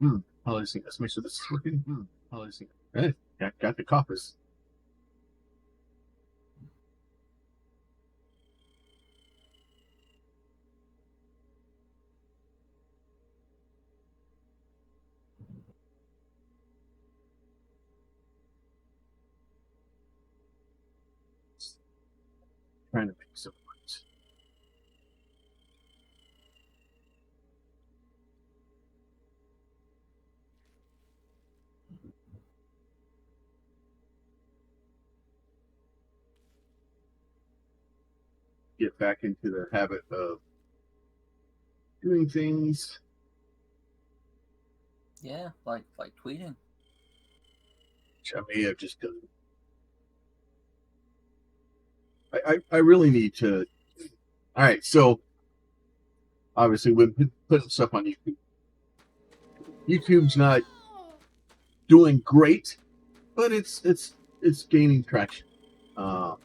Oh, let's see. Let's make sure this is working. Oh, let's see. Right. Got the coppers. Trying to make some words. Get back into the habit of doing things. Yeah, like tweeting. Which I may have just done. I really need to. All right, so obviously we've been putting stuff on YouTube. YouTube's not doing great, but it's gaining traction. Uh,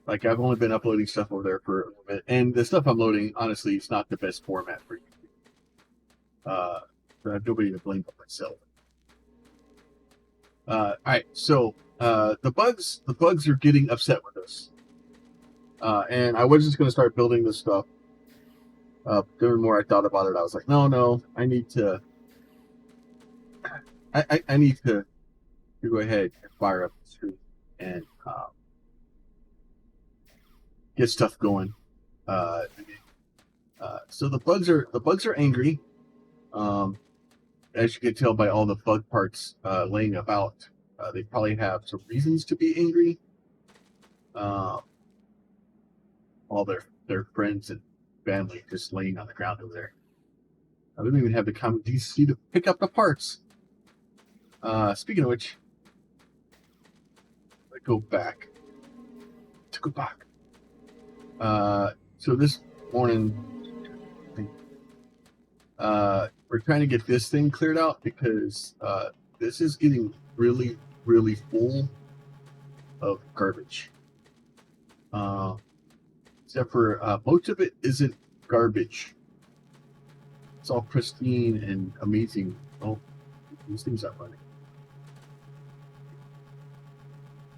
like I've only been uploading stuff over there for a little bit, and the stuff I'm loading, honestly, it's not the best format for YouTube. But I have nobody to blame but myself. All right, so the bugs are getting upset with us, and I was just going to start building this stuff. The more I thought about it, I was like, no, I need to, I need to go ahead and fire up the street and get stuff going. So the bugs are angry. As you can tell by all the bug parts laying about, they probably have some reasons to be angry. All their friends and family just laying on the ground over there. I don't even have the common decency to pick up the parts. Speaking of which, I go back. To go back. So this morning, we're trying to get this thing cleared out because this is getting really, really full of garbage. Except for most of it isn't garbage. It's all pristine and amazing. Oh, these things aren't running.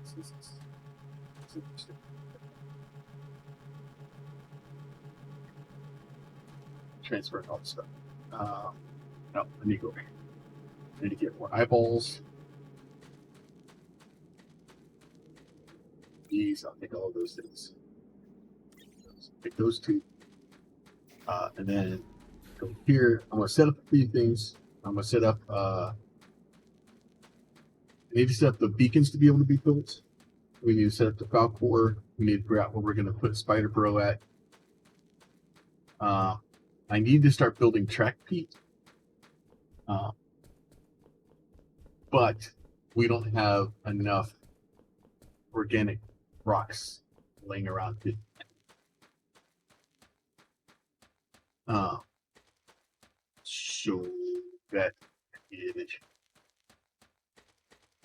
This is interesting. Transferring all the stuff. No, let me go back. I need to get more eyeballs. These, I'll take all of those things. Pick those two. And then go here. I'm going to set up a few things. I'm going to set up, I need to set up the beacons to be able to be built. We need to set up the Falcor. We need to figure out where we're going to put Spider Bro at. I need to start building track peat. But we don't have enough organic rocks laying around. So that image.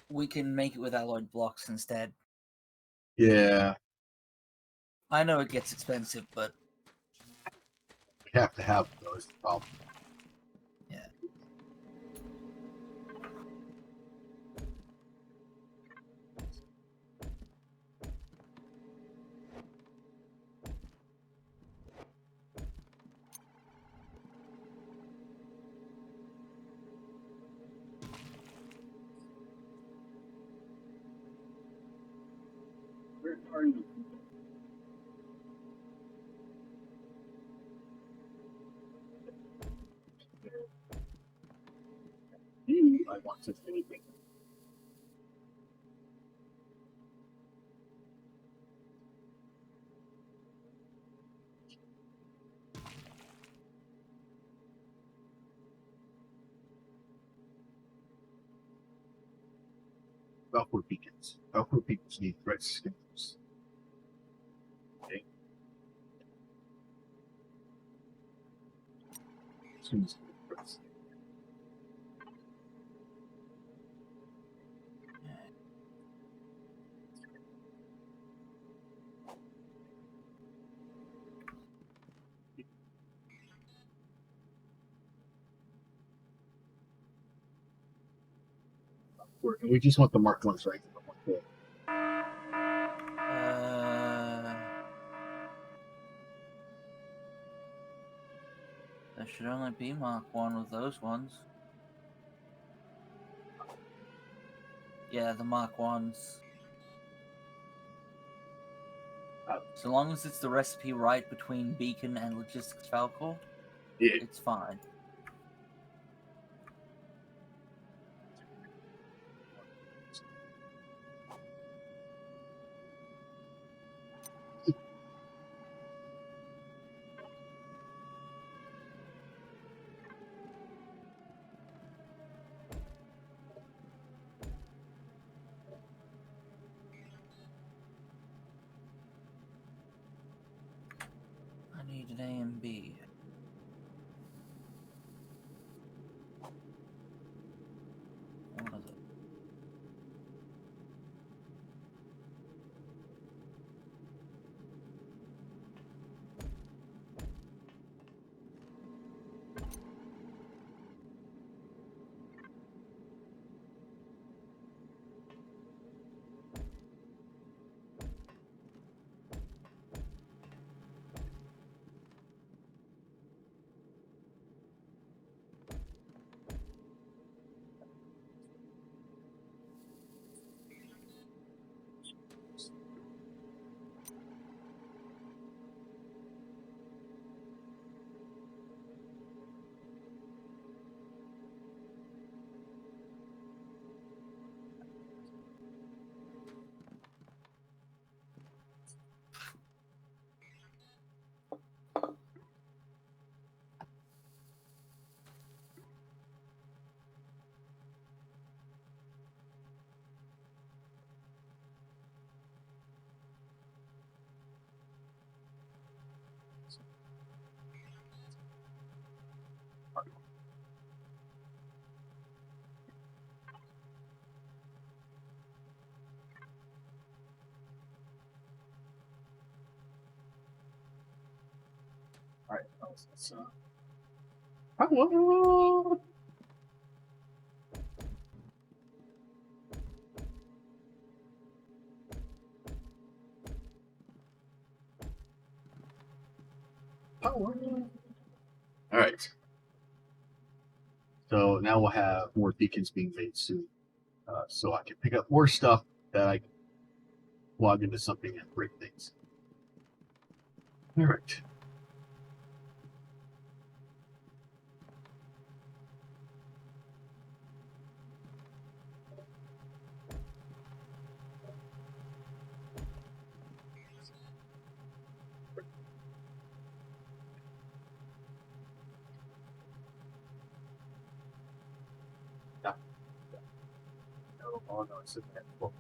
We can make it with alloyed blocks instead. Yeah, I know it gets expensive, but we have to have those. Problem. yeah. Where are you? I want to anything. Velcro beacons. Velcro beacons need threat skins. Okay. Skins need threats. Or we just want the marked ones, right? Okay. There should only be Mark 1 of those ones. Yeah, the Mark 1s. So long as it's the recipe right between Beacon and Logistics Falcor, Yeah. it's fine. I need an A and B. One of them. All right. Hello. All right. So now we'll have more beacons being made soon. So I can pick up more stuff that I can log into something and break things. All right. Yeah. Oh no, it's in there. Well,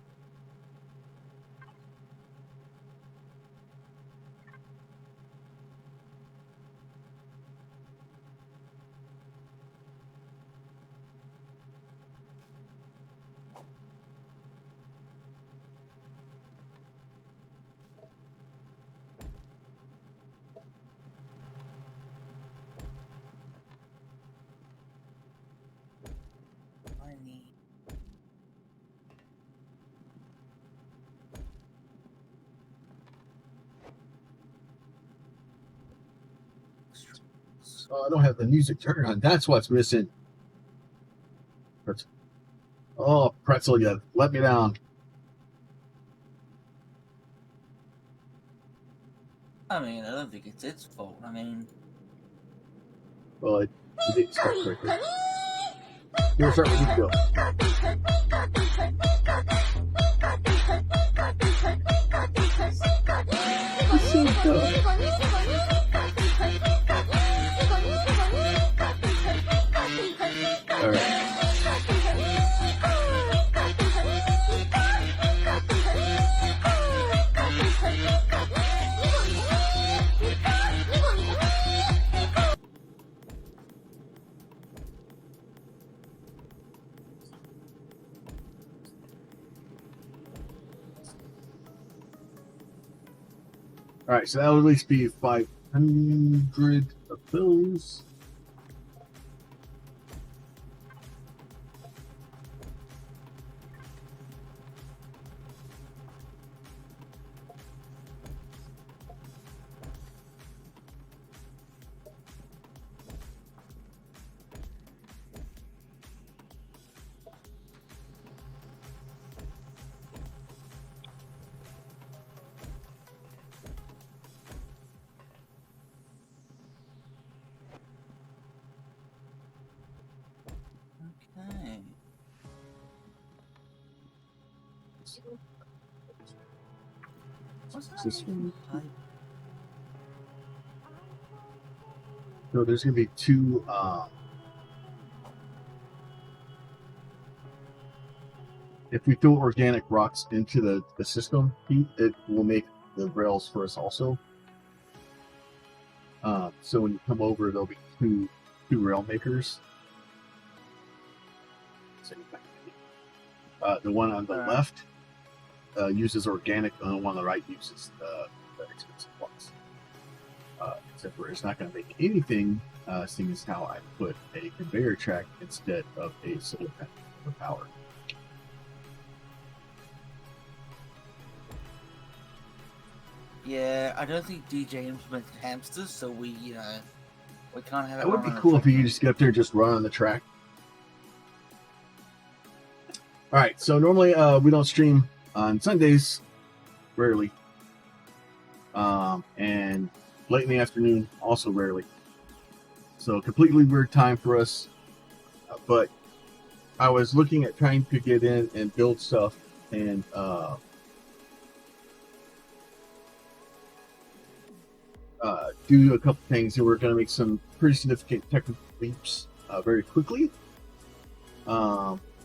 I need. I don't have the music turned on. That's what's missing. Oh, pretzel, you let me down. I mean, I don't think it's its fault. I mean, Well, it didn't start correctly. Here's our video. It's so dumb. All right. All right, so that would at least be 500 of those. What's that This one. type? So there's going to be two. If we throw organic rocks into the system, it will make the rails for us also. So when you come over, there'll be two rail makers. The one on the left uses organic, and the one on the right uses the expensive ones. Except for it's not going to make anything, seeing as how I put a conveyor track instead of a solar panel for power. Yeah, I don't think DJ implemented hamsters, so we can't have it. That would run be on a cool if you treadmill. could just get up there and just run on the track. All right, so normally we don't stream on Sundays, rarely, and late in the afternoon, also rarely. So completely weird time for us, but I was looking at trying to get in and build stuff and do a couple things, and we're going to make some pretty significant technical leaps very quickly.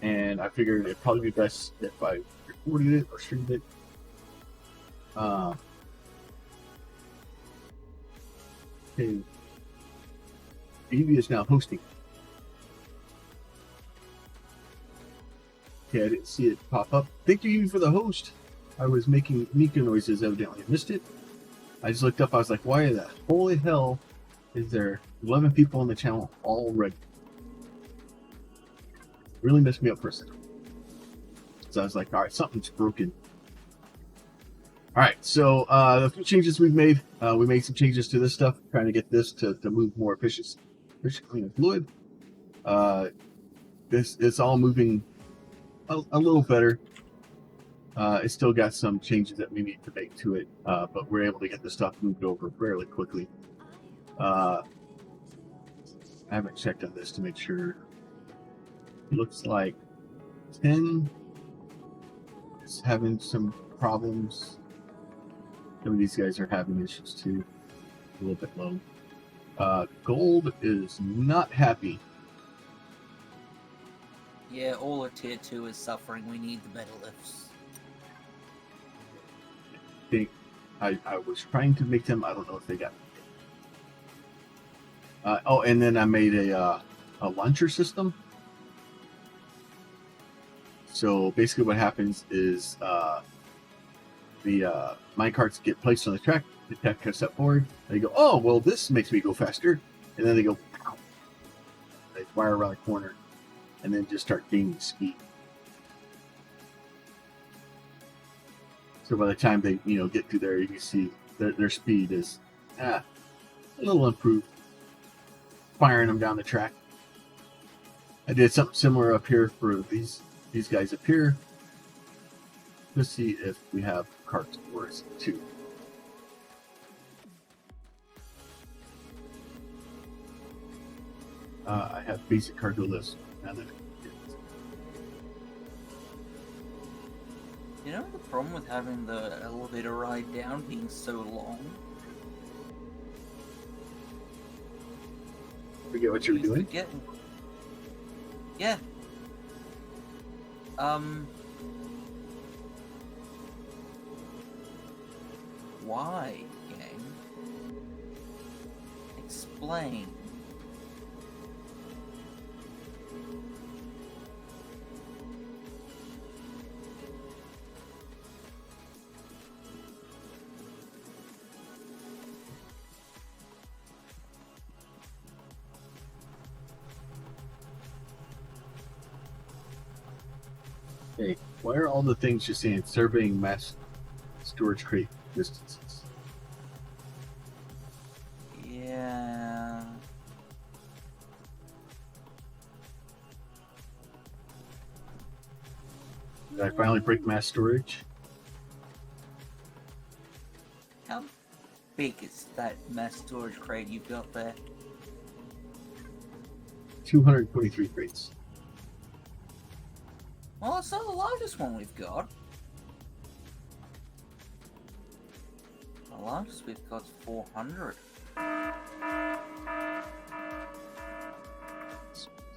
And I figured it'd probably be best if I recorded it or streamed it. Okay. Evie is now hosting. Okay, I didn't see it pop up. Thank you, Evie, for the host. I was making Mika noises, evidently. I missed it. I just looked up, I was like, why the holy hell is there 11 people on the channel already? Really messed me up for a second. So I was like, all right, something's broken. All right, so the few changes we've made, we made some changes to this stuff, trying to get this to move more efficiently and fluid. This is all moving a little better. It's still got some changes that we need to make to it, but we're able to get the stuff moved over fairly quickly. I haven't checked on this to make sure. It looks like 10 is having some problems. Some of these guys are having issues too. A little bit low. Gold is not happy. Yeah, all of tier 2 is suffering. We need the better lifts. I was trying to make them. I don't know if they got. Oh, and then I made a launcher system. So basically, what happens is the minecarts get placed on the track. The track can step forward. They go, oh well, this makes me go faster, and then they go, pow. They fire around the corner, and then just start gaining speed. So by the time they get through there, you can see their speed is a little improved. Firing them down the track. I did something similar up here for these guys up here. Let's see if we have carts worse too. I have basic cargo list. You know the problem with having the elevator ride down being so long? Forget what you were doing? Yeah. Why, game? Explain. Hey, why are all the things you're saying surveying mass storage crate distances? Yeah. Did I finally break mass storage? How big is that mass storage crate you've got there? 223 crates. Well, it's not the largest one we've got. largest we've got is 400.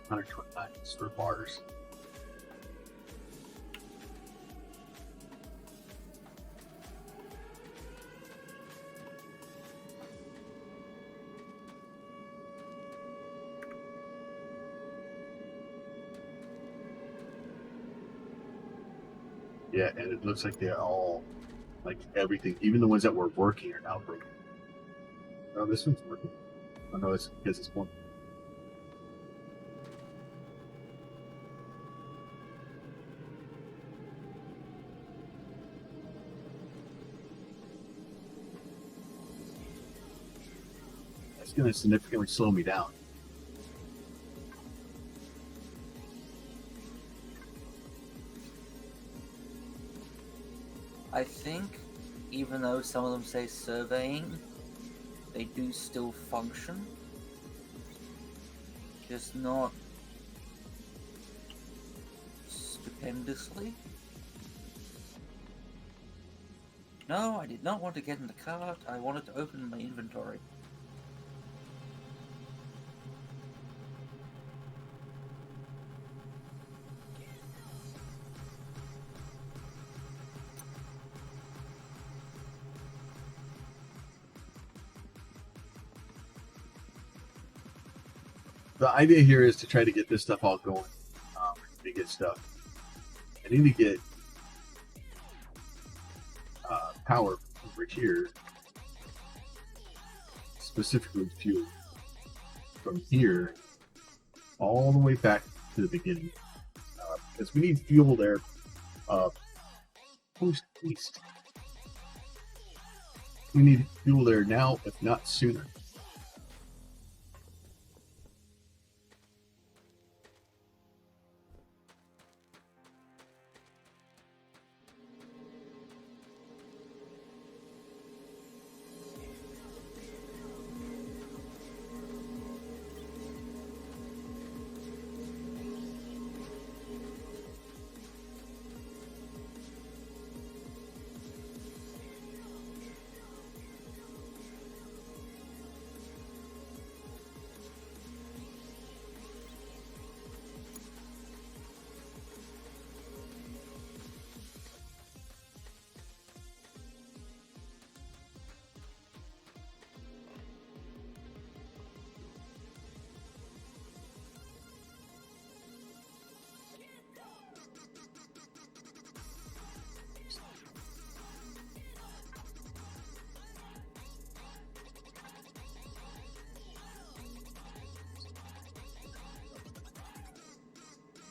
129 for bars. Yeah, and it looks like they're all, like everything, even the ones that were working are now broken. Oh, this one's working. Oh no, it's because it's one. That's going to significantly slow me down. I think, even though some of them say surveying, they do still function. Just not stupendously. No, I did not want to get in the cart. I wanted to open my inventory. The idea here is to try to get this stuff all going. To get stuff. I need to get power over here, specifically fuel, from here all the way back to the beginning. Because we need fuel there post-haste. We need fuel there now, if not sooner.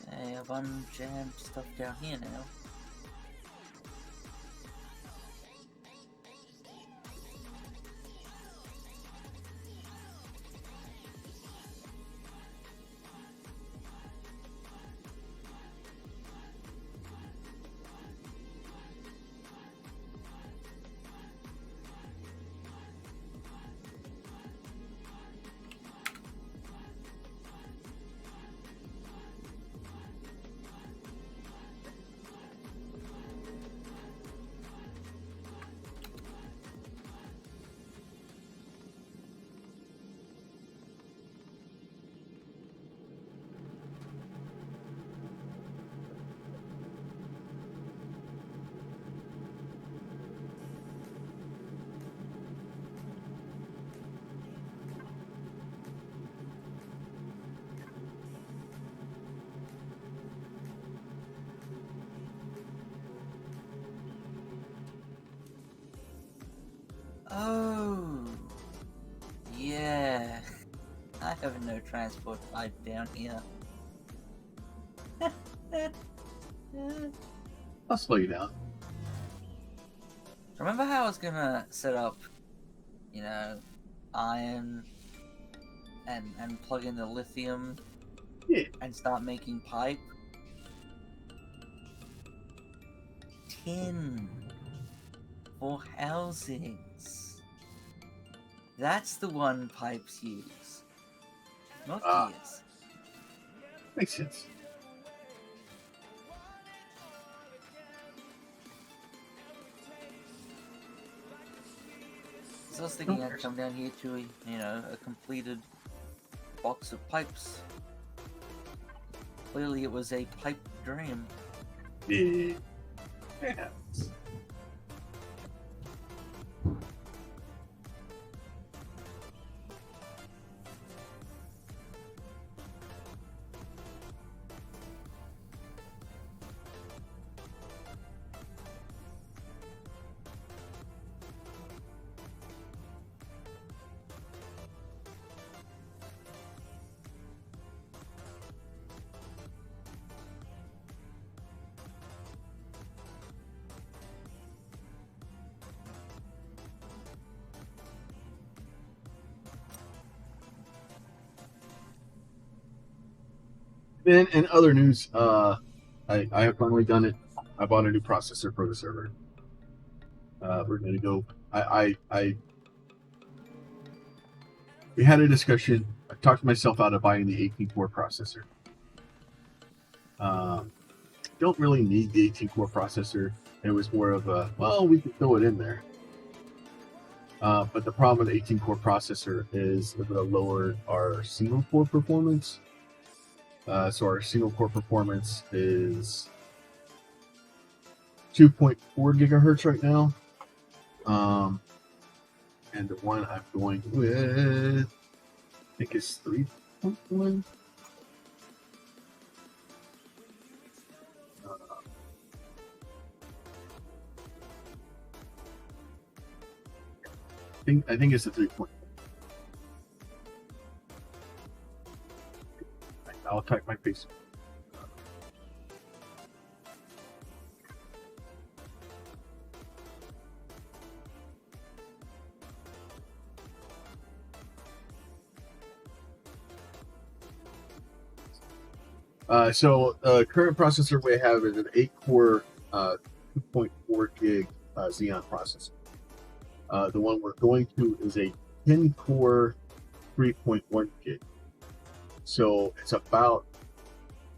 I have unjammed stuff down here now. Oh, yeah. I have no transport pipe down here. I'll slow you down. Remember how I was gonna set up, iron and plug in the lithium Yeah. and start making pipe? Tin for housings. That's the one pipes use, not gears. Makes sense. So I was thinking I'd come down here to a completed box of pipes. Clearly it was a pipe dream. Yeah. Then in other news, I have finally done it. I bought a new processor for the server. We're going to go. We had a discussion. I talked myself out of buying the 18-core processor. Don't really need the 18-core processor. It was more of a, well, we could throw it in there. But the problem with the 18-core processor is it will lower our single-core performance. So our single-core performance is 2.4 gigahertz right now. And the one I'm going with, I think, is 3.1. I think it's a 3.1. I'll type my face. Current processor we have is an 8-core, 2.4 gig Xeon processor. The one we're going to is a 10-core, 3.1 gig. So it's about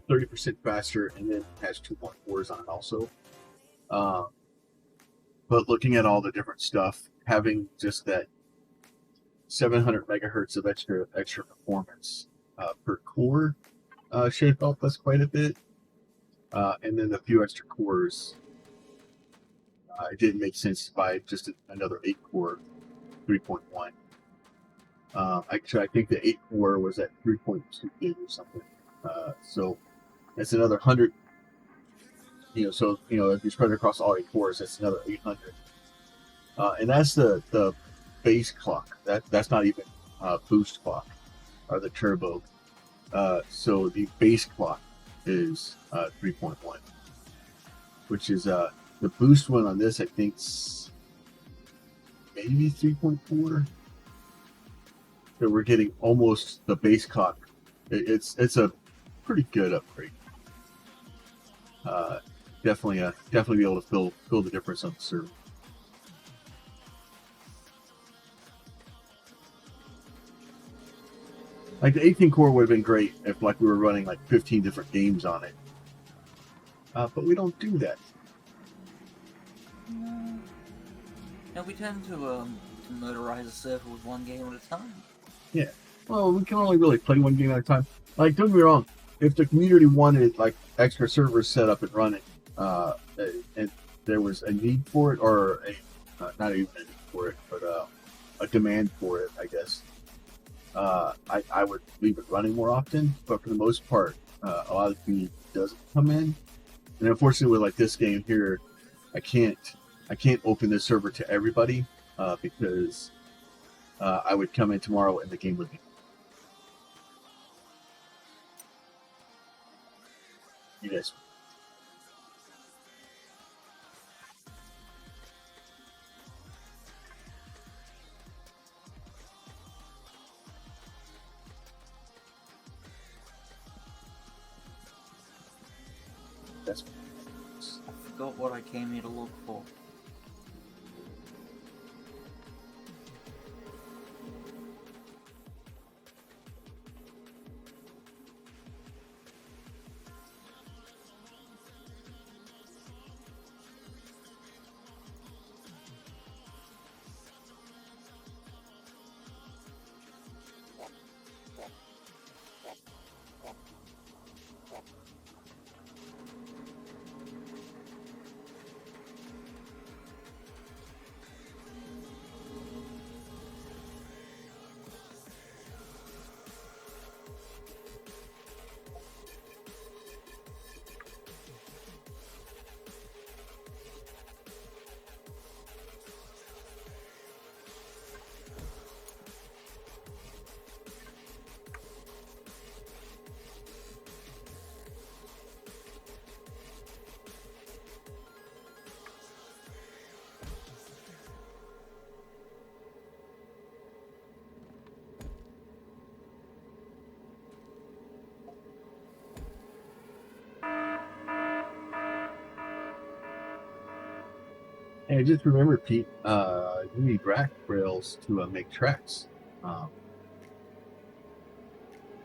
30% faster, and then has 2 more cores on it also. But looking at all the different stuff, having just that 700 megahertz of extra performance per core should help us quite a bit. And then a few extra cores, it didn't make sense to buy just another 8-core 3.1. Actually, I think the 8-core was at 3.2 gig or something. So that's another 100. If you spread it across all 8 cores, that's another 800. And that's the base clock. That's not even boost clock or the turbo. So the base clock is 3.1, which is the boost one on this. I think's maybe 3.4. So we're getting almost the base clock. It's a pretty good upgrade. Definitely be able to feel the difference on the server. Like the 18 core would have been great if we were running 15 different games on it. But we don't do that. No, we tend to motorize a server with one game at a time. Yeah. Well, we can only really play one game at a time. Don't get me wrong. If the community wanted extra servers set up and running, and there was a need for it, or not even a need for it, but a demand for it, I guess. I would leave it running more often, but for the most part, a lot of the community doesn't come in, and unfortunately, with this game here, I can't open this server to everybody because I would come in tomorrow and the game would be. You guys. I forgot what I came here to look for. Hey, just remember, Pete, you need rack rails to make tracks.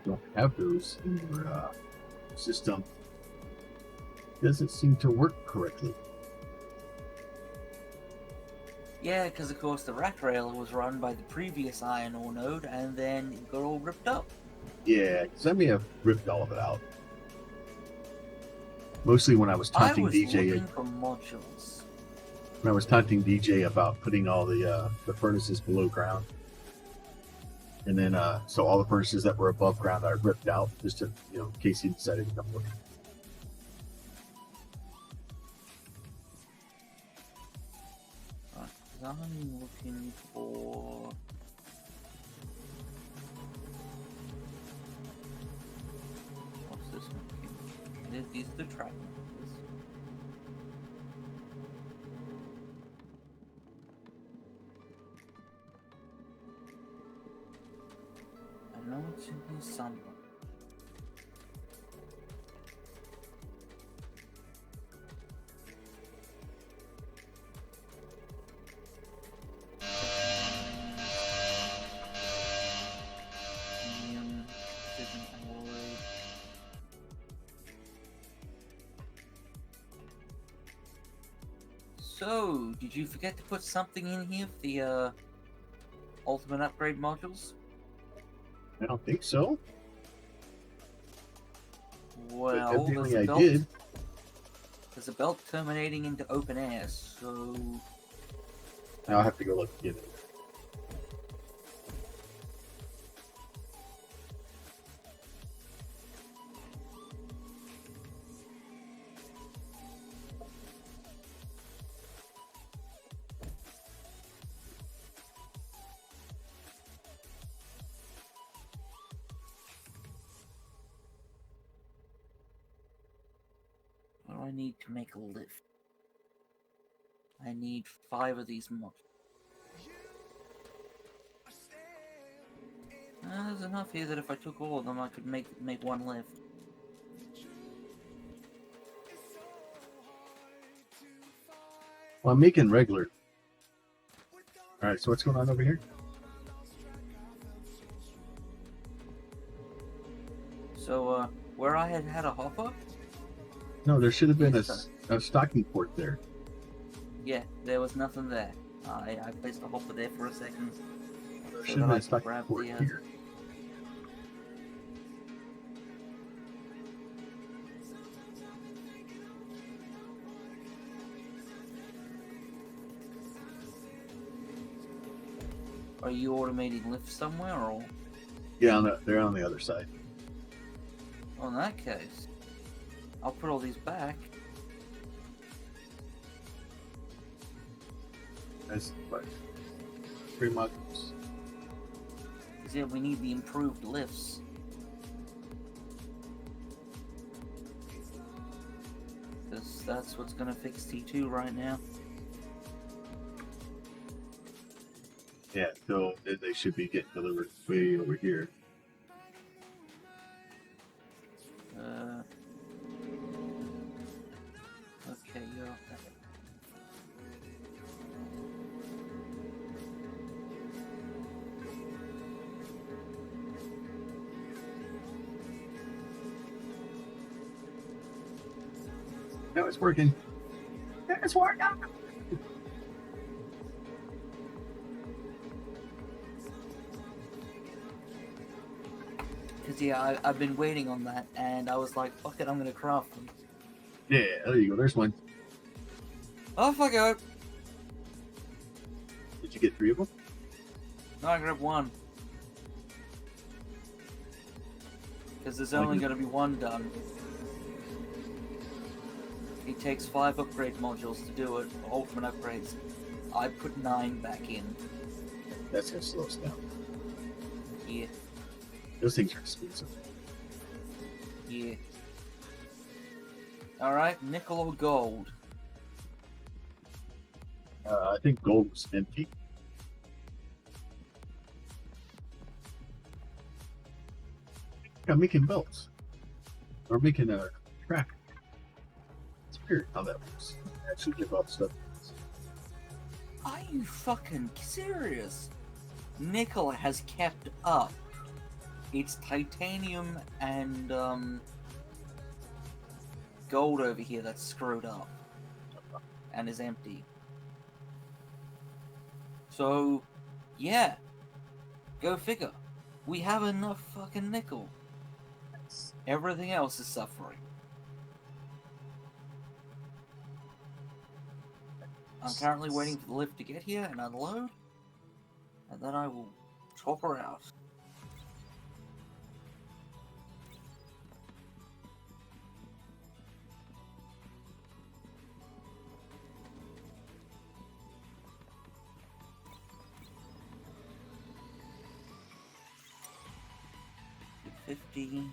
Don't have those in your system. Doesn't seem to work correctly. Yeah, because of course the rack rail was run by the previous iron ore node, and then it got all ripped up. Yeah, because I may have ripped all of it out. Mostly when I was I taunting was DJ. looking for modules. When I was taunting DJ about putting all the furnaces below ground, and then so all the furnaces that were above ground I ripped out just to in case he decided to come looking. I'm looking for... What's this one? These are the track numbers. I know it's in here somewhere. So, did you forget to put something in here for the ultimate upgrade modules? I don't think so. Well, evidently I did. There's a belt terminating into open air, so... I'll have to go look again. What do I need to make a lift? I need 5 of these modules. There's enough here that if I took all of them, I could make one lift. Well, I'm making regular. Alright, so what's going on over here? So, where I had a hopper? No, there should have been a stocking port there. Yeah, there was nothing there. I placed a hopper there for a second. There should have been a stocking port here. Are you automating lifts somewhere, or? Yeah, they're on the other side. Well, in that case, I'll put all these back. That's like 3 modules. Yeah, we need the improved lifts. Because that's what's going to fix T2 right now. Yeah, so they should be getting delivered way over here. Okay, you're off that. No, it's working. It's working. Because, yeah, I've been waiting on that, and I was like, fuck it, I'm going to craft them. Yeah, there you go. There's one. Off I go! Did you get 3 of them? No, I grabbed 1. Because there's only going to be 1 done. It takes 5 upgrade modules to do it, ultimate upgrades. I put 9 back in. That's going to slow us down. Yeah. Those things are expensive. Yeah. Alright, nickel or gold? I think gold was empty. I'm making belts. Or making a track. It's weird how that works. I actually give up stuff. Are you fucking serious? Nickel has kept up. It's titanium and gold over here that's screwed up and is empty. So, yeah, go figure. We have enough fucking nickel. Everything else is suffering. I'm currently waiting for the lift to get here and unload, and then I will chop her out. $50.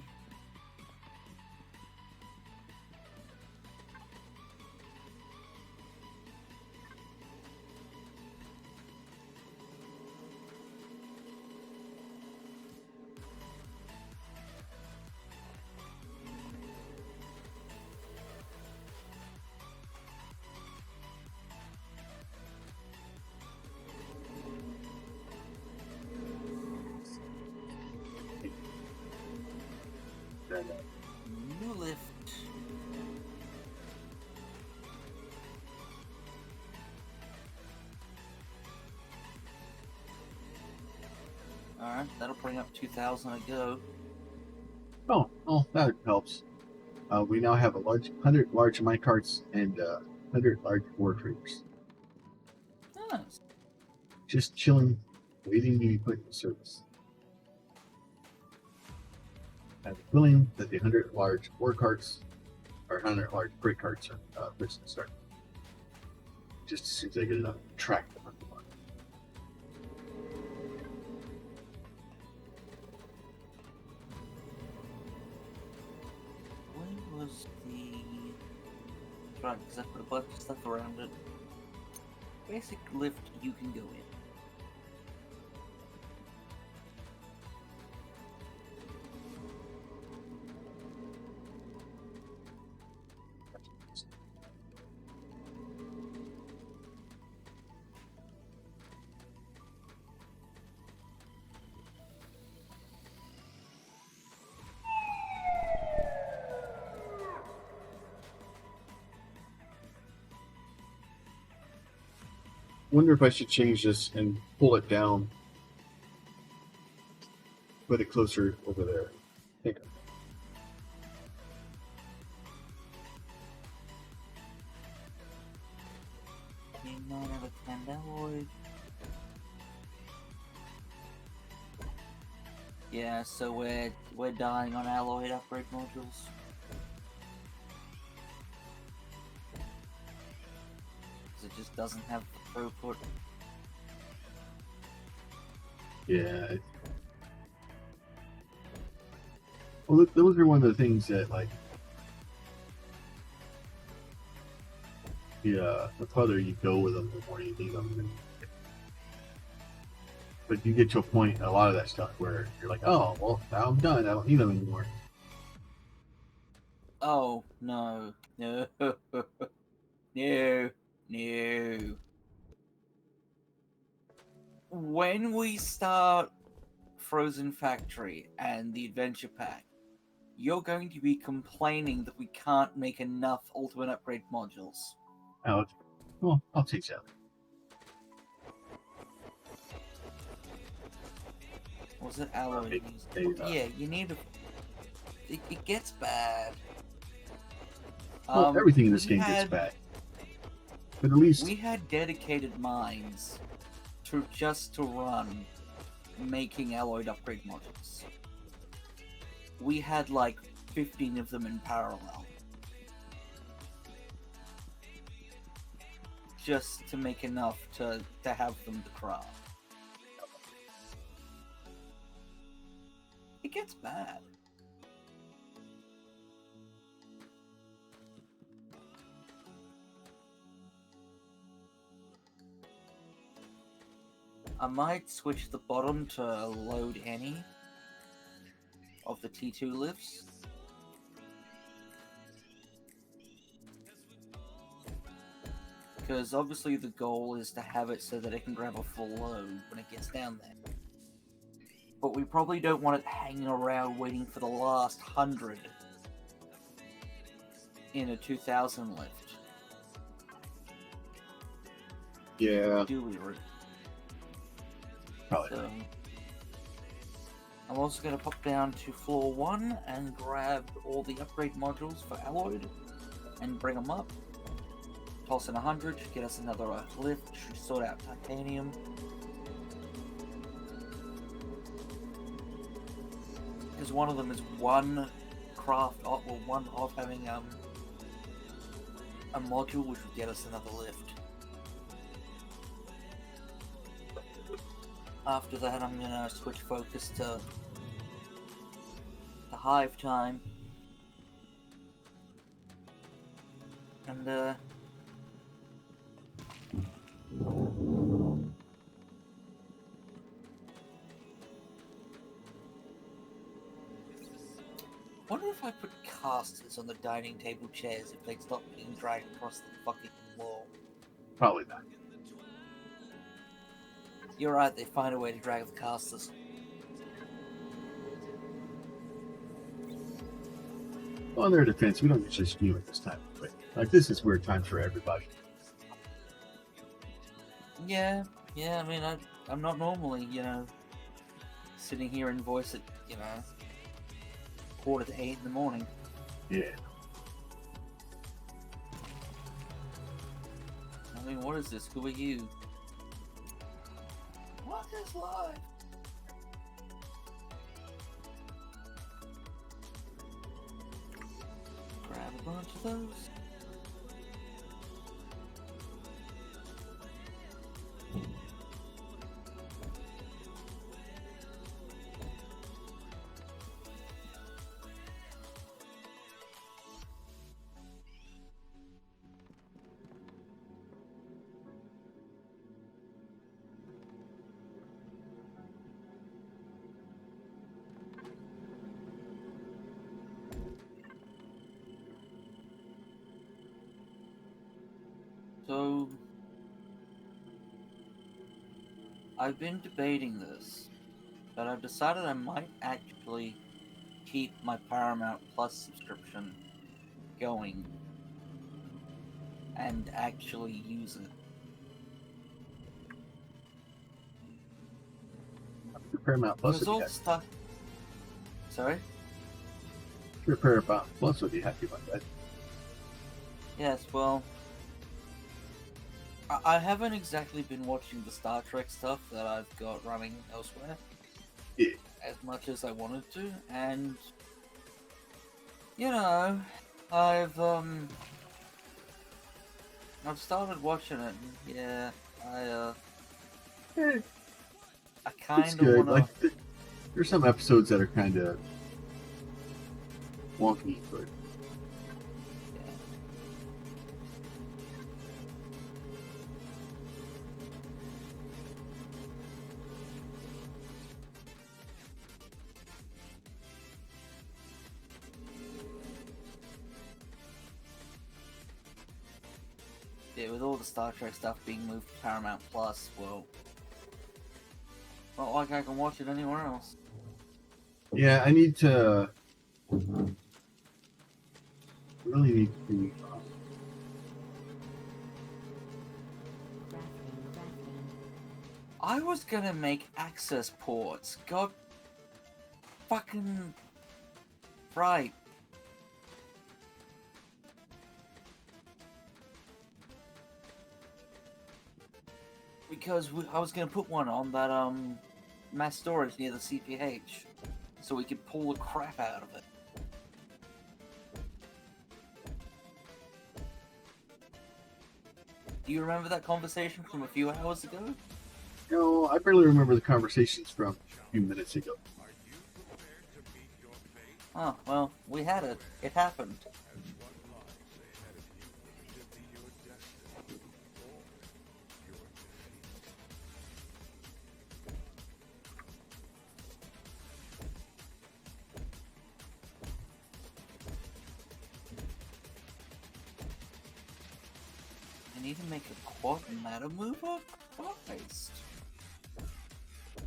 New lift. Alright, that'll bring up 2,000 a go. Oh, that helps. We now have 100 large minecarts and 100 large ore traders. Nice. Just chilling, waiting to be put in service. I have a feeling that the 100 large ore carts or 100 large brick carts are first to start. Just as soon as I get enough track. When was the... Right, because I put a bunch of stuff around it. Basic lift you can go in. Wonder if I should change this and pull it down, put it closer over there. Think 9 out of 10 alloy. Yeah, so we're dying on alloyed upgrade modules. Because it just doesn't have the throughput. Yeah. Well, those are one of the things that, like, the farther you go with them, the more you need them. But you get to a point, a lot of that stuff, where you're like, oh, well, now I'm done. I don't need them anymore. Oh, no. No. No. No. When we start Frozen Factory and the Adventure Pack, you're going to be complaining that we can't make enough ultimate upgrade modules. Well, I'll take that. Was it alloy? Yeah, you need a... It gets bad. Well, everything in this game gets bad. But at least... We had dedicated minds to run making alloyed upgrade modules. We had like 15 of them in parallel. Just to make enough to have them to craft. It gets bad. I might switch the bottom to load any of the T2 lifts. Because obviously the goal is to have it so that it can grab a full load when it gets down there. But we probably don't want it hanging around waiting for the last 100 in a 2000 lift. Yeah, Do we, Rick? probably. So, I'm also going to pop down to floor 1 and grab all the upgrade modules for Alloyed and bring them up. Toss in 100, get us another lift, sort out titanium. Because one of them is one craft off, or one off having a module which would get us another lift. After that, I'm gonna switch focus to the hive time. And wonder if I put casters on the dining table chairs if they stop being dragged across the fucking wall. Probably not. You're right, they find a way to drag the casters. Well, in their defense, we don't usually skew at this time. But like, this is weird times for everybody. Yeah, I mean, I'm not normally, sitting here and voice at, 7:45 in the morning. Yeah. I mean, what is this? Who are you? What is life? Grab a bunch of those. So, I've been debating this, but I've decided I might actually keep my Paramount Plus subscription going and actually use it. Your Paramount Plus Because would all be the happy. stuff. Sorry? Your Paramount Plus would be happy about that. Yes, well, I haven't exactly been watching the Star Trek stuff that I've got running elsewhere. Yeah. As much as I wanted to, and I've started watching it, and yeah, Eh, I it's kind of good. want to. Like, there's some episodes that are kind of wonky, but Yeah, with all the Star Trek stuff being moved to Paramount Plus, well, not like I can watch it anywhere else. yeah, I need to really need to. I was gonna make access ports. God fucking right. Because I was gonna put one on that mass storage near the CPH, so we could pull the crap out of it. Do you remember that conversation from a few hours ago? No, I barely remember the conversations from a few minutes ago. Oh, well, we had it. It happened. I need to make a quad matter mover? Christ.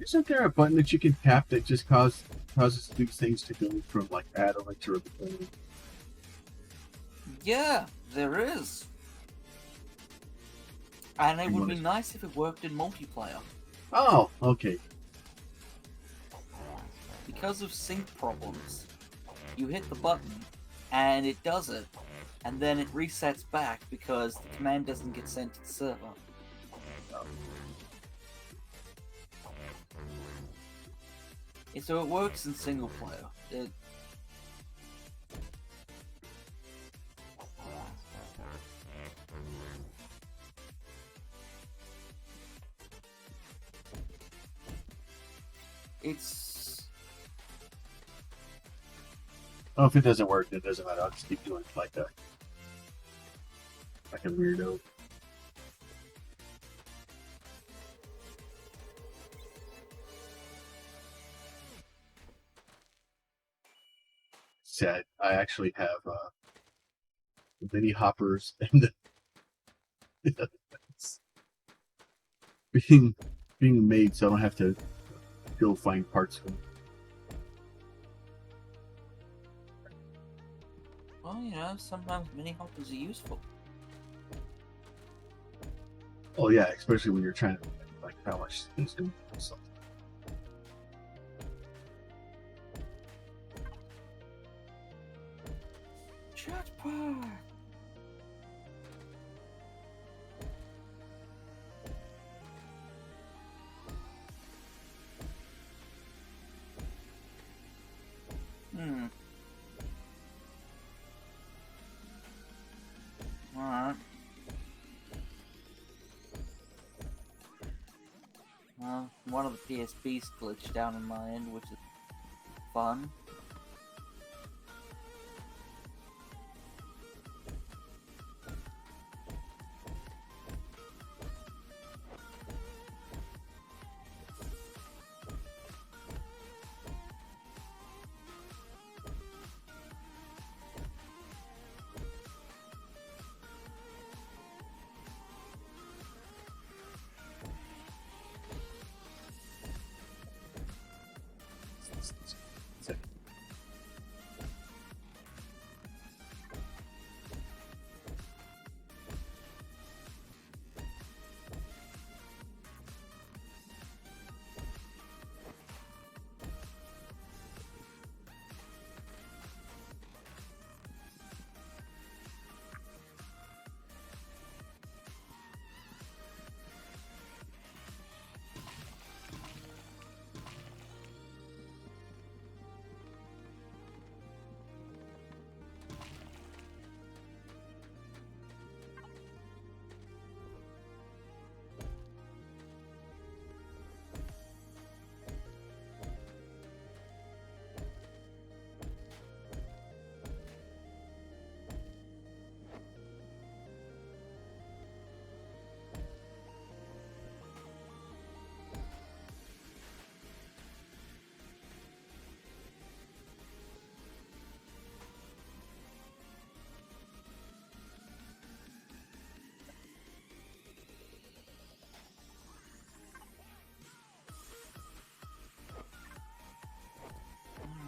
Isn't there a button that you can tap that just causes these things to go from like add-on to repeat? Yeah, there is. And it would be nice if it worked in multiplayer. Oh, okay. Because of sync problems, you hit the button and it does it, and then it resets back because the command doesn't get sent to the server. So it works in single player. It's... Oh, if it doesn't work, then it doesn't matter. I'll just keep doing it like a weirdo. Sad. I actually have mini hoppers and being made, so I don't have to go find parts for them. Well, you know, sometimes mini hoppers are useful. Oh yeah, especially when you're trying to like how much is doing something. Jetpack! Alright. Well, one of the PSPs glitched down on my end, which is fun.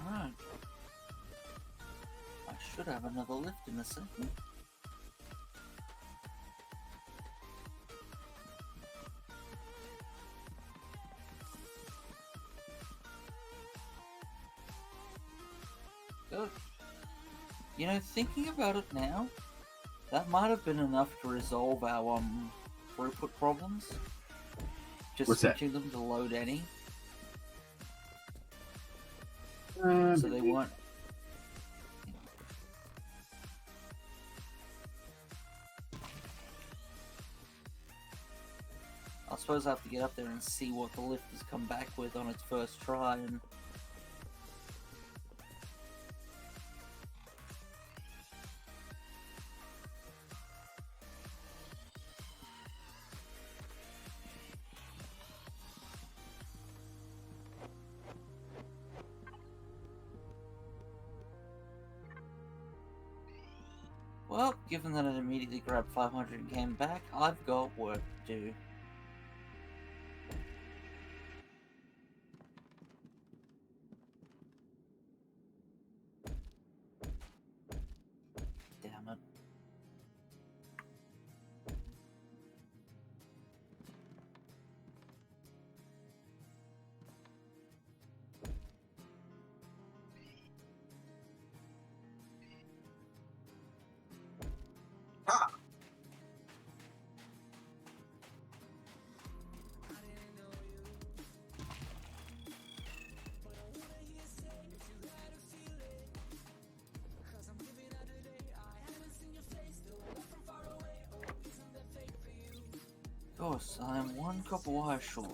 Alright. I should have another lift in a second. Good. You know, thinking about it now, that might have been enough to resolve our throughput problems. Just What's that? switching them to load any. So So they weren't... I suppose I have to get up there and see what the lift has come back with on its first try and... Well, given that it immediately grabbed 500 and came back, I've got work to do. Damn it. Ah! Of course, I am one copper wire short.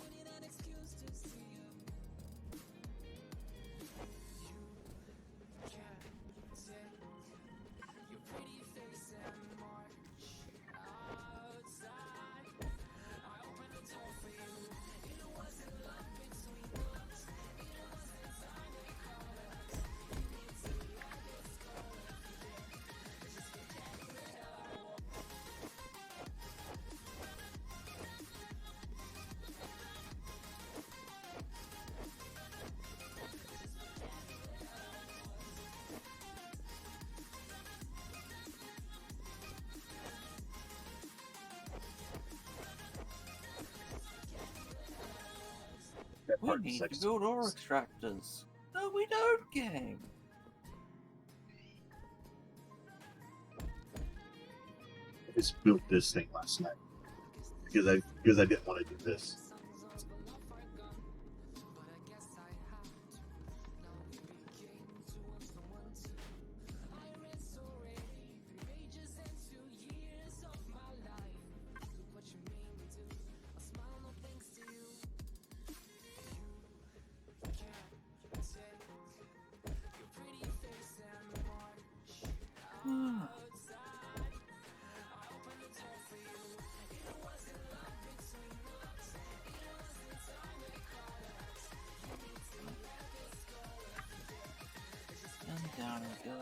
That We part need sucks. to build ore extractors. No, we don't, game. I just built this thing last night because I didn't want to do this. And down we go.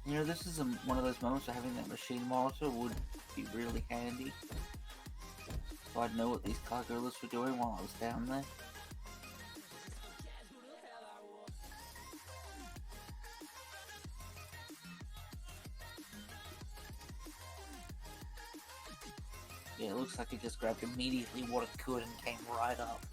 You know, this is one of those moments where having that machine monitor would be really handy. So I'd know what these cargolas were doing while I was down there. Yeah, it looks like it just grabbed immediately what it could and came right up.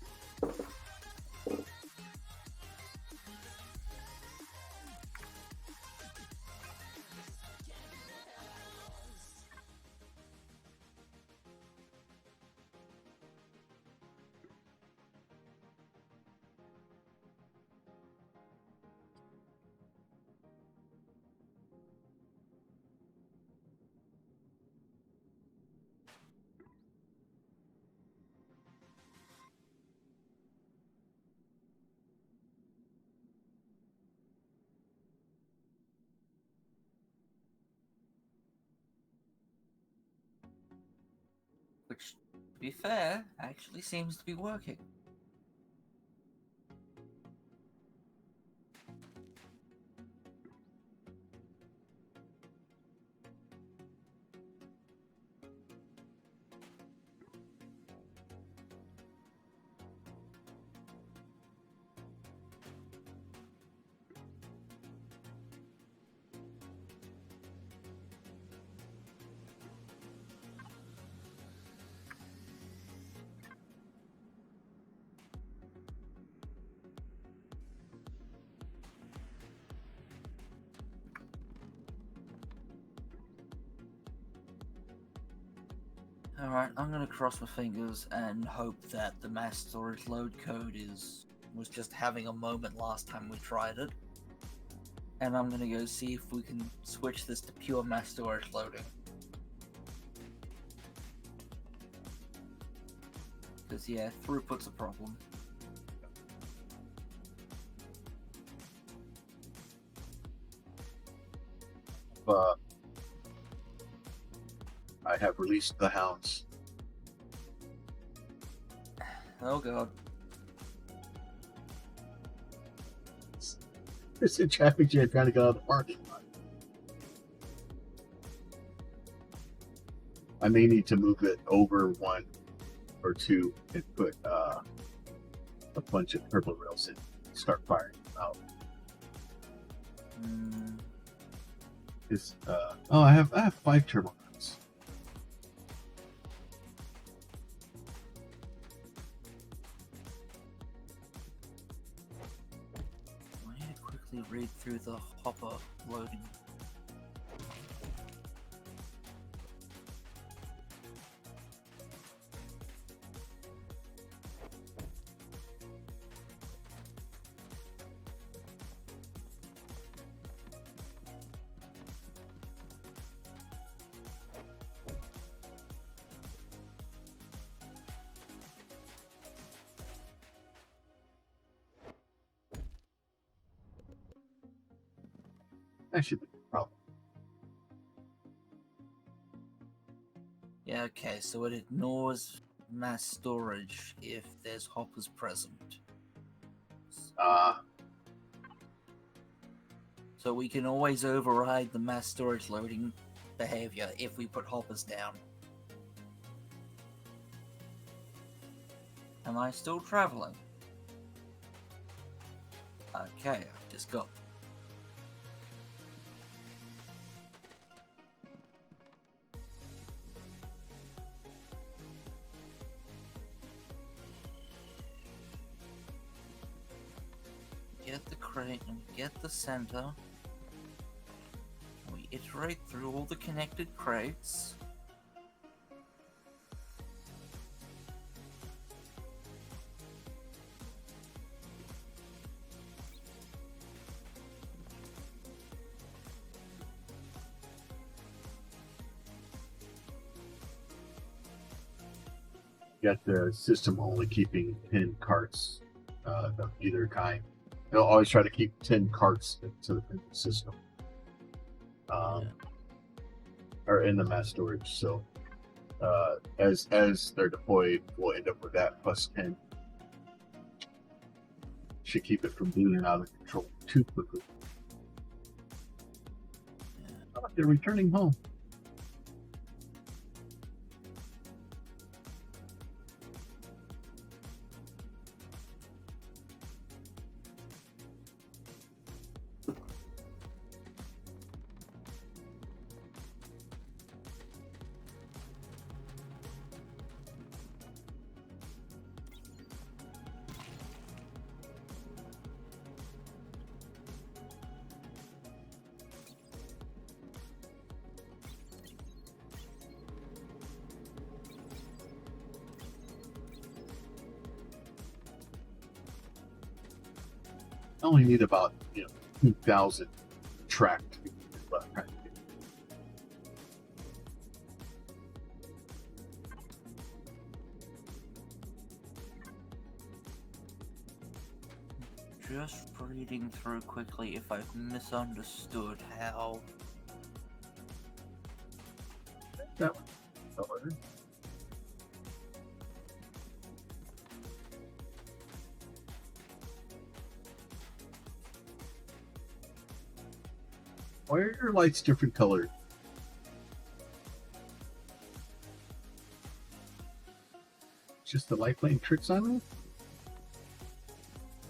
Which, to be fair, actually seems to be working. Alright, I'm gonna cross my fingers and hope that the mass storage load code was just having a moment last time we tried it. And I'm gonna go see if we can switch this to pure mass storage loading. Because yeah, throughput's a problem. I have released the hounds. Oh god. It's a traffic jam trying to get out of the parking lot. I may need to move it over 1 or 2 and put a bunch of purple rails in and start firing them out. I have 5 turbo guns. I need to quickly read through the hopper loading. That should be a problem. Yeah, okay, so it ignores mass storage if there's hoppers present. So we can always override the mass storage loading behavior if we put hoppers down. Am I still traveling? Okay, I've just got... Get the crate and get the center. We iterate through all the connected crates. Got the system only keeping 10 carts of either kind. They'll always try to keep 10 carts into the system. Or in the mass storage. So as they're deployed, we'll end up with that plus 10. Should keep it from being out of control too quickly. Oh, they're returning home. I only need about 2,000 tracked. Just reading through quickly if I've misunderstood how... That one. Why are your lights different colored? Just the light playing tricks on me?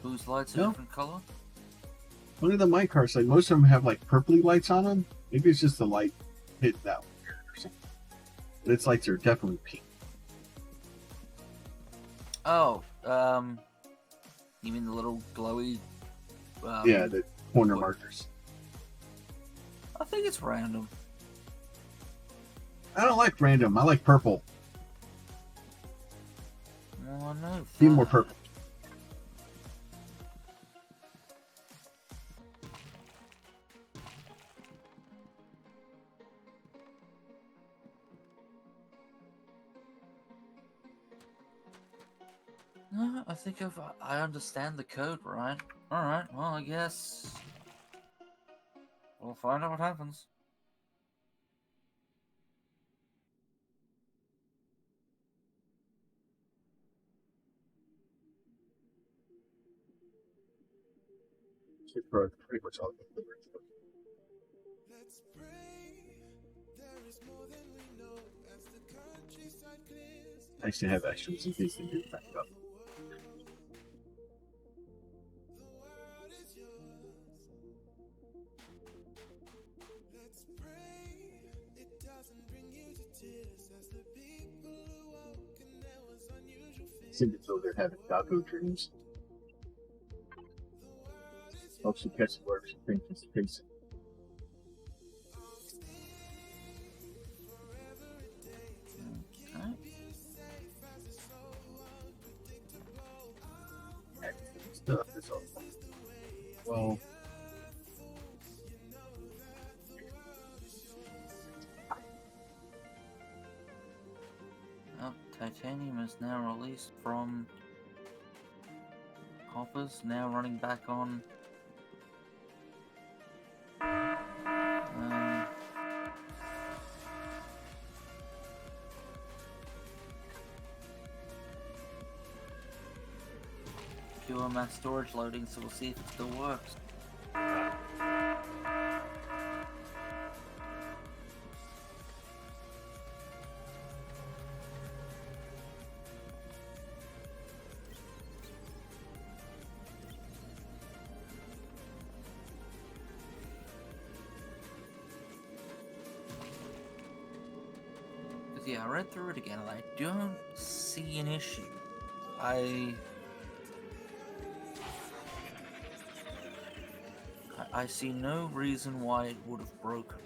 Whose lights are No. different color? One of the my cars, like most of them have like purpley lights on them. Maybe it's just the light hit that weird or something. But its lights are definitely pink. Oh, you mean the little glowy... Yeah, the corner markers. I think it's random. I don't like random. I like purple. Well, I know Be more that. purple. No, I think I understand the code, right? Alright, well, I guess... we'll find out what happens. Pretty much all. Nice to have extras in case they do back up. Seem as though they're having doggo dreams. Helps you catch the works and things face to face. Stuff is all well. Oh, titanium is now released from coppers, now running back on. Pure mass storage loading, so we'll see if it still works. Yeah, I read through it again and I don't see an issue. I see no reason why it would have broken.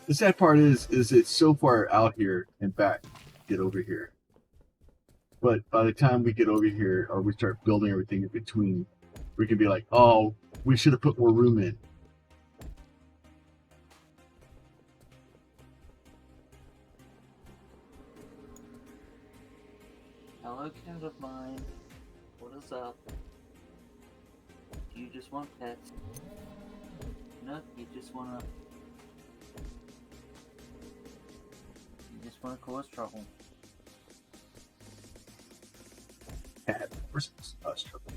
The sad part is it's so far out here and back to get over here. But by the time we get over here or we start building everything in between, we can be like, oh, we should have put more room in. Hello, cat of mine. What is up? Do you just want pets? No, you just wanna cause trouble. Cat versus us trouble.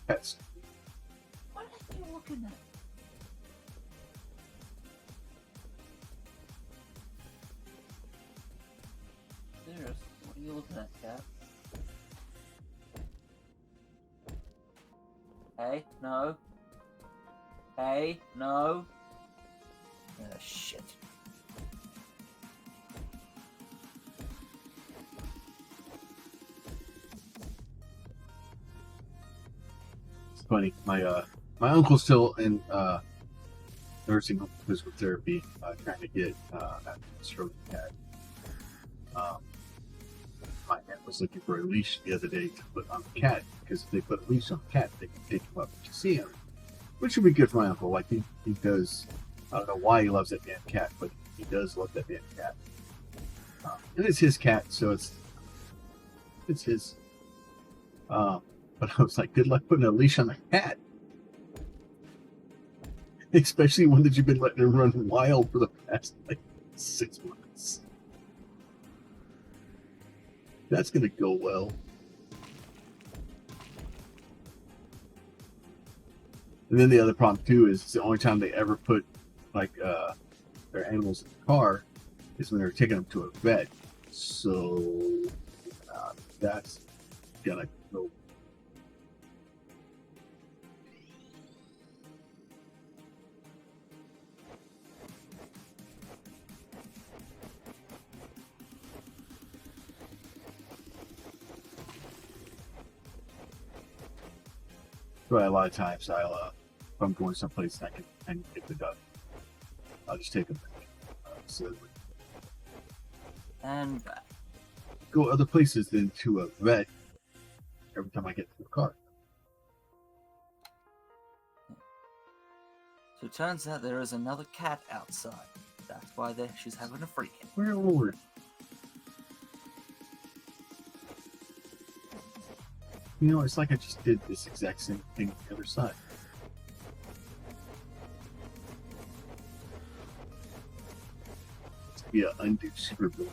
Pets. What are you looking at? Seriously, what are you looking at, cat? Hey, no. Hey, no. Ah, shit. It's funny. My uncle's still in nursing home physical therapy, trying to get a stroke cat. My aunt was looking for a leash the other day to put on the cat, because if they put a leash on the cat, they can take him up to see him, which would be good for my uncle. Like he does. I don't know why he loves that damn cat, but he does love that damn cat. And it's his cat, so it's his. But I was like, good luck putting a leash on a cat, especially one that you've been letting him run wild for the past like 6 months. That's gonna go well. And then the other problem too is it's the only time they ever put like their animals in the car is when they're taking them to a vet. So that's gonna go. But a lot of times if I'm going someplace and I can get the dog, I'll just take them. So And back. go other places than to a vet every time I get to the car. So it turns out there is another cat outside. That's why she's having a freak-in. Where over? You know, it's like I just did this exact same thing on the other side. It's be an undo super build.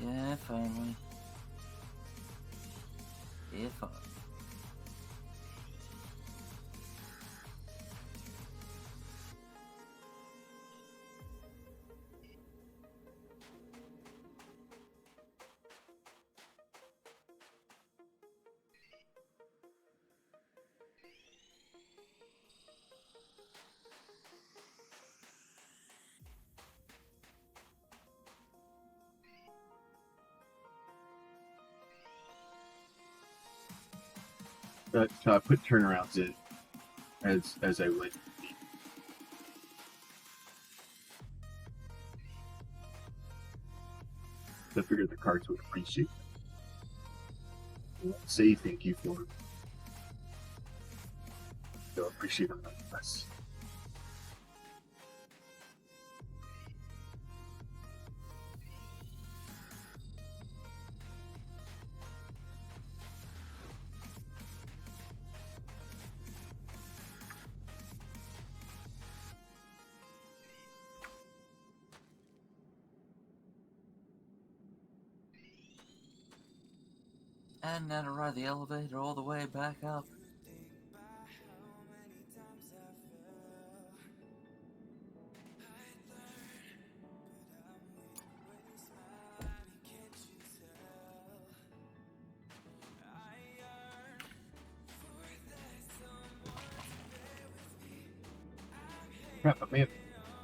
Yeah, finally. Yeah, finally. I put turnarounds in as I went. I figured the cards would appreciate it. Say thank you for it. They'll appreciate them nonetheless. And now to ride the elevator all the way back up. Crap, I'm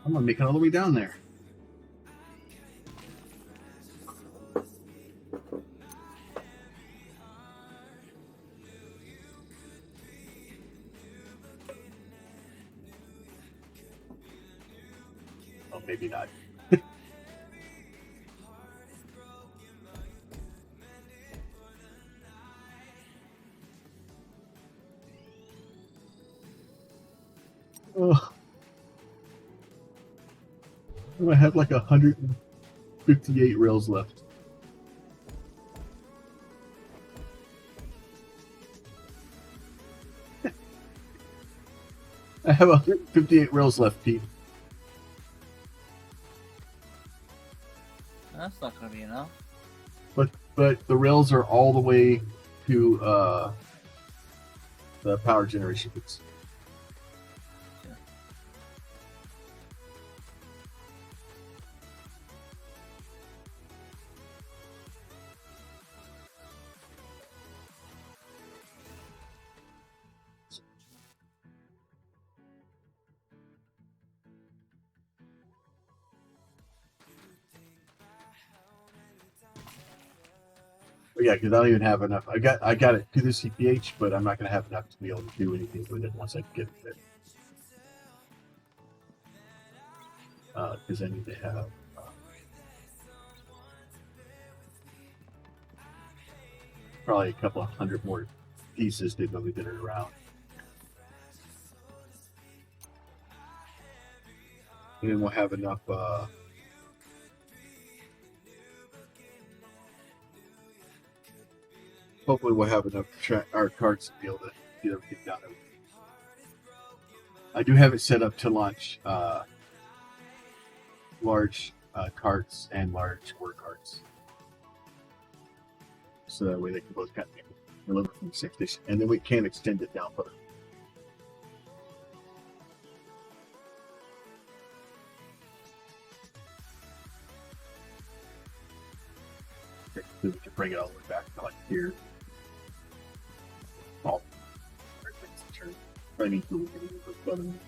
gonna make it all the way down there. Oh, maybe not. Oh. I have like 158 rails left. I have 158 rails left, Pete. That's not going to be enough. But the rails are all the way to the power generation bits. Yeah. But yeah, because I don't even have enough. I got it to the CPH, but I'm not going to have enough to be able to do anything with it once I get it there. Because I need to have probably a couple of hundred more pieces to move it around. And then we'll have enough hopefully we'll have enough our cards to be able to get everything done. I do have it set up to launch large carts and large square carts. so that way they can both kind of deliver from the same station, and then we can extend it down further. Okay, so we can bring it all the way back to like here. Oh, I need to look at it button.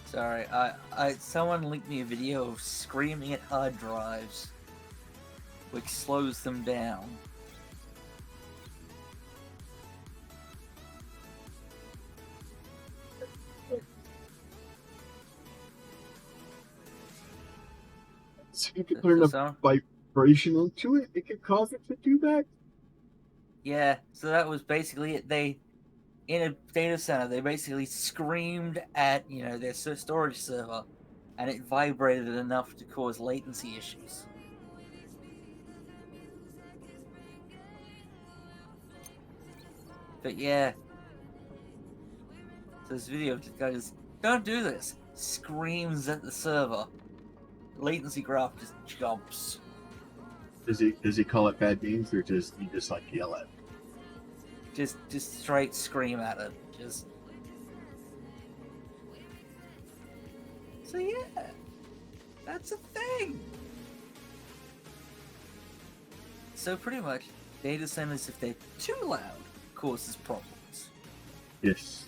Sorry, someone linked me a video of screaming at hard drives, which slows them down. So you can put enough vibration into it, it could cause it to do that? Yeah, so that was basically it. They, in a data center, they basically screamed at, their storage server, and it vibrated enough to cause latency issues. But yeah, so this video goes, don't do this, screams at the server. Latency graph just jumps. Does he call it bad names, or you just like yell at it? Just straight scream at it. So yeah, that's a thing. So pretty much, data centers, if they're too loud, causes problems. Yes.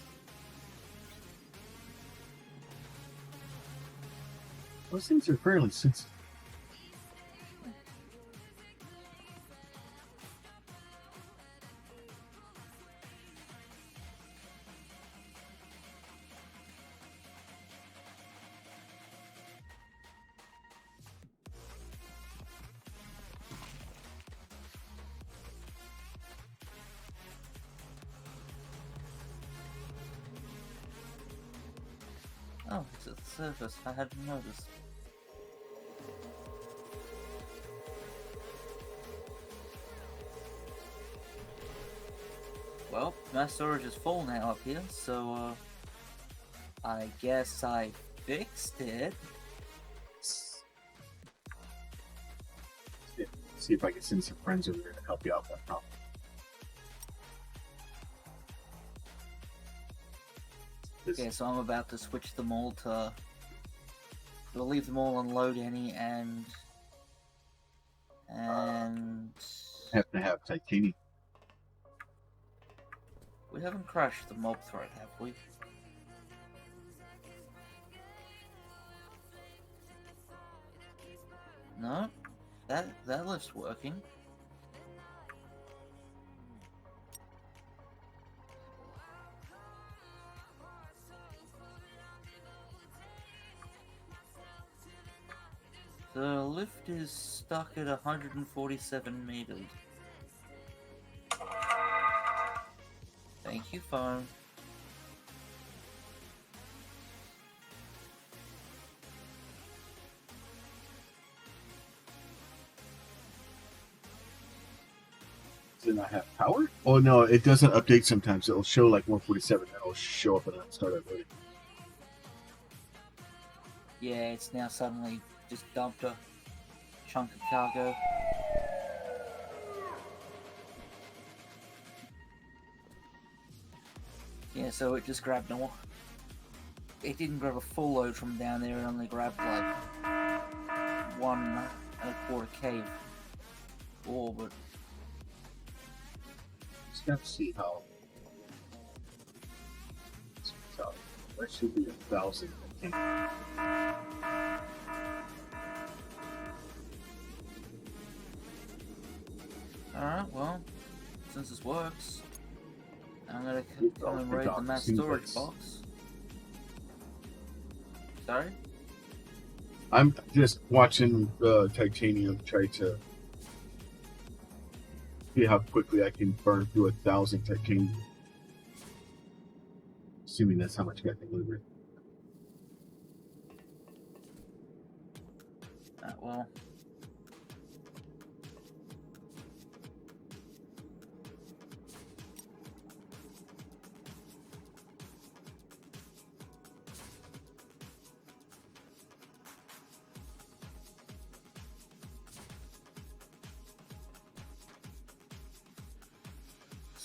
Those things are fairly sensitive. Oh, it's at the surface. I hadn't noticed. Well, my storage is full now up here, so I guess I fixed it. See if I can send some friends over there to help you out with that problem. Okay, so I'm about to switch them all to... We'll leave them all on load any and... Have to have titanium. We haven't crashed the mob thread, have we? No? That lift's working. The lift is stuck at 147 meters. Thank you, phone. Does it not have power? Oh no, it doesn't update sometimes. It'll show like 147, and it'll show up and it'll start uploading. Yeah, it's now suddenly just dumped a chunk of cargo. Yeah, so it just grabbed more. It didn't grab a full load from down there, it only grabbed like 1.25 K ore, but... Just have to see how... That should be 1,000, I think. Alright, well, since this works, I'm gonna come and raid the mass storage box. Sorry? I'm just watching titanium try to see how quickly I can burn through 1,000 titanium. Assuming that's how much got delivered. Well.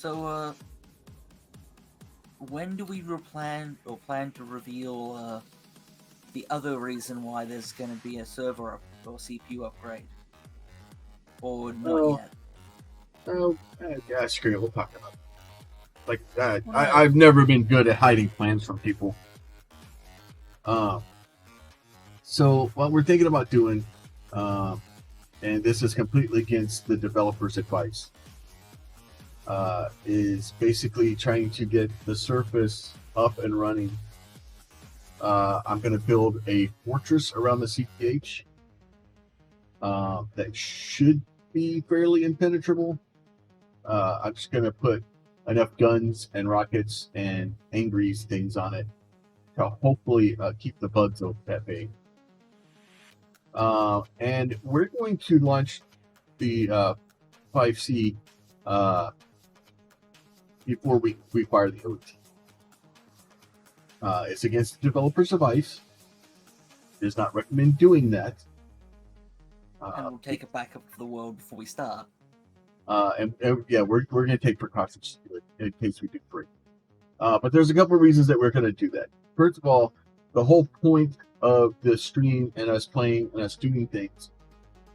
So, when do we plan to reveal the other reason why there's going to be a server or CPU upgrade? Or not Oh, yet? yeah, screw it. We'll talk about it. Like that. Well, no. I've never been good at hiding plans from people. So what we're thinking about doing, and this is completely against the developer's advice, is basically trying to get the Surface up and running. I'm going to build a fortress around the CPH that should be fairly impenetrable. I'm just going to put enough guns and rockets and angries things on it to hopefully keep the bugs at bay. And we're going to launch the 5C before we fire the OT. It's against the developer's advice. Does not recommend doing that. And we'll take a backup for the world before we start. And yeah, we're going to take precautions to do it in case we do break. But there's a couple of reasons that we're going to do that. First of all, the whole point of the stream and us playing and us doing things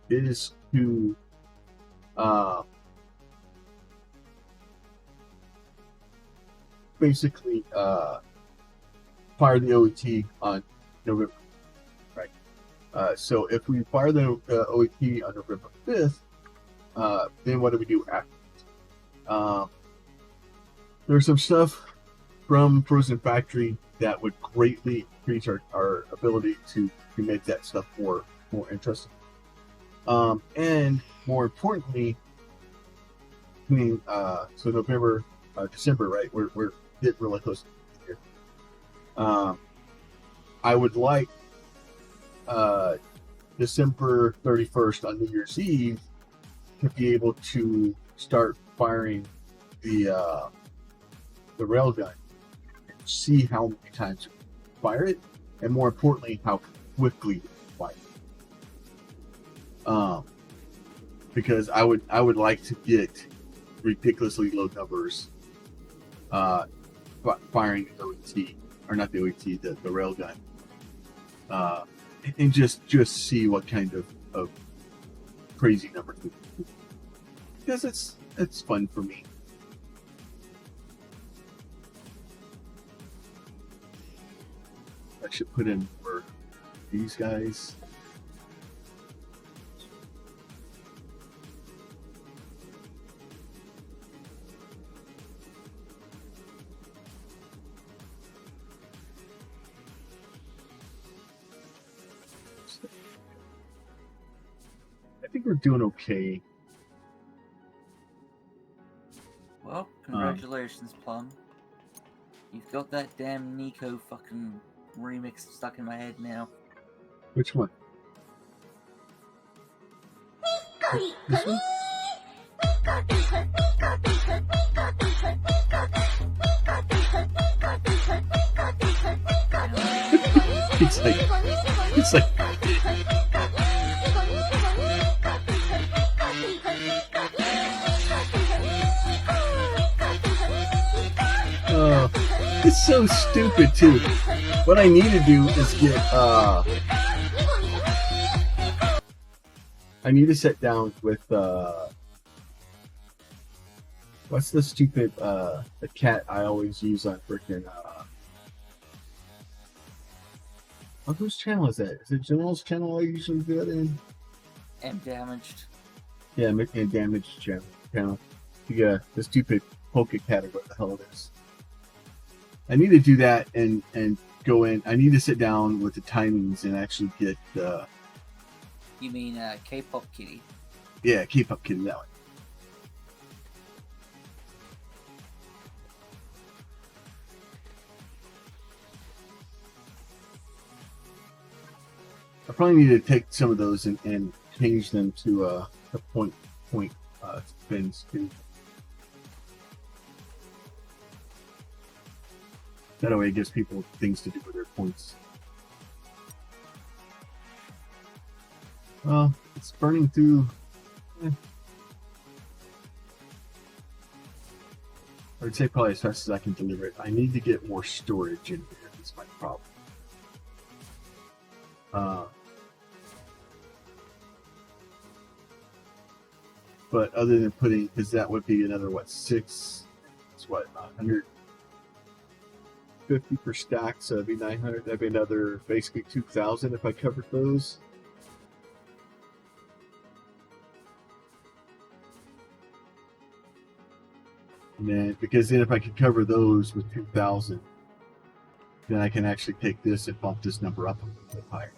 is to basically fire the OET on November, right? So if we fire the OET on November 5th, then what do we do after? There's some stuff from Frozen Factory that would greatly increase our ability to make that stuff more interesting. And more importantly, between so November, December, right? We're getting really close to here. I would like December 31st on New Year's Eve to be able to start firing the railgun and see how many times we fire it, and more importantly, how quickly we fire it. Because I would like to get ridiculously low numbers firing the OET, or not the OET, the railgun, and just see what kind of crazy numbers we can do. Because it's fun for me. I should put in for these guys. I think we're doing okay. Well, congratulations, Plum. You've got that damn Nico fucking remix stuck in my head now. Which one? This one? It's like it's so stupid too. What I need to do is get I need to sit down with what's the stupid the cat I always use on freaking whose channel is that? Is it General's channel I usually do that in? And damaged. Yeah, making damaged channel. Yeah, the stupid polka cat or what the hell it is. I need to do that and go in. I need to sit down with the timings and actually get You mean K-pop kitty? Yeah, K-pop kitty, that one. I probably need to take some of those and change them to a point spins too. That way it gives people things to do with their points. Well, it's burning through. I'd say probably as fast as I can deliver it. I need to get more storage in here. That's my problem. But other than putting, because that would be another what, 6? It's what, 150 per stack, so that'd be 900. That'd be another basically 2,000 if I covered those. And then, because then if I could cover those with 2,000, then I can actually take this and bump this number up a little bit higher.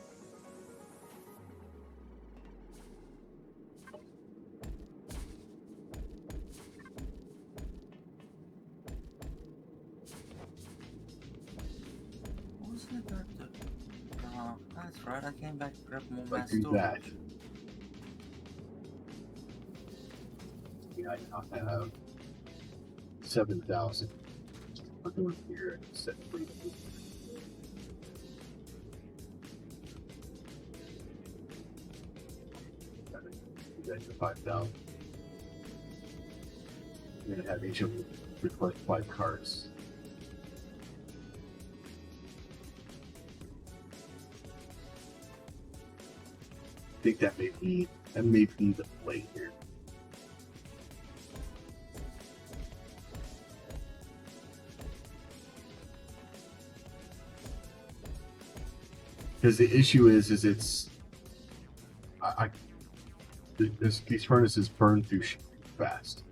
Wasn't it about the... that's right, I came back to grab more If I mass do that, storage. I now have 7,000. I'll go in here and set free. That's 5,000. I'm going to have each of them request 5 cards. I think that may be the play here. Because the issue is it's these furnaces burn through fast.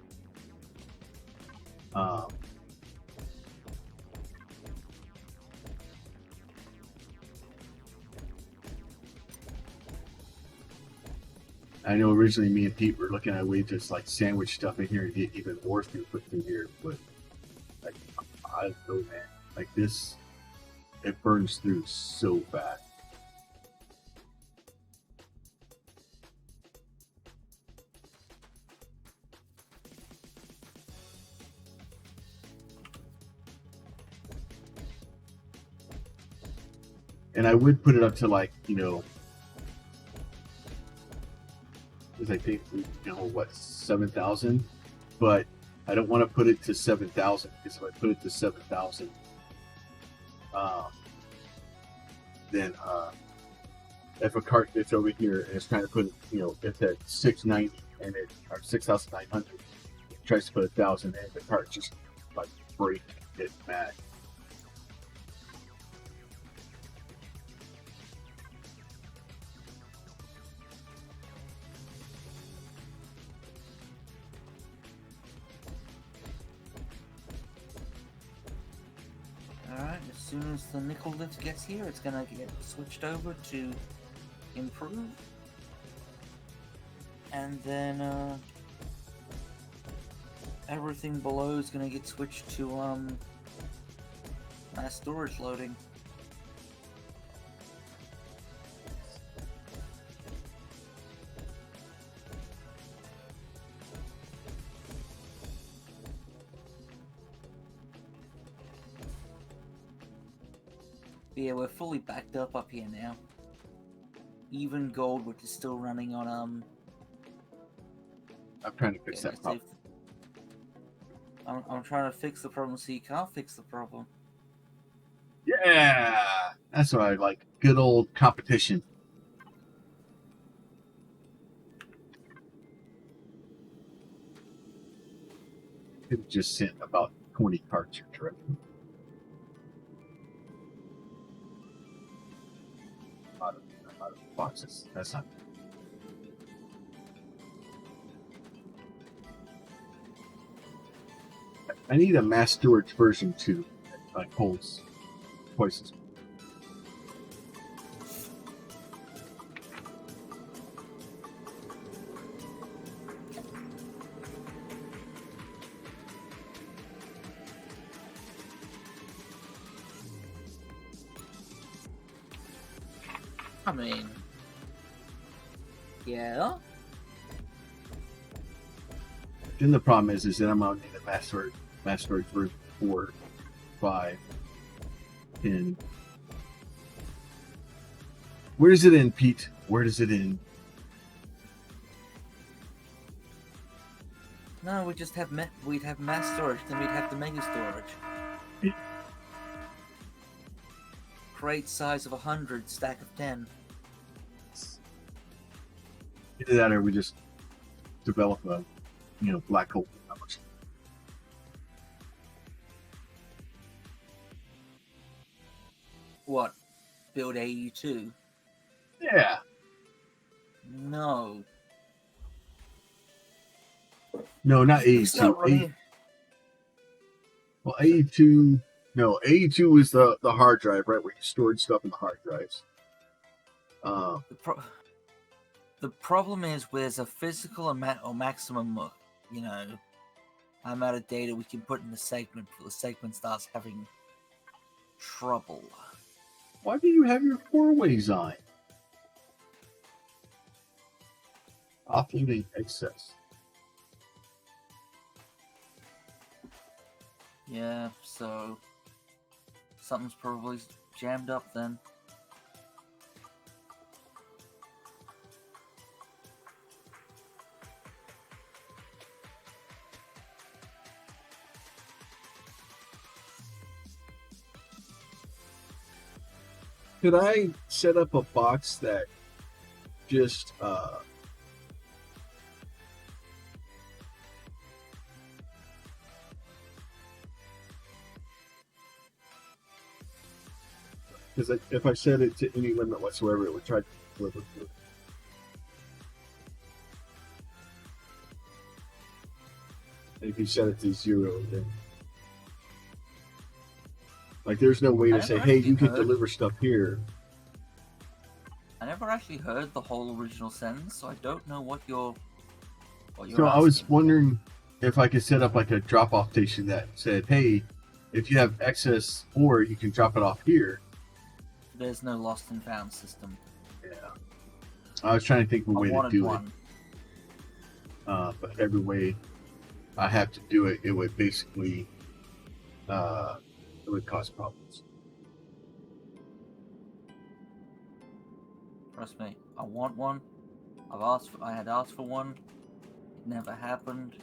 I know originally me and Pete were looking at a way to just like sandwich stuff in here and get even more throughput through here, but like, I don't know, man. Like this, it burns through so fast. And I would put it up to like, because I think, 7,000, but I don't want to put it to 7,000 because if I put it to 7,000, then if a cart gets over here and it's trying to put, it's at 690 and or 6,900, it tries to put 1,000 in, the cart just like break it mad. Alright, as soon as the nickel lift gets here, it's gonna get switched over to improve. And then, everything below is gonna get switched to, mass storage loading. Yeah, we're fully backed up here now. Even gold, which is still running on I'm trying to fix that problem. I'm trying to fix the problem so you can't fix the problem. Yeah, that's what I like. Good old competition. It just sent about 20 carts your direction. Out of boxes. That's not. I need a mass storage version 2 that like holds twice as much. I mean, yeah. Then the problem is that I'm going to need a mass storage version 4, 5, 10. Where is it in, Pete? Where does it in? No, we'd have mass storage, then we'd have the mega storage. Crate size of 100, stack of 10. Either that, or we just develop a, black hole. What? Build AU2? Yeah. No. No, not It's not AE2. running. Well, AE2. No, AE2 was the hard drive, right, where you stored stuff in the hard drives. The problem is there's a physical amount or maximum, amount of data we can put in the segment before the segment starts having trouble. Why do you have your four-ways on? Offloading excess. Yeah, so something's probably jammed up then. Could I set up a box that just because if I set it to any limit whatsoever, it would try to deliver to it. And if you set it to 0, then there's no way to say, hey, you can deliver stuff here. I never actually heard the whole original sentence, so I don't know what you're So I asking. was wondering if I could set up a drop-off station that said, hey, if you have excess ore, you can drop it off here. There's no lost and found system. Yeah. I was trying to think of a way to do one. it. But every way I have to do it, it would basically it would cause problems. Trust me, I want one. I had asked for one. It never happened.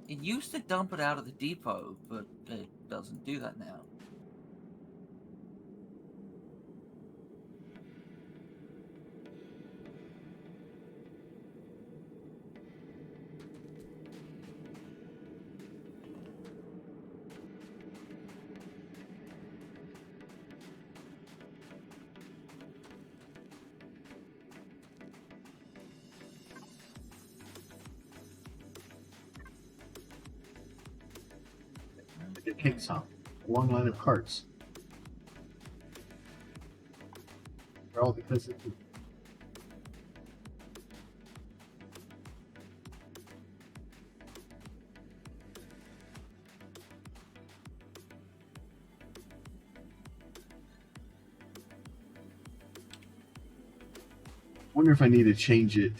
It used to dump it out of the depot, but it doesn't do that now. It kicks off a long line of carts. They're all because it's wonder if I need to change it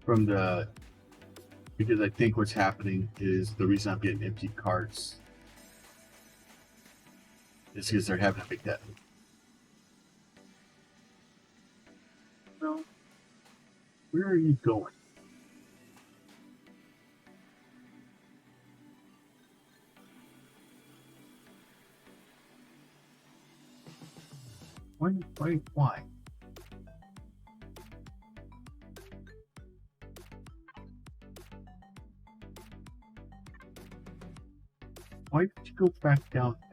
from because I think what's happening is the reason I'm getting empty carts is because they're having to make that. Well, where are you going? Why? Why did you go back down there?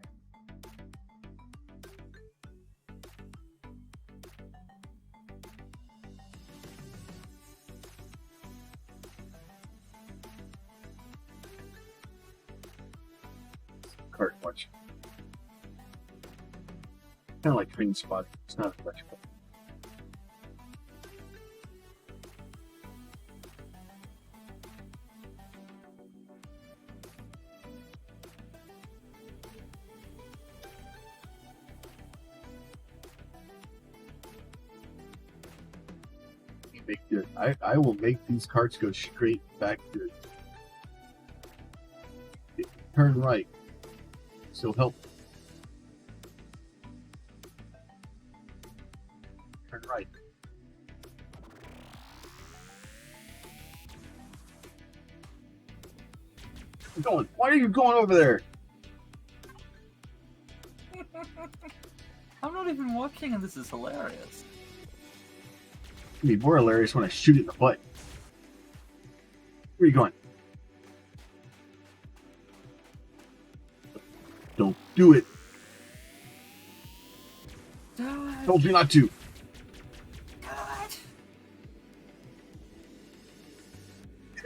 Cart watch. Kind of like train spot. It's not electrical. I will make these carts go straight back to turn right. So help. Turn right. going? Why are you going over there? I'm not even watching, and this is hilarious. It'd be more hilarious when I shoot it in the butt. Where are you going? Don't do it. Do it. Told you not to. Do it.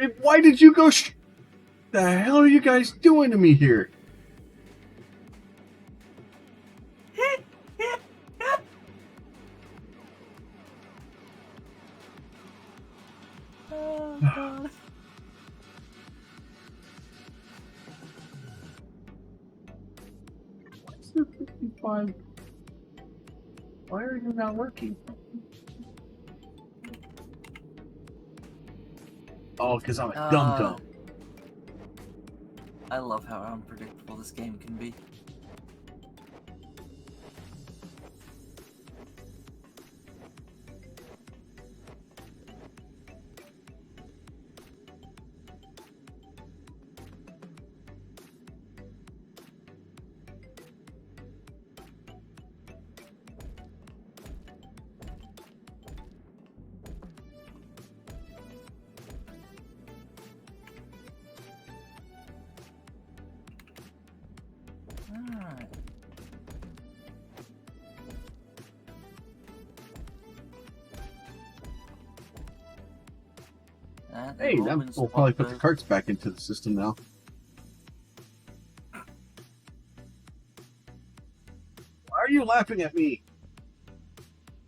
And why did you go? The hell are you guys doing to me here? Oh, God. Why are you not working? Oh, because I'm a dum-dum. I love how unpredictable this game can be. Alright. Hey, that will probably put the carts back into the system now. Why are you laughing at me?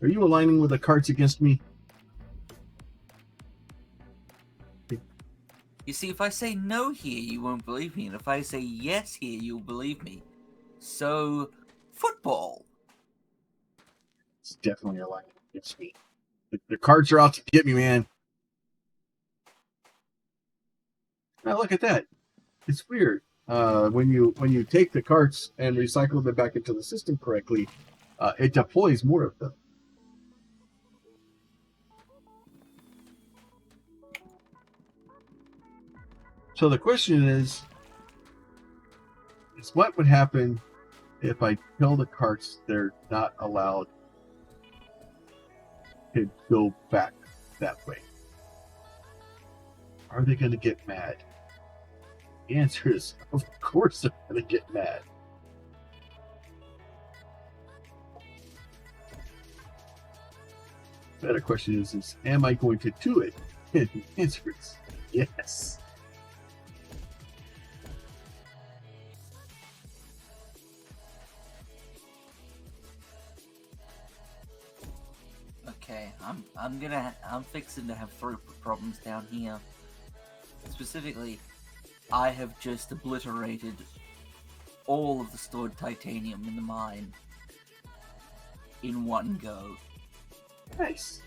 Are you aligning with the carts against me? You see, if I say no here, you won't believe me, and if I say yes here, you'll believe me. So, football. It's definitely aligning against me. The carts are out to get me, man. Now look at that. It's weird. When you take the carts and recycle them back into the system correctly, it deploys more of them. So the question is what would happen if I tell the carts they're not allowed to go back that way? Are they going to get mad? The answer is, of course they're going to get mad. The better question is am I going to do it? And the answer is yes. Okay, I'm fixing to have throughput problems down here. Specifically, I have just obliterated all of the stored titanium in the mine in one go. Nice.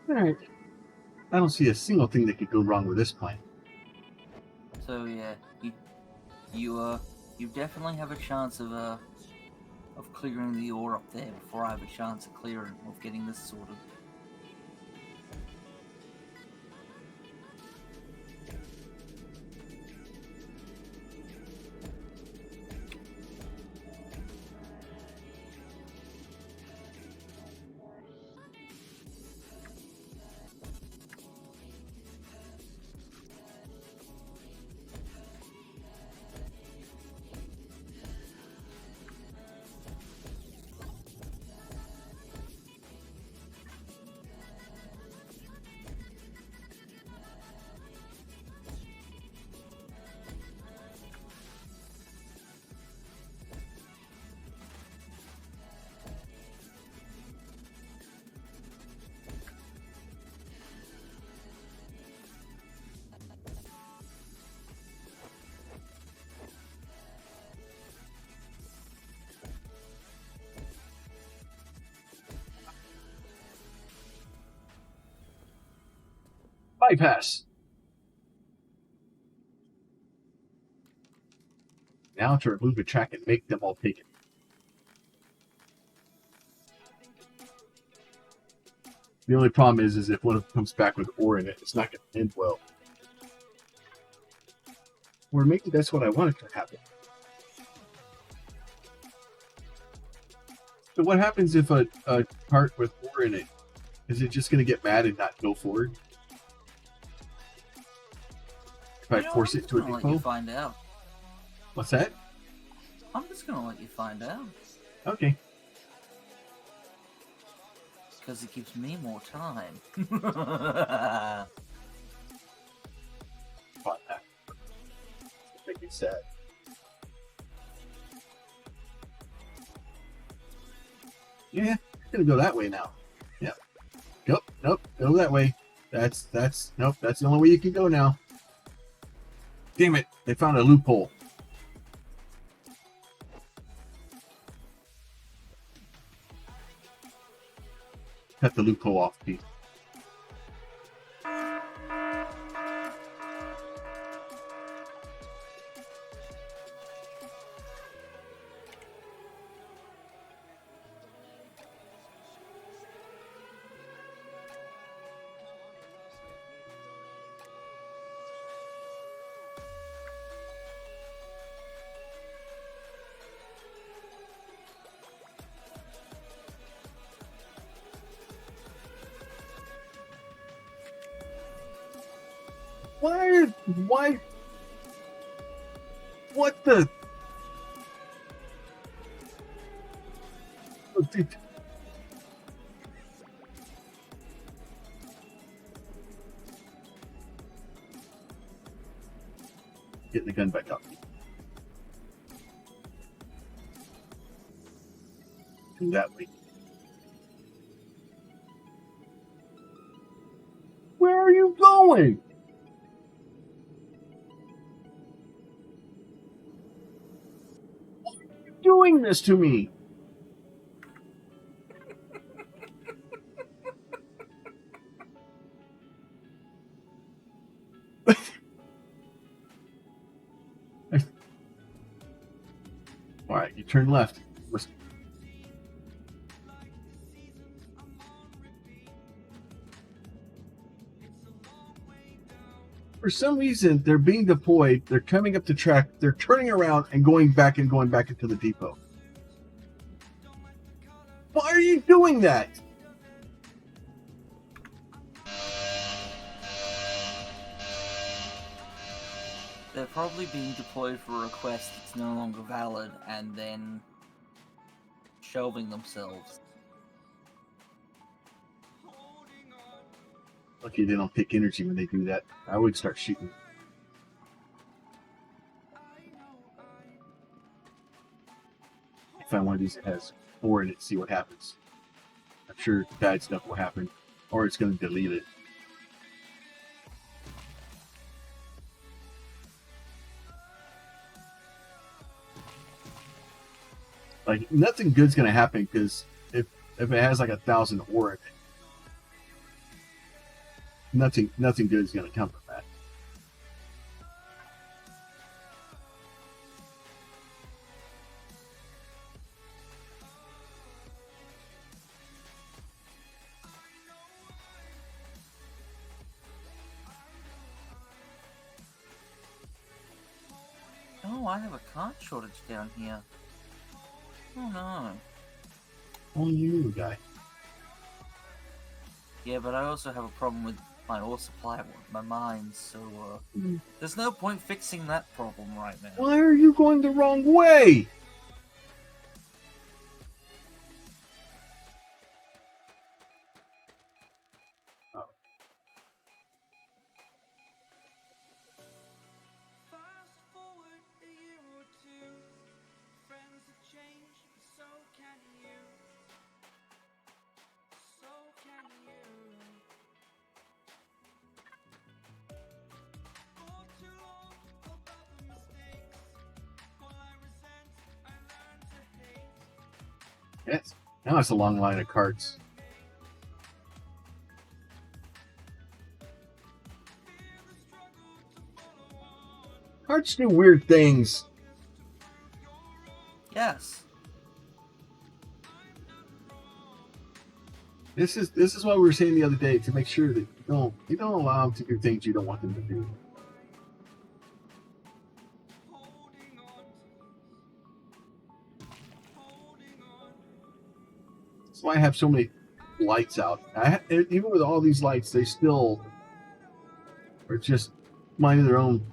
Alright. I don't see a single thing that could go wrong with this plan. So yeah, you definitely have a chance of clearing the ore up there before I have a chance of clearing of getting this sorted. Bypass. Now to remove a track and make them all take it. The only problem is if one of them comes back with ore in it, it's not going to end well. Or maybe that's what I wanted to happen. So what happens if a cart with ore in it? Is it just going to get mad and not go forward? If I force it to a I'm just depot? gonna let you find out. What's that? I'm just gonna let you find out. Okay. Because it gives me more time. Fought that. Make me sad. Yeah, I'm gonna go that way now. Yep. Nope, go that way. Nope, that's the only way you can go now. Damn it, they found a loophole. Cut the loophole off, Pete. Why? What the? Oh, dude. Getting the gun back up. And that way. Where are you going? Doing this to me? All right, you turn left. For some reason, they're being deployed. They're coming up the track. They're turning around and going back into the depot. Why are you doing that? They're probably being deployed for a request that's no longer valid and then shelving themselves. Lucky they don't pick energy when they do that. I would start shooting. Find one of these that has ore in it, see what happens. I'm sure bad stuff will happen, or it's going to delete it. Like, nothing good's going to happen, because if it has like 1,000 ore in it, nothing good is going to come from that. Oh, I have a cart shortage down here. Oh no. Only you, guy. Yeah, but I also have a problem with my ore supply with my mines, so there's no point fixing that problem right now. Why are you going the wrong way? Yes. Now it's a long line of carts. Carts do weird things. Yes. This is what we were saying the other day, to make sure that you don't allow them to do things you don't want them to do. That's why I have so many lights out. Even with all these lights, they still are just minding their own.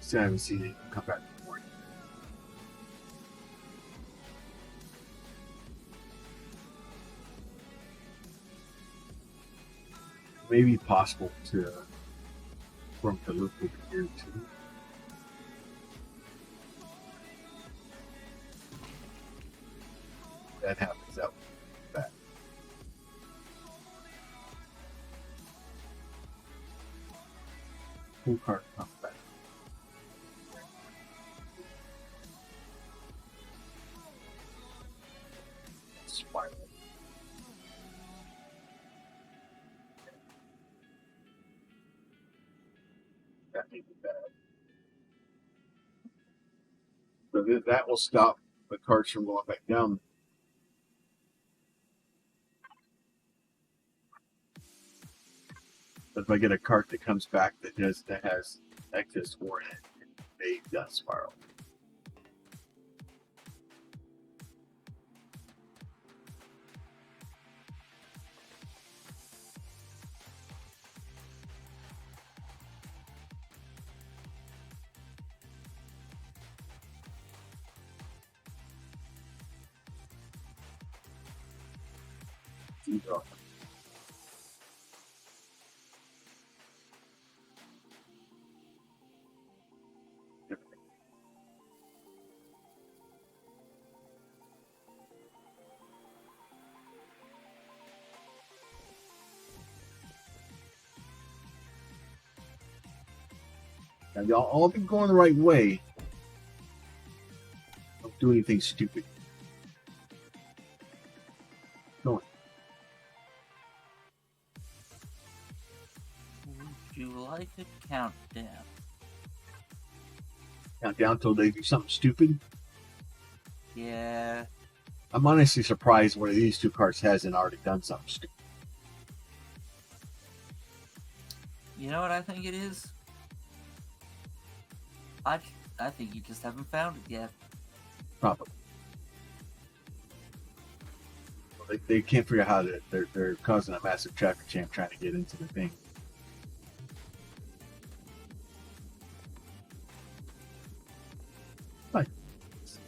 So I haven't seen it come back before. Maybe possible to from to look over here too. That happens out back. Full cart comes back. Spiral. That may be bad. So that will stop the carts from going back down. But if I get a cart that comes back that has excess ore in it, it may does spiral. Now y'all all been going the right way. Don't do anything stupid. Don't. Would you like a countdown? Count down till they do something stupid. Yeah. I'm honestly surprised one of these two carts hasn't already done something stupid. You know what I think it is? I think you just haven't found it yet. Probably. Well, they can't figure out how to. They're causing a massive traffic jam trying to get into the thing. Right. This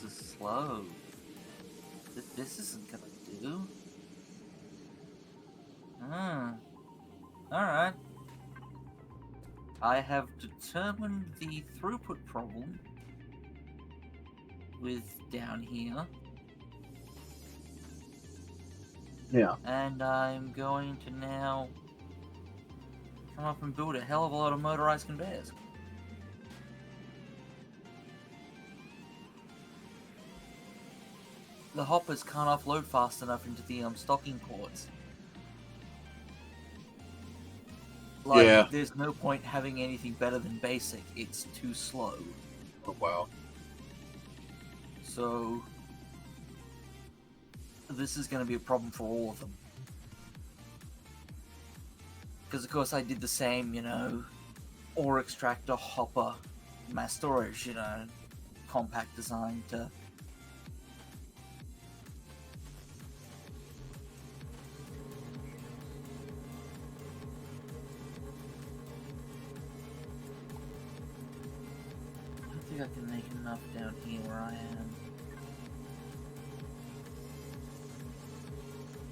is slow. This isn't gonna do. Alright. I have determined the throughput problem with down here. Yeah. And I'm going to now come up and build a hell of a lot of motorized conveyors. The hoppers can't offload fast enough into the stocking ports. Like, Yeah. there's no point having anything better than basic. It's too slow. Oh wow. So, this is going to be a problem for all of them. Because, of course, I did the same, ore extractor, hopper, mass storage, compact design to... think I can make enough down here where I am.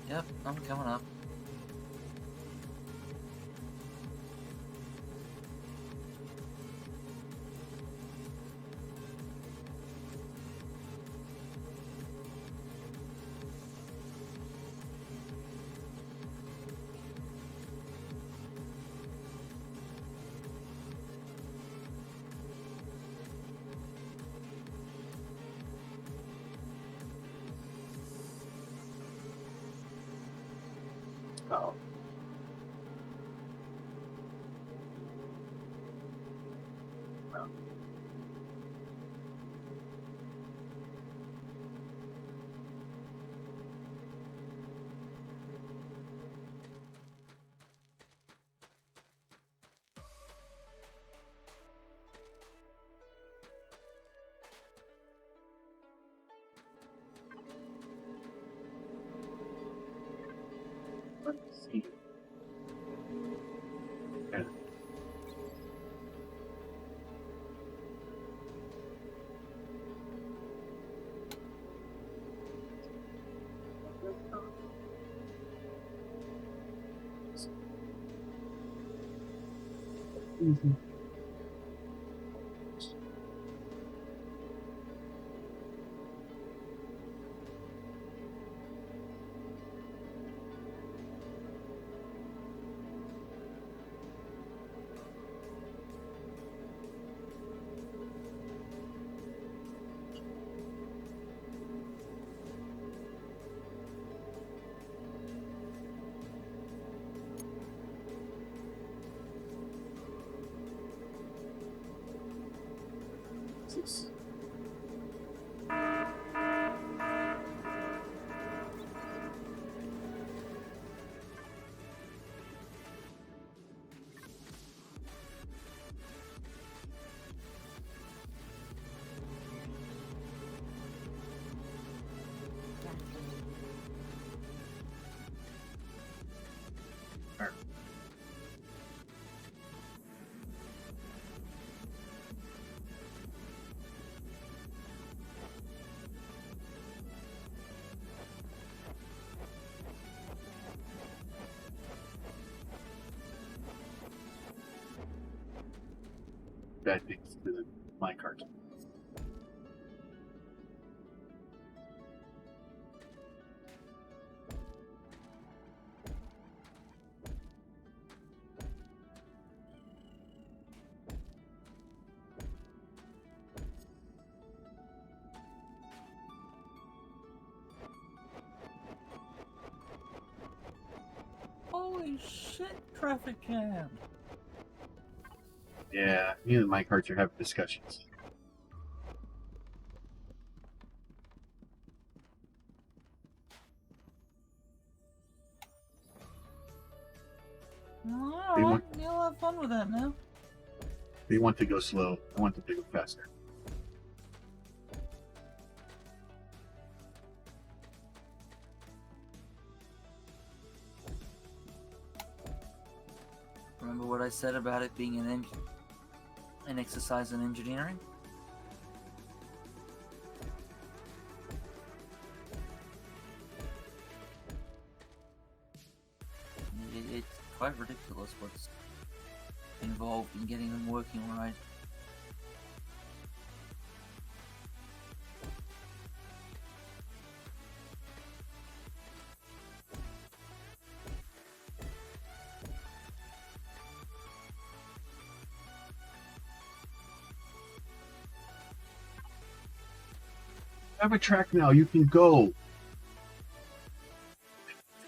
Yep, I'm coming up. Oh. Well. Let's see. Yeah. Mhm. Six. Alright. Bad things to the minecart. Holy shit, traffic jam! Yeah, me and the minecarts are having discussions. Alright, you'll have fun with that now. They want to go slow. I want them to go faster. Remember what I said about it being an exercise in engineering? It's quite ridiculous what's involved in getting them working right. I have a track now. You can go.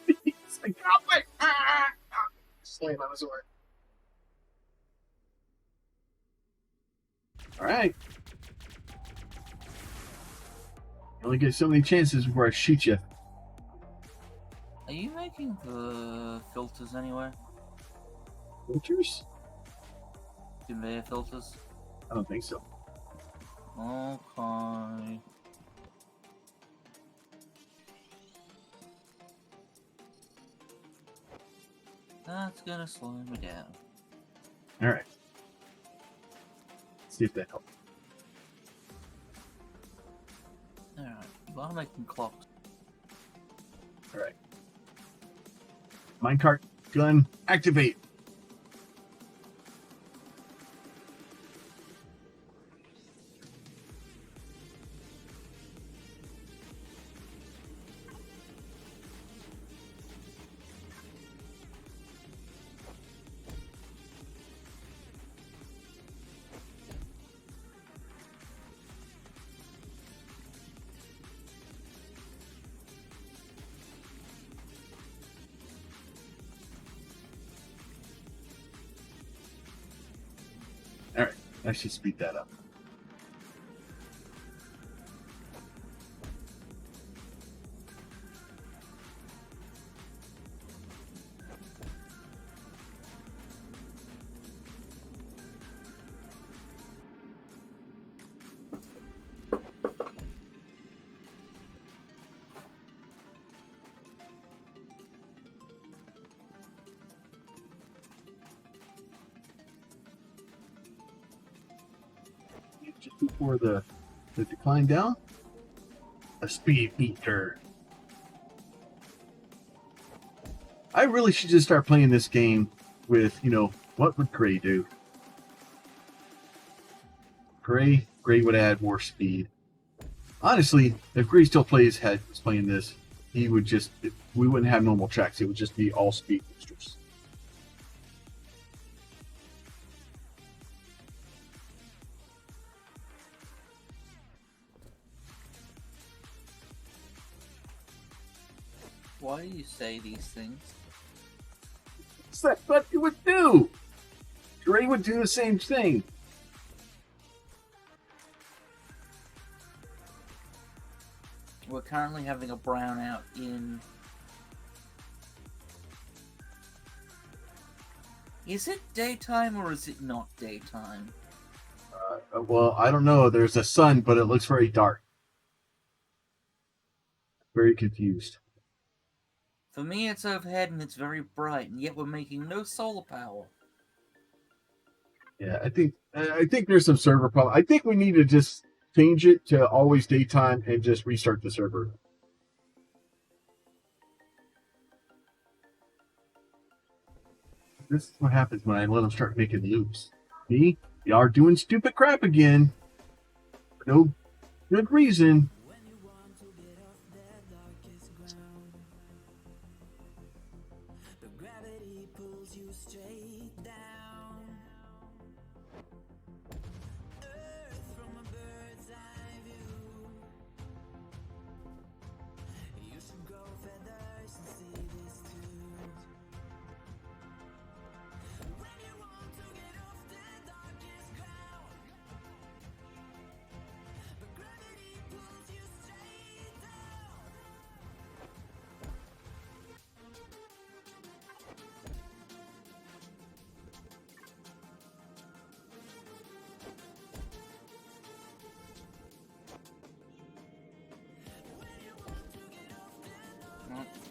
It's like, oh my! Slam on his sword. All right. You only get so many chances before I shoot you. Are you making the filters anywhere? Filters? Conveyor filters? I don't think so. Okay. That's gonna slow me down. All right. See if that helps. I'm making clocks. All right. Minecart gun activate. All right, I should speed that up. Just before the decline down, a speed meter. I really should just start playing this game with, what would Gray do? Gray would add more speed. Honestly, if Gray still was playing this, we wouldn't have normal tracks. It would just be all speed boosters. Why do you say these things? That's what it would do. Gray would do the same thing. We're currently having a brownout in... Is it daytime or is it not daytime? Well, I don't know. There's a sun, but it looks very dark. Very confused. For me, it's overhead and it's very bright, and yet we're making no solar power. Yeah, I think there's some server problem. I think we need to just change it to always daytime and just restart the server. This is what happens when I let them start making loops. See? They are doing stupid crap again. For no good reason.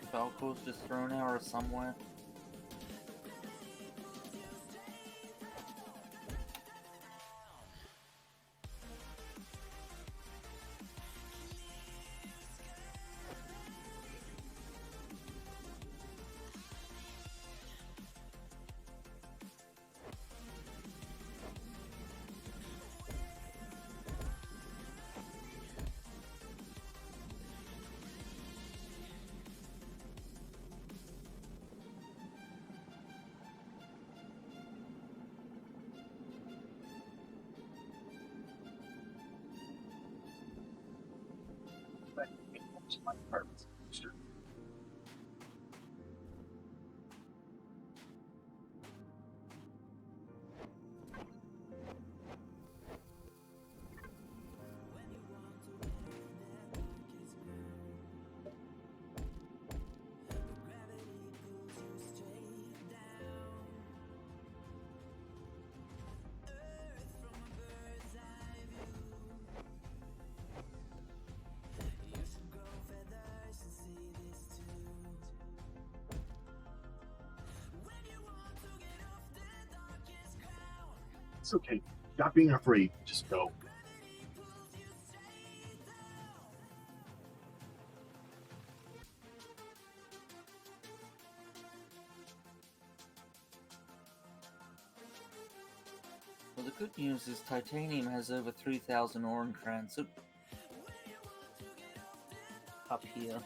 Falco's just thrown arrows somewhere. It's okay. Stop being afraid. Just go. good news is titanium has over 3,000 ore in transit up here.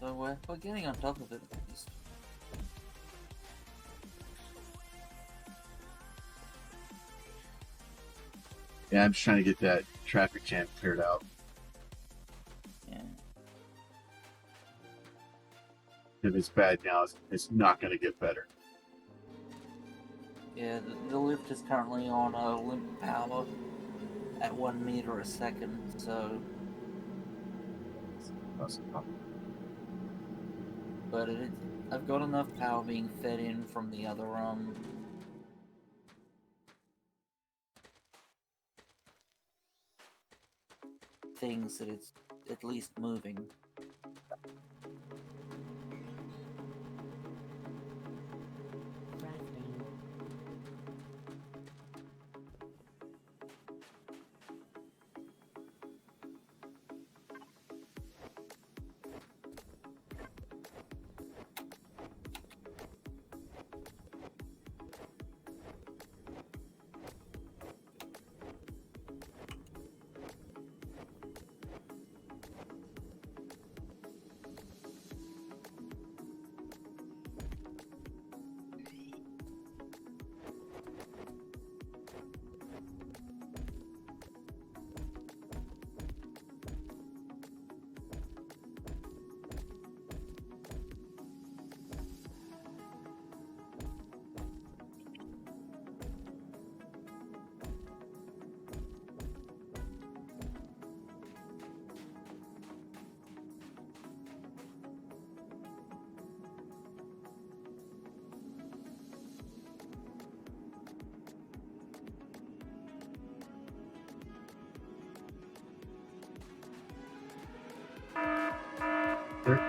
So we're getting on top of it at least. Yeah, I'm just trying to get that traffic jam cleared out. Yeah. If it's bad now, it's not going to get better. Yeah, the lift is currently on a limp power at 1 meter a second, so. But I've got enough power being fed in from the other things that it's at least moving.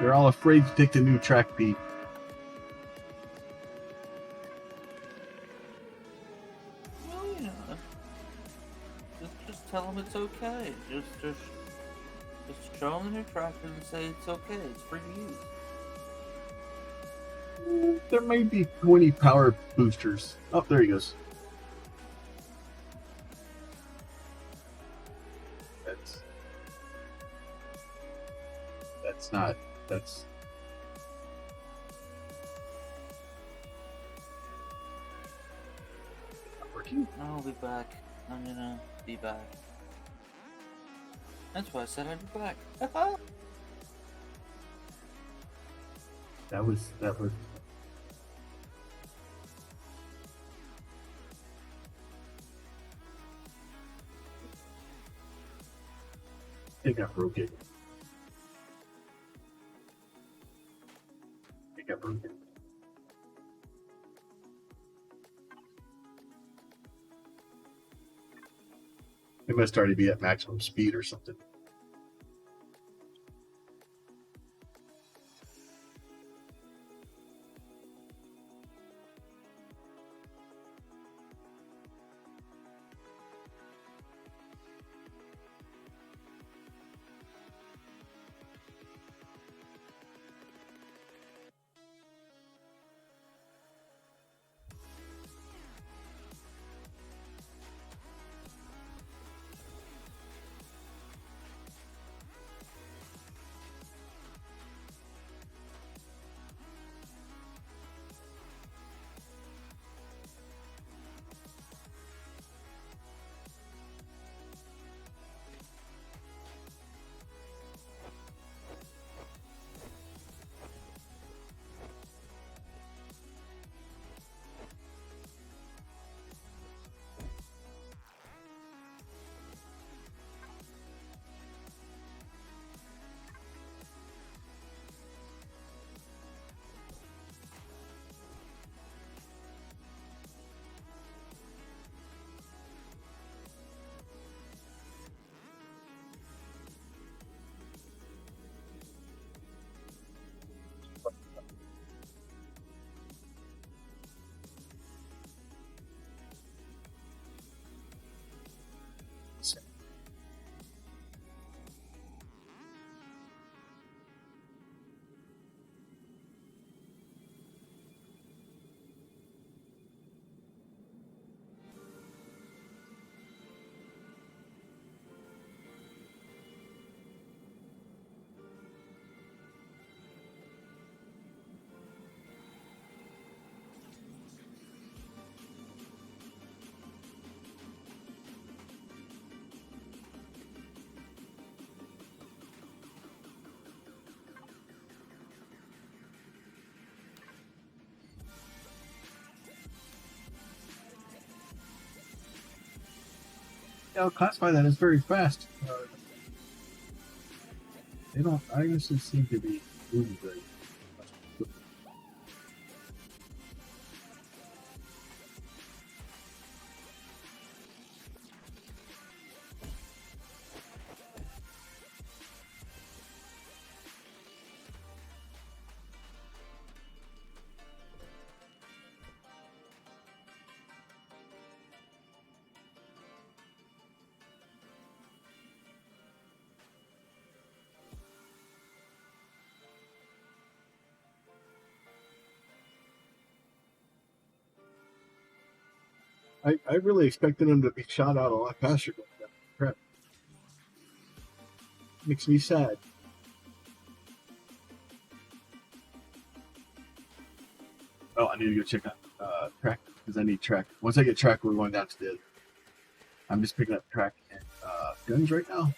They're all afraid to take the new track beat. Well, you know, just tell them it's okay. Just show them the new tractor and say it's okay. It's free to use. There may be 20 power boosters. Oh, there he goes. That's not. That's. Not working. I'll be back. I'm gonna be back. That's why I said I'd be back. That was. I think I broke it. It must already be at maximum speed or something. I'll classify that as very fast. They don't. I honestly seem to be moving very much. I really expected him to be shot out a lot faster. Crap. Makes me sad. Oh, I need to go check out track because I need track. Once I get track, we're going down to the. I'm just picking up track and guns right now.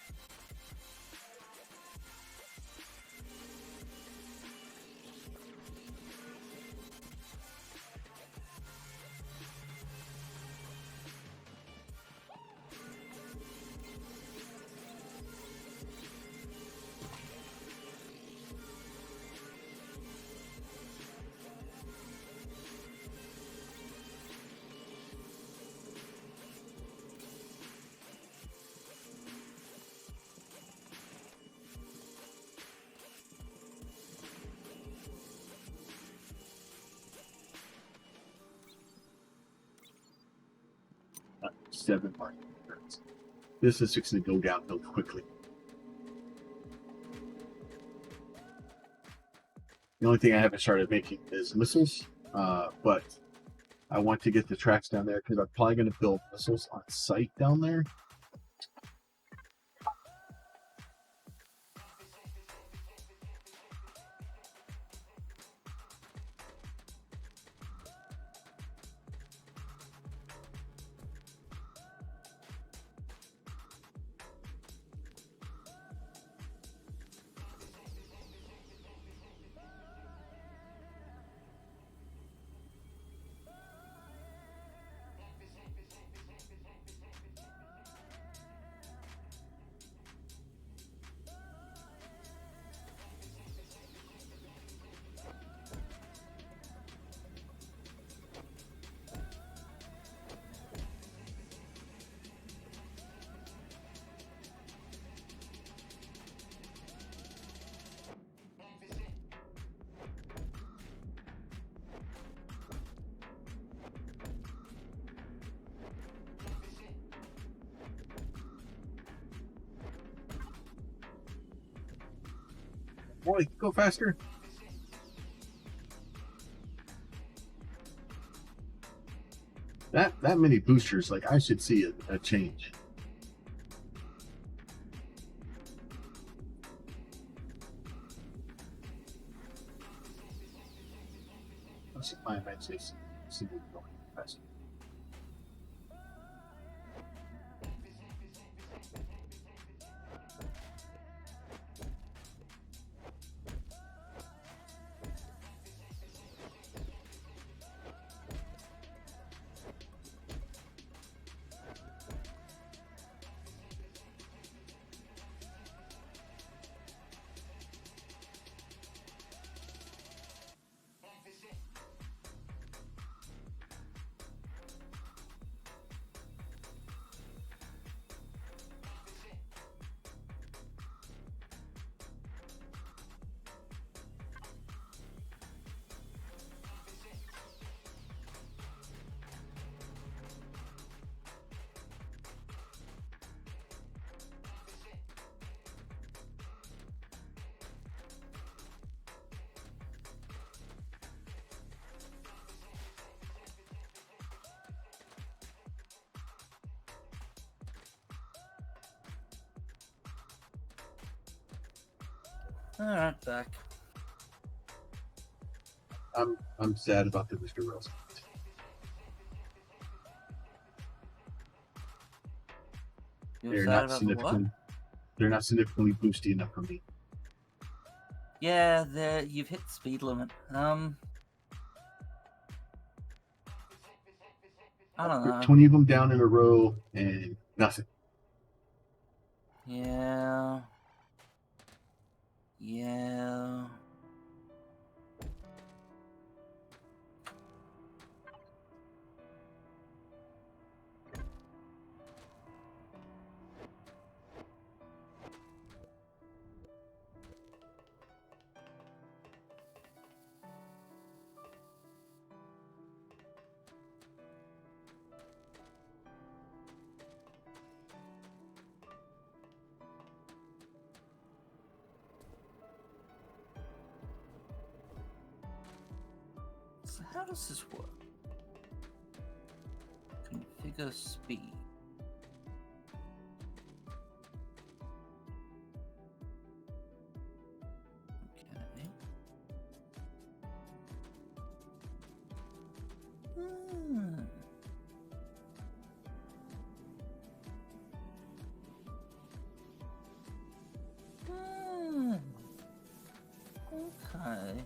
Seven marking turns. This is fixing to go downhill quickly. The only thing I haven't started making is missiles, but I want to get the tracks down there because I'm probably going to build missiles on site down there. Boy, go faster. That many boosters, like I should see a change. Let's see my imagination. See me going faster. Alright, back. I'm sad about the booster rails. You're sad about the what? They're not significantly boosty enough for me. Yeah, you've hit the speed limit. I don't know. 20 of them down in a row and nothing. Yeah. Yeah. So how does this work? Configure speed. Okay. Hmm. Hmm. Okay.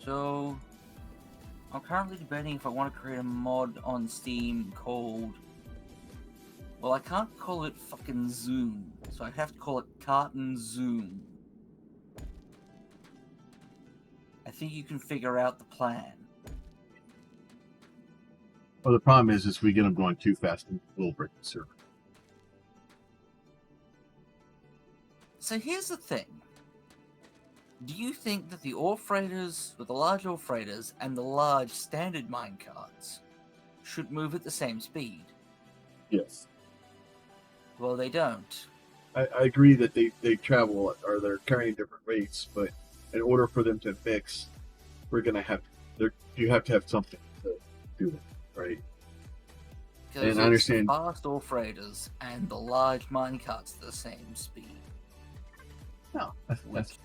So, I'm currently debating if I want to create a mod on Steam called... Well, I can't call it fucking Zoom, so I have to call it Carton Zoom. I think you can figure out the plan. Well, the problem is we get them going too fast and we'll break the server. So here's the thing. Do you think that the ore freighters, or the large ore freighters, and the large standard minecarts should move at the same speed? Yes. Well, they don't. I agree that they travel or they're carrying different rates, but in order for them to mix, we're gonna have you have to have something to do it, right? Because I understand. The fast ore freighters and the large minecarts at the same speed. No, that's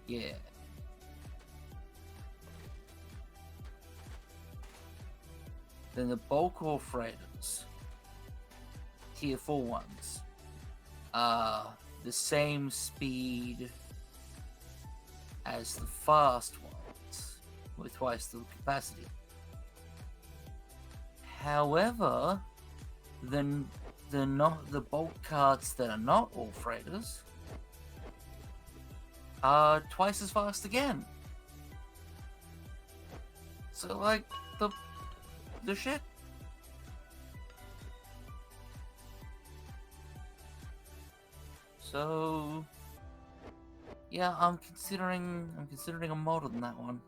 Yeah. Then the bulk ore freighters, tier 4 ones, are the same speed as the fast ones, with twice the capacity. However, the bulk carts that are not ore freighters are twice as fast again. So like the shit. So yeah, I'm considering a mod on that one.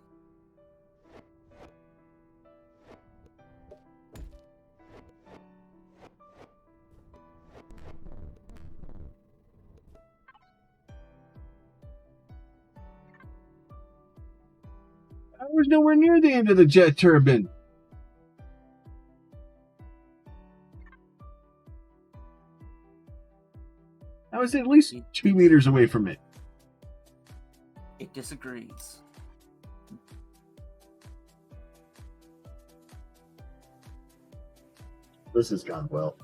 I was nowhere near the end of the jet turbine. I was at least 2 meters away from it. It disagrees. This has gone well.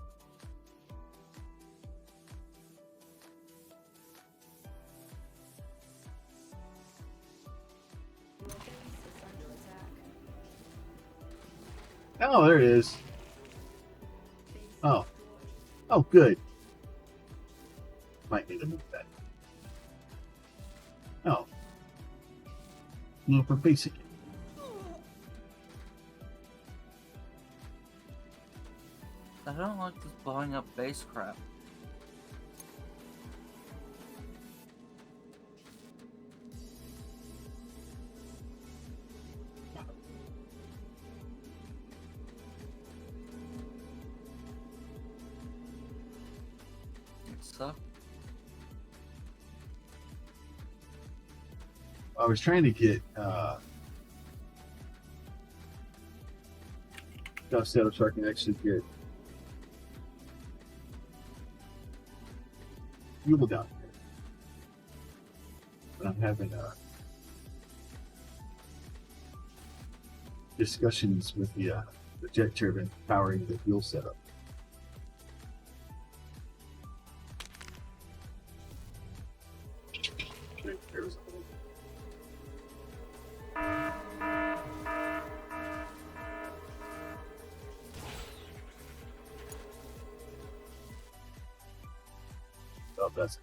Oh, there it is. Oh. Oh, good. Might need to move that. Oh. Move for basic. I don't like this blowing up base crap. It sucks. I was trying to get stuff set up so I can actually get fuel down here. But I'm having discussions with the jet turbine powering the fuel setup. There's oh, that's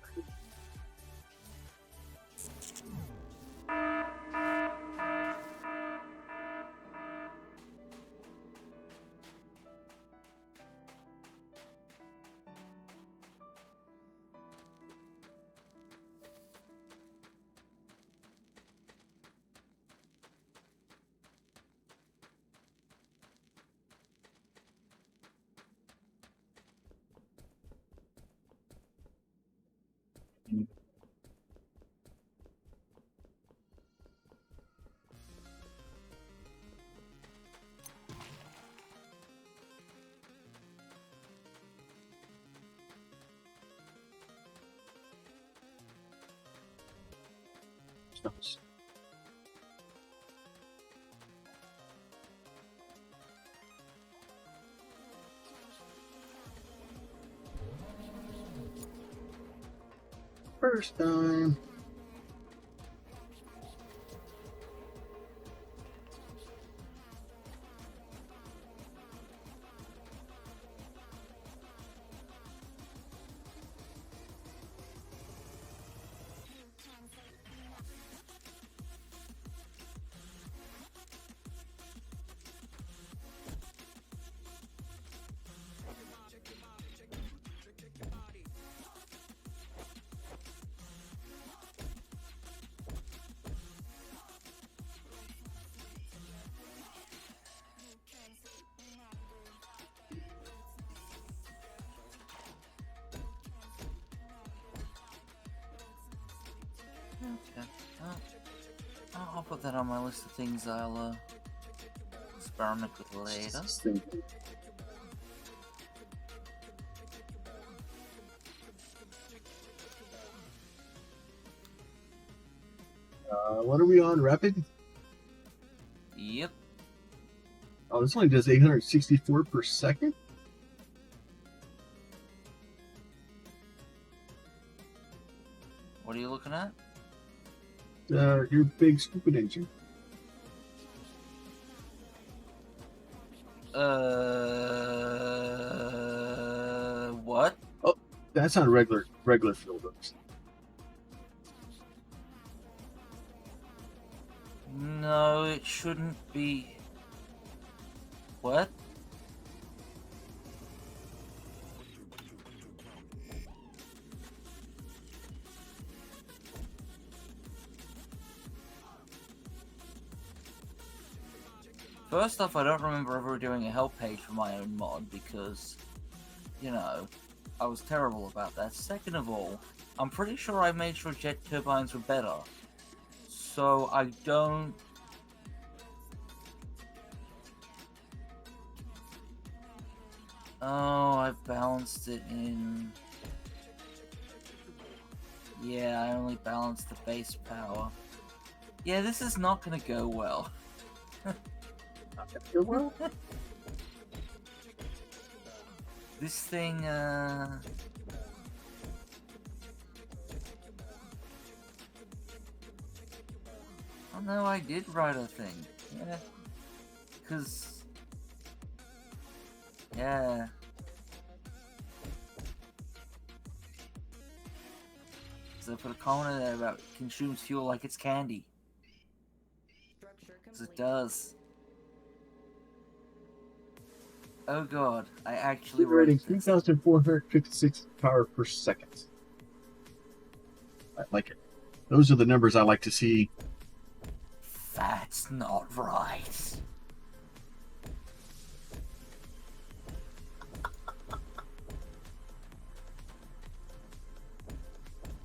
nice. First time. Okay. I'll put that on my list of things I'll experiment with later. What are we on? Rapid? Yep. Oh, this only does 864 per second? What are you looking at? Your big stupid engine. What? Oh, that's on regular field ups. No, it shouldn't be. What? First off, I don't remember ever doing a help page for my own mod because, you know, I was terrible about that. Second of all, I'm pretty sure I made sure jet turbines were better. So I don't... Oh, I've balanced it in... Yeah, I only balanced the base power. Yeah, this is not gonna go well. This thing, Oh no, I did write a thing. Yeah. Cause... Yeah. So I put a comment in there about consumes fuel like it's candy. Cause it does. Oh god, I actually wrote Generating this. 3,456 power per second. I like it. Those are the numbers I like to see. That's not right.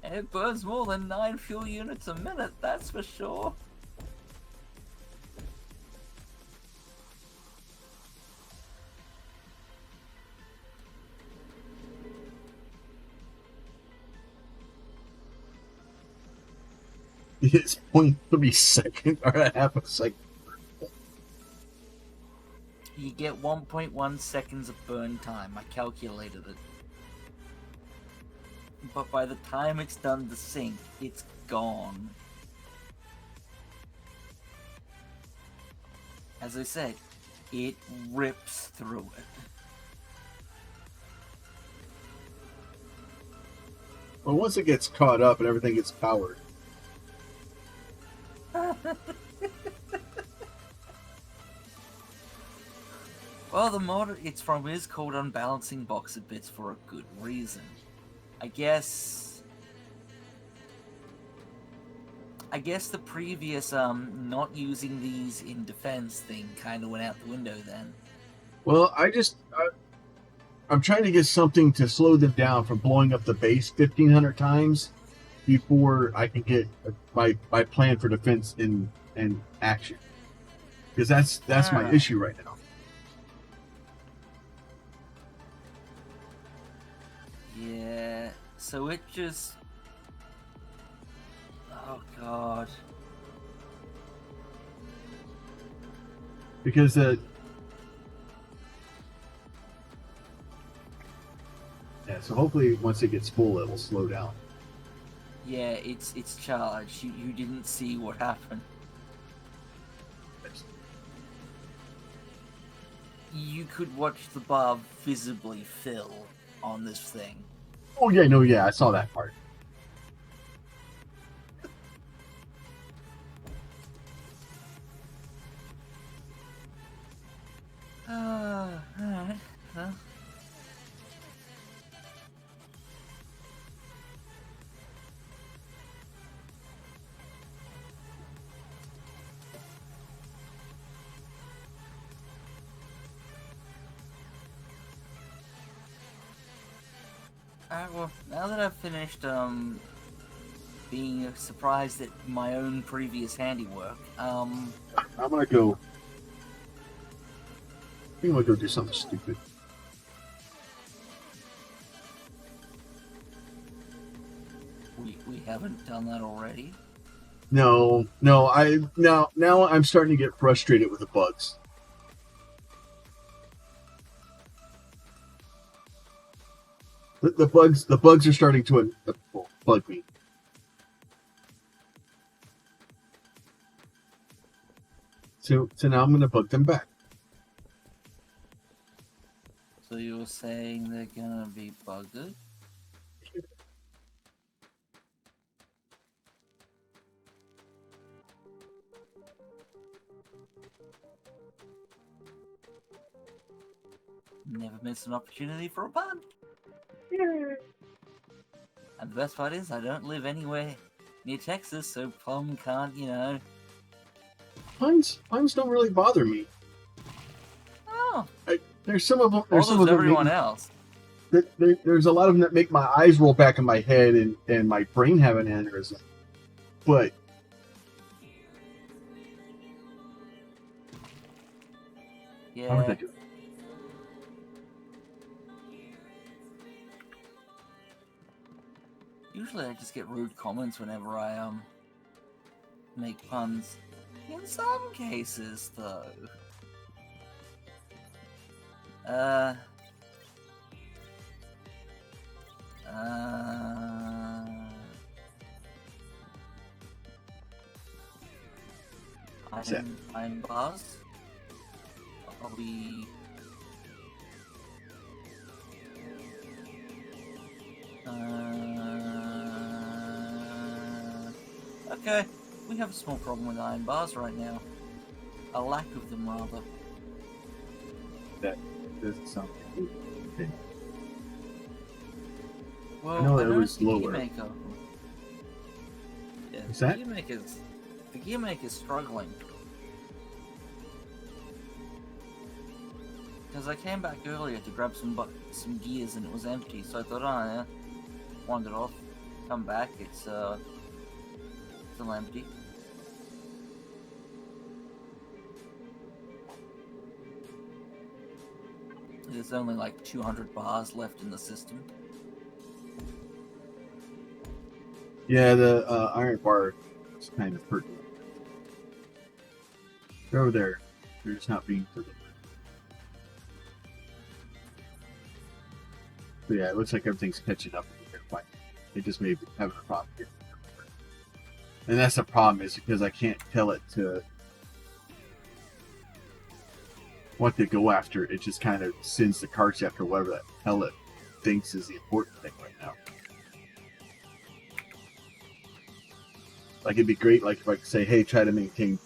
It burns more than 9 fuel units a minute, that's for sure. It's 0.3 second or a half a second. You get 1.1 seconds of burn time. I calculated it. But by the time it's done to sink, it's gone. As I said, it rips through it. Well, once it gets caught up and everything gets powered. Well, the mod it's from is called Unbalancing Boxer Bits for a good reason. I guess the previous not using these in defense thing kind of went out the window then. Well, I'm trying to get something to slow them down from blowing up the base 1,500 times before I can get my plan for defense in action. Because that's my issue right now. Yeah, so it just... Oh, God. Because yeah, so hopefully once it gets full, it'll slow down. Yeah, it's charged. You didn't see what happened. You could watch the bar visibly fill on this thing. Oh yeah, no, yeah, I saw that part. Alright. Well. Alright, well, now that I've finished, being surprised at my own previous handiwork, I'm gonna go. I think I'm gonna go do something stupid. we haven't done that already. No, now I'm starting to get frustrated with the bugs. The bugs are starting to bug me. So now I'm gonna bug them back. So you were saying they're gonna be bugged? Never miss an opportunity for a pun. Yeah. And the best part is, I don't live anywhere near Texas, so Plum can't, you know. Puns don't really bother me. Oh, There's some of them. there's everyone else. There's a lot of them that make my eyes roll back in my head and my brain have an aneurysm. But Yeah. how would they do it? Usually I just get rude comments whenever I make puns. In some cases, though. I'm Buzz. I'll be... Okay, we have a small problem with iron bars right now. A lack of them, rather. That doesn't sound good. Okay. Well, I know it noticed was the lower. gear maker. Yeah, What's that? The gear maker's struggling. Because I came back earlier to grab some gears and it was empty, so I thought, oh yeah, wandered off, come back, it's still empty. There's only like 200 bars left in the system. Yeah, the iron bar is kind of hurting. They're over there. They're just not being delivered. But yeah, it looks like everything's catching up. It just may be having a problem here. And that's the problem, is because I can't tell it to what to go after. It just kind of sends the carts after whatever the hell it thinks is the important thing right now. Like, it'd be great, like, if I could say, hey, try to maintain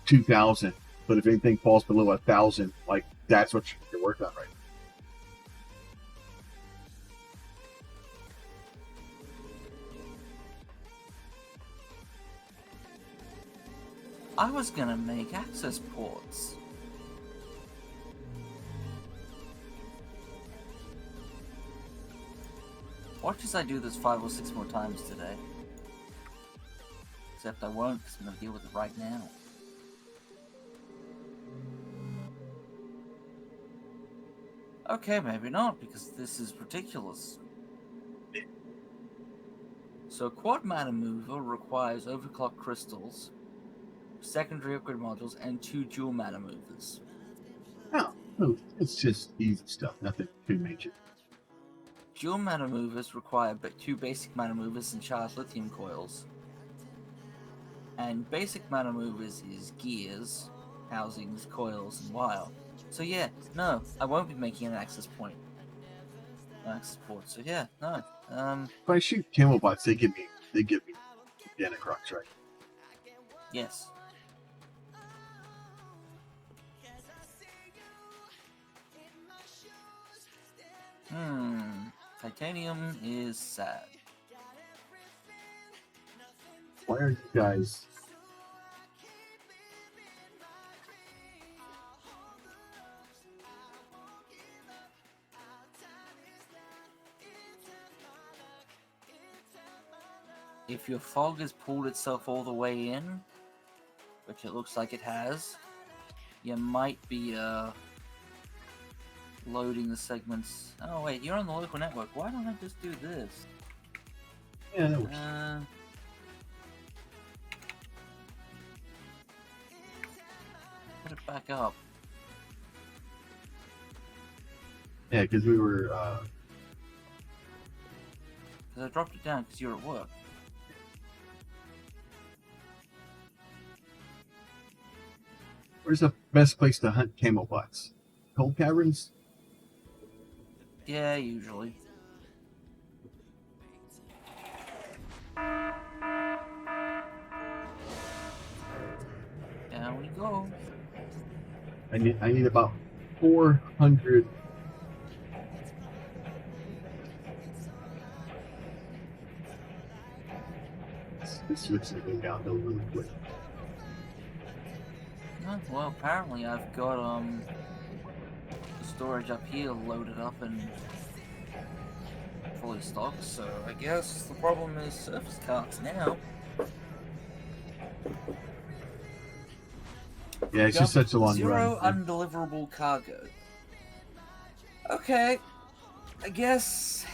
2,000, but if anything falls below 1,000, like, that's what you're working on right now. I was gonna make access ports. Watch as I do this 5 or 6 more times today. Except I won't, because I'm gonna deal with it right now. Okay, maybe not, because this is ridiculous. So quad mana mover requires overclock crystals, secondary upgrade modules, and 2 dual mana movers. No, it's just easy stuff, nothing too major. Dual mana movers require 2 basic mana movers and charged lithium coils. And basic mana movers is gears, housings, coils, and wire. So yeah, no, I won't be making an access point. Access port, so yeah, no. If I shoot Camelbots, they give me Danacrocs, right? Yes. Titanium is sad. Why are you guys... If your fog has pulled itself all the way in, which it looks like it has, you might be loading the segments. Oh wait, you're on the local network. Why don't I just do this? Yeah, that works. Put it back up. Yeah, because we were... Because I dropped it down because you're at work. Where's the best place to hunt Camelbots? Coal caverns? Yeah, usually. Down we go. I need about 400. This switch is going downhill really quick. Oh, well, apparently I've got the storage up here loaded up and fully stocked, so I guess the problem is surface carts now. Yeah, it's just such a long Zero run. undeliverable cargo. Okay, I guess.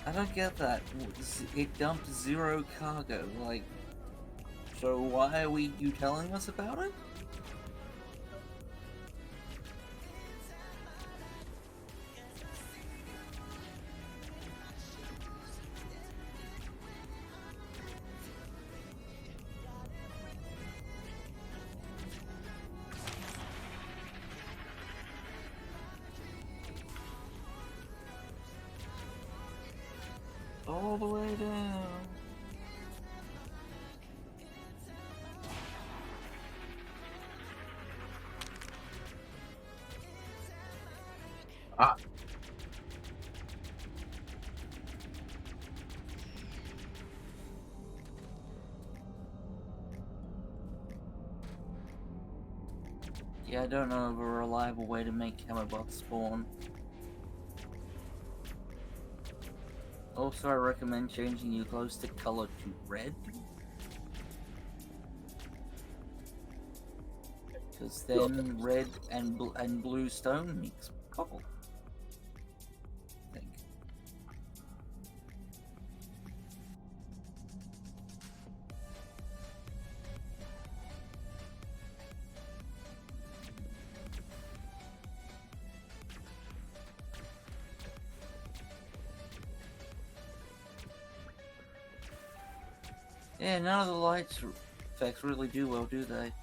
I don't get that. It dumped 0 cargo, like... So why are you telling us about it? All the way down. Ah. Yeah, I don't know of a reliable way to make Camelbots spawn. Also, I recommend changing your glow stick color to red. Because then red and blue stone makes purple. Yeah, none of the lights effects really do well, do they?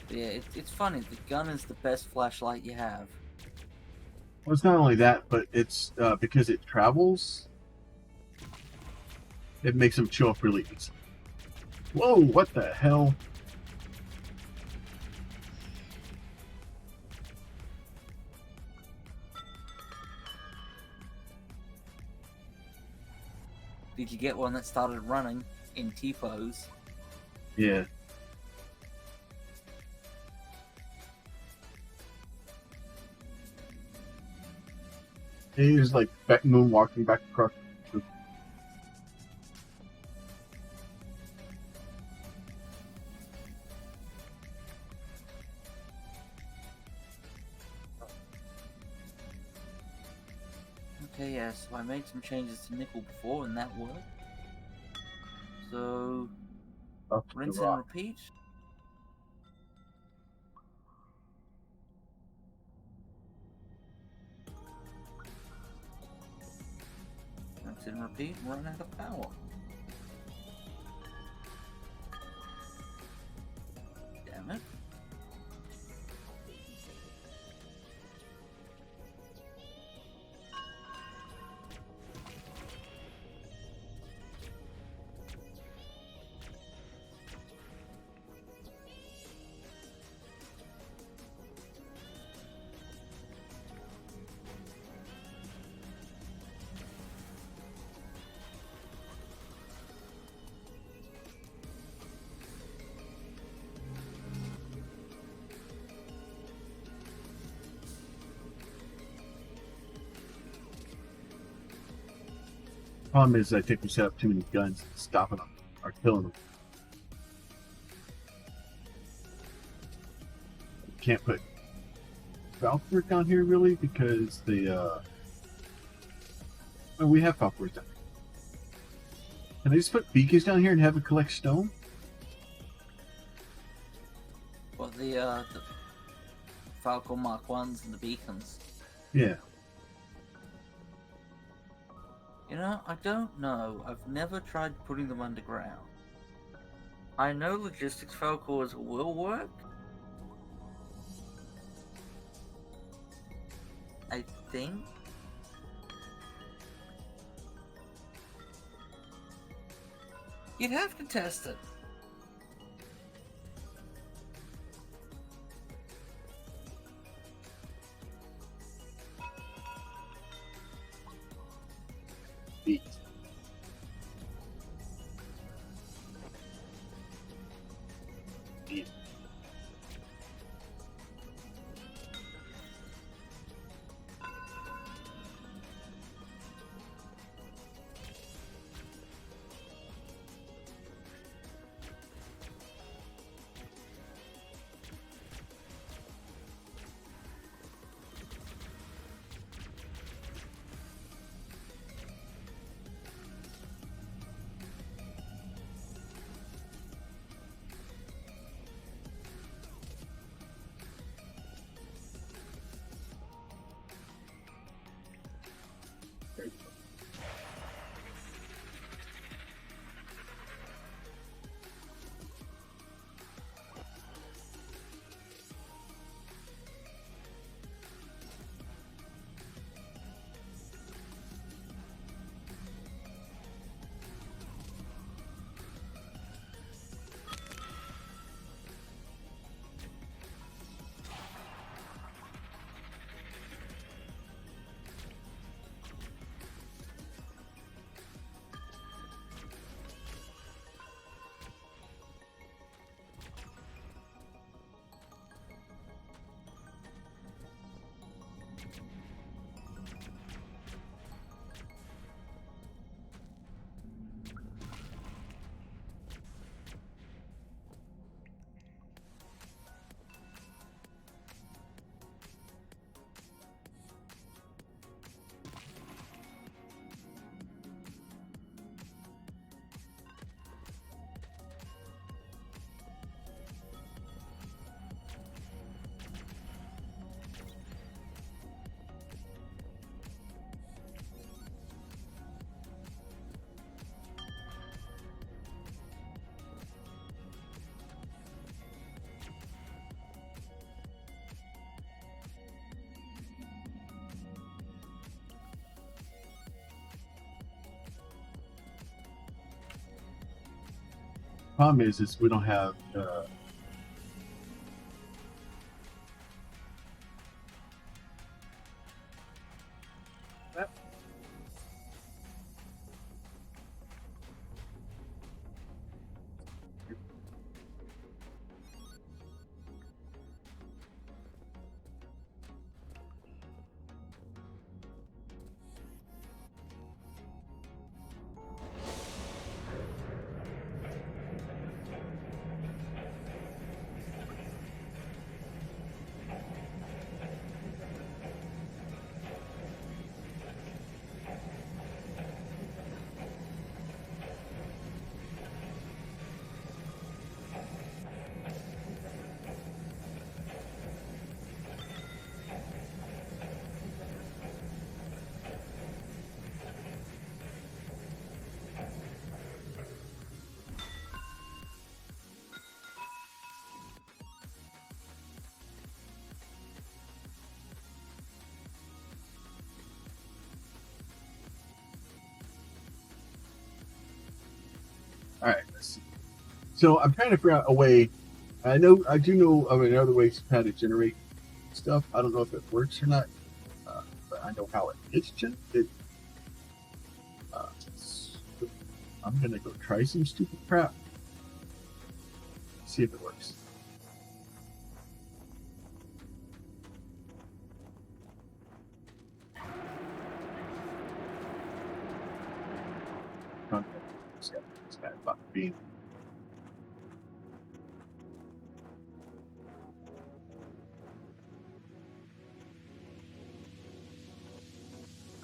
But yeah, it's funny. The gun is the best flashlight you have. Well, it's not only that, but it's because it travels. It makes them show up really easy. Whoa! What the hell? Did you get one that started running in T-pose? Yeah. He was like back moonwalking back across. Okay, yeah, so I made some changes to nickel before and that worked. So, Up the rinse and rock. repeat. Rinse and repeat, run out of power. Damn it. Problem is, I think we set up too many guns, stopping them or killing them. Can't put Valkyrie down here really because the well, we have Valkyries down here. Can I just put beacons down here and have it collect stone? Well, the Falcon Mark 1s and the beacons. Yeah. You know, I don't know. I've never tried putting them underground. I know logistics Falcons will work. I think. You'd have to test it. Beat. Beat. Problem is we don't have. All right, let's see. So I'm trying to figure out a way. I do know of another way to how to generate stuff. I don't know if it works or not, but I know how it is generated. So I'm gonna go try some stupid crap. See if it works. This guy fucking bean.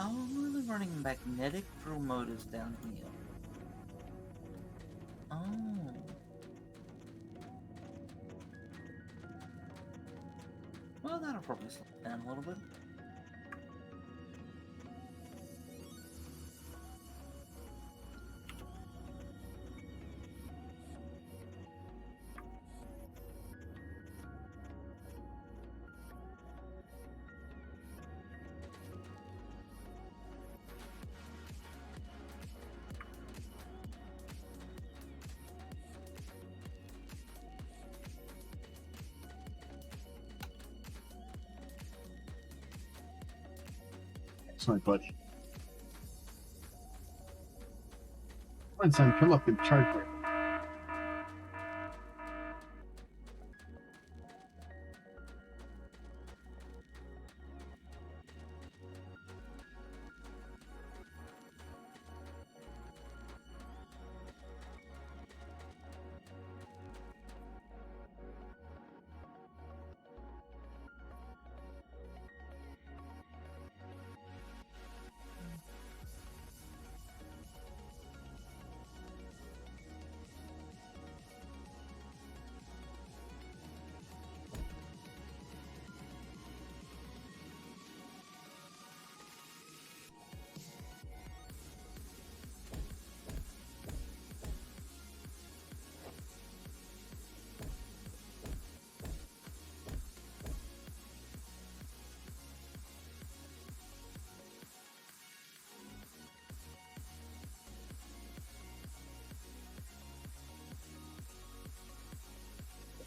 I'm really running magnetic drill motors down here. Oh. Well, that'll probably slow down a little bit. That's my buddy. Come on, son, come up and charge me.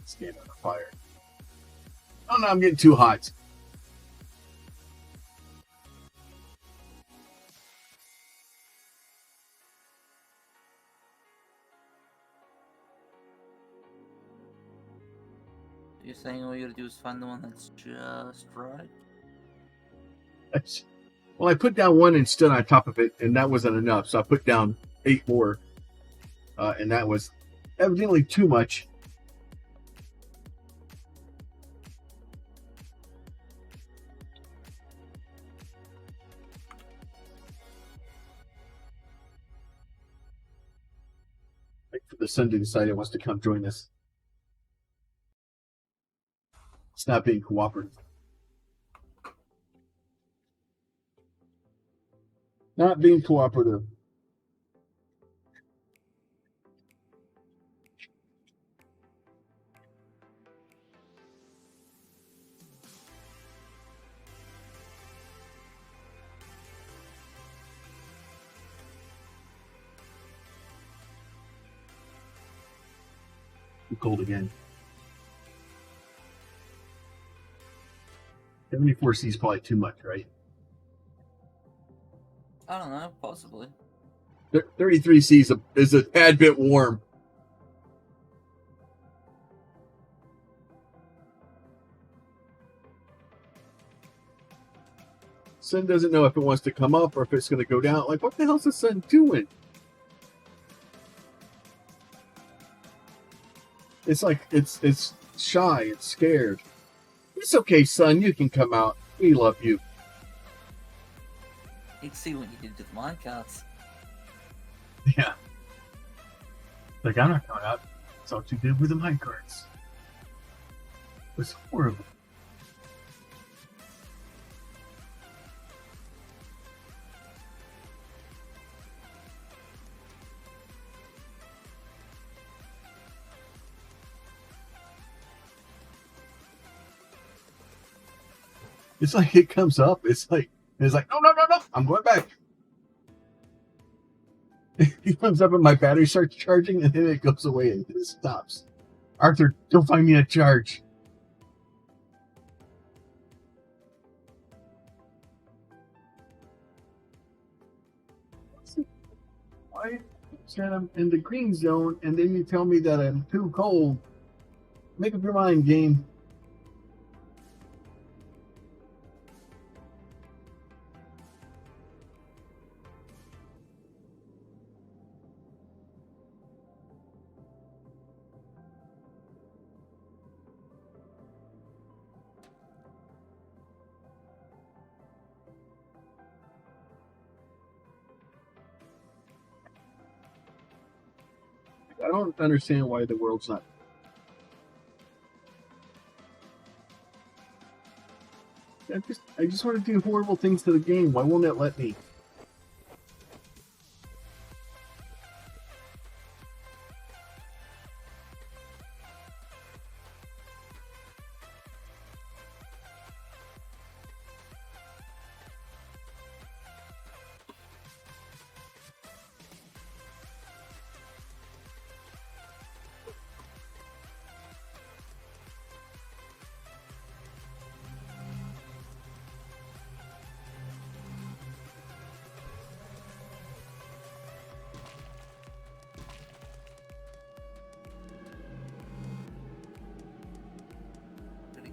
Stand on the fire. Oh no, I'm getting too hot. You're saying all you gotta do is find the one that's just right? Well, I put down one and stood on top of it, and that wasn't enough. So I put down 8 more, and that was evidently too much. Wait for the son to decide he wants to come join us. It's not being cooperative. Not being cooperative. cold again. 74 C is probably too much, right? I don't know, possibly. 33 C is a tad bit warm. Sun doesn't know if it wants to come up or if it's going to go down. Like, what the hell's the sun doing? It's like it's shy, it's scared. It's okay, son. You can come out. We love you. You can see what you did to the minecarts. Yeah. Like, I'm not coming out. That's what you did with the minecarts. It was horrible. It's like it comes up. It's like no, I'm going back. It comes up and my battery starts charging and then it goes away and it stops. Arthur, go find me a charge. Why said I'm in the green zone and then you tell me that I'm too cold? Make up your mind, game. I don't understand why the world's not. I just want to do horrible things to the game. Why won't it let me?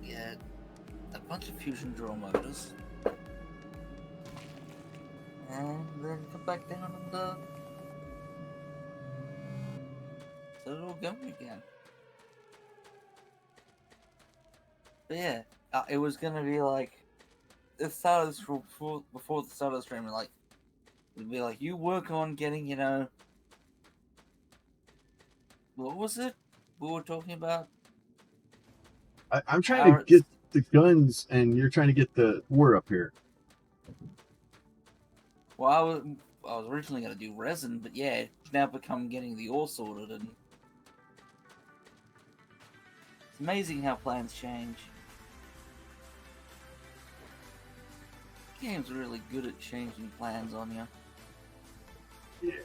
Get a bunch of fusion drill motors, and then come back down and so it'll go again. But yeah, it was gonna be like the start of the before the start of the stream, like it'd be like you work on getting, what was it we were talking about? I'm trying to get the guns, and you're trying to get the war up here. Well, I was originally going to do resin, but yeah, it's now become getting the ore sorted, and it's amazing how plans change. The game's really good at changing plans on you. Yeah.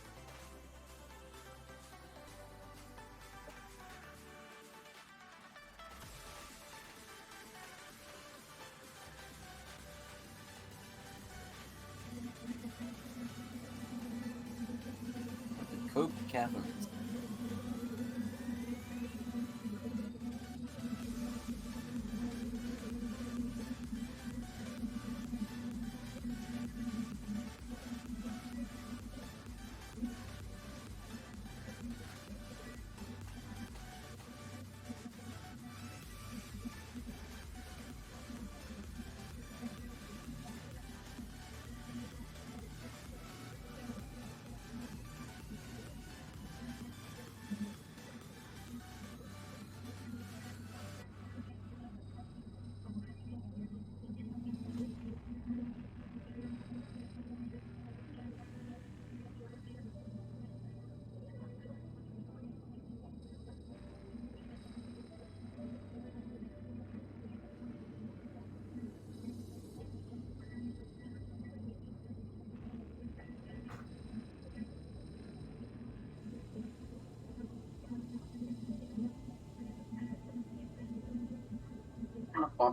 Cope caverns.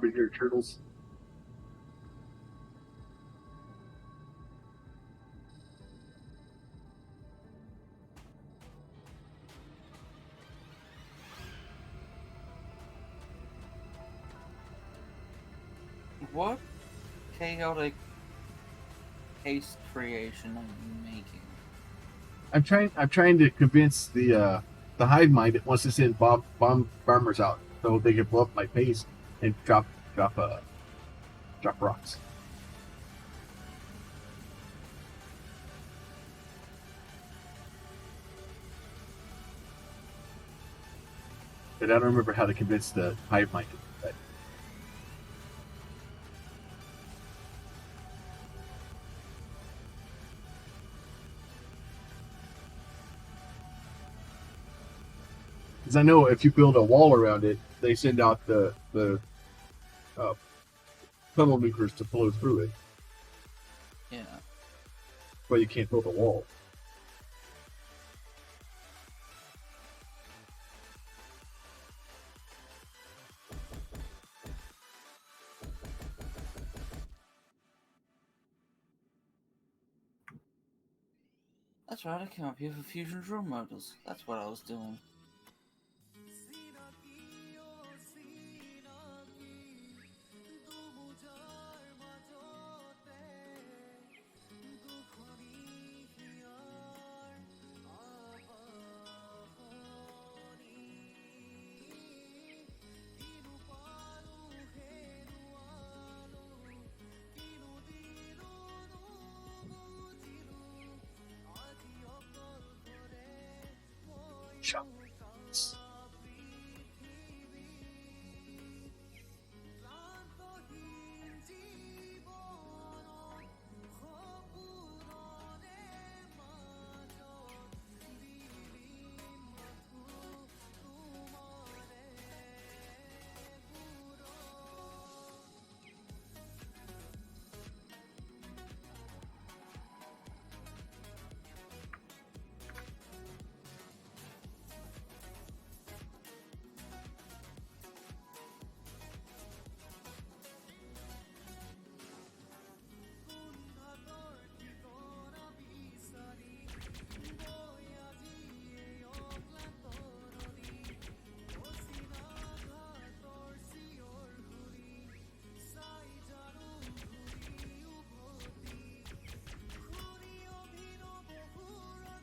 in here, turtles. What chaotic case creation are you making? I'm trying to convince the hive mind that wants to send bomb bombers out so they can blow up my base and drop rocks. But I don't remember how to convince the hive mind to do that. Because I know if you build a wall around it, they send out the tunnel nukers to blow through it. Yeah. But you can't build a wall. That's right, I came up here for fusion drone motors. That's what I was doing. Shots.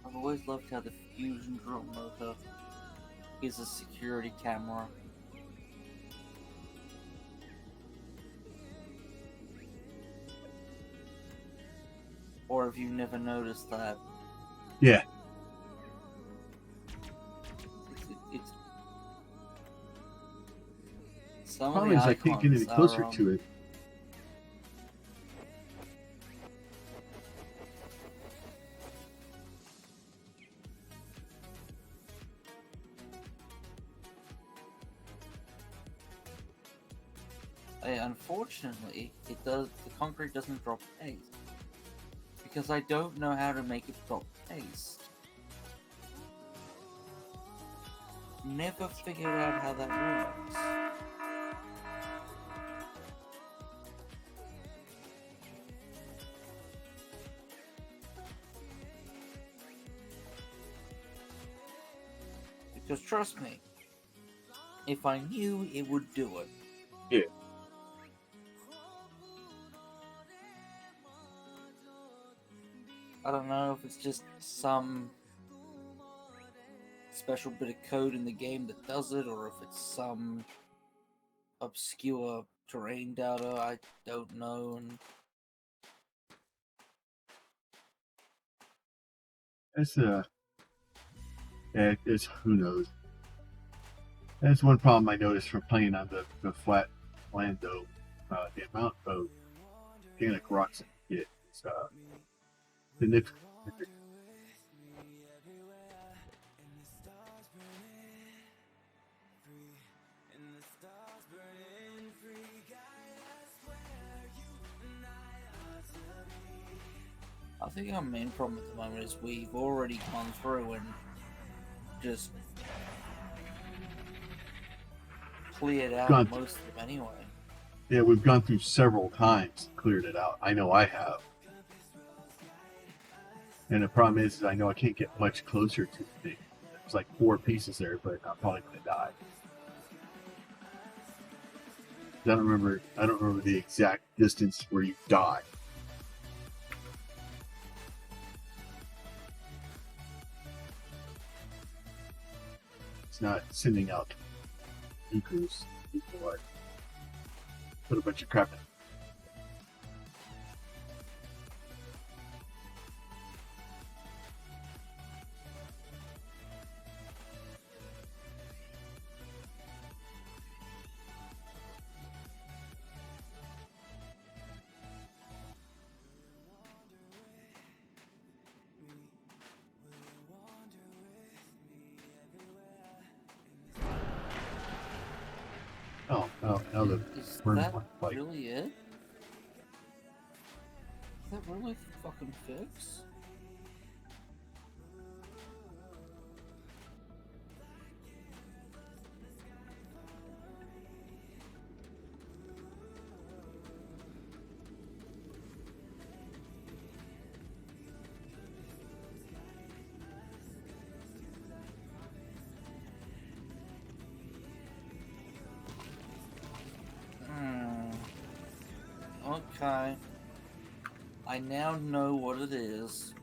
I've always loved how the fusion drone motor is a security camera. Or have you never noticed that? Yeah. It's some Problem of is the I can't get any icons closer are, to it. unfortunately, the concrete doesn't drop paste. Because I don't know how to make it drop paste. Never figured out how that works. Because trust me, if I knew, it would do it. Yeah. I don't know if it's just some special bit of code in the game that does it, or if it's some obscure terrain data I don't know. And That's it's who knows. That's one problem I noticed from playing on the flat land though. The amount of organic rocks that you get is significant. I think our main problem at the moment is we've already gone through and just cleared out Gone. most of them anyway. Yeah, we've gone through several times and cleared it out. I know I have. And the problem is I know I can't get much closer to the thing. There's like 4 pieces there, but I'm probably going to die. I don't remember the exact distance where you die. It's not sending out equals equal. Put a bunch of crap in. Oh, now the Is burn that one fight. really it? Is that really fucking fix? Okay. I now know what it is.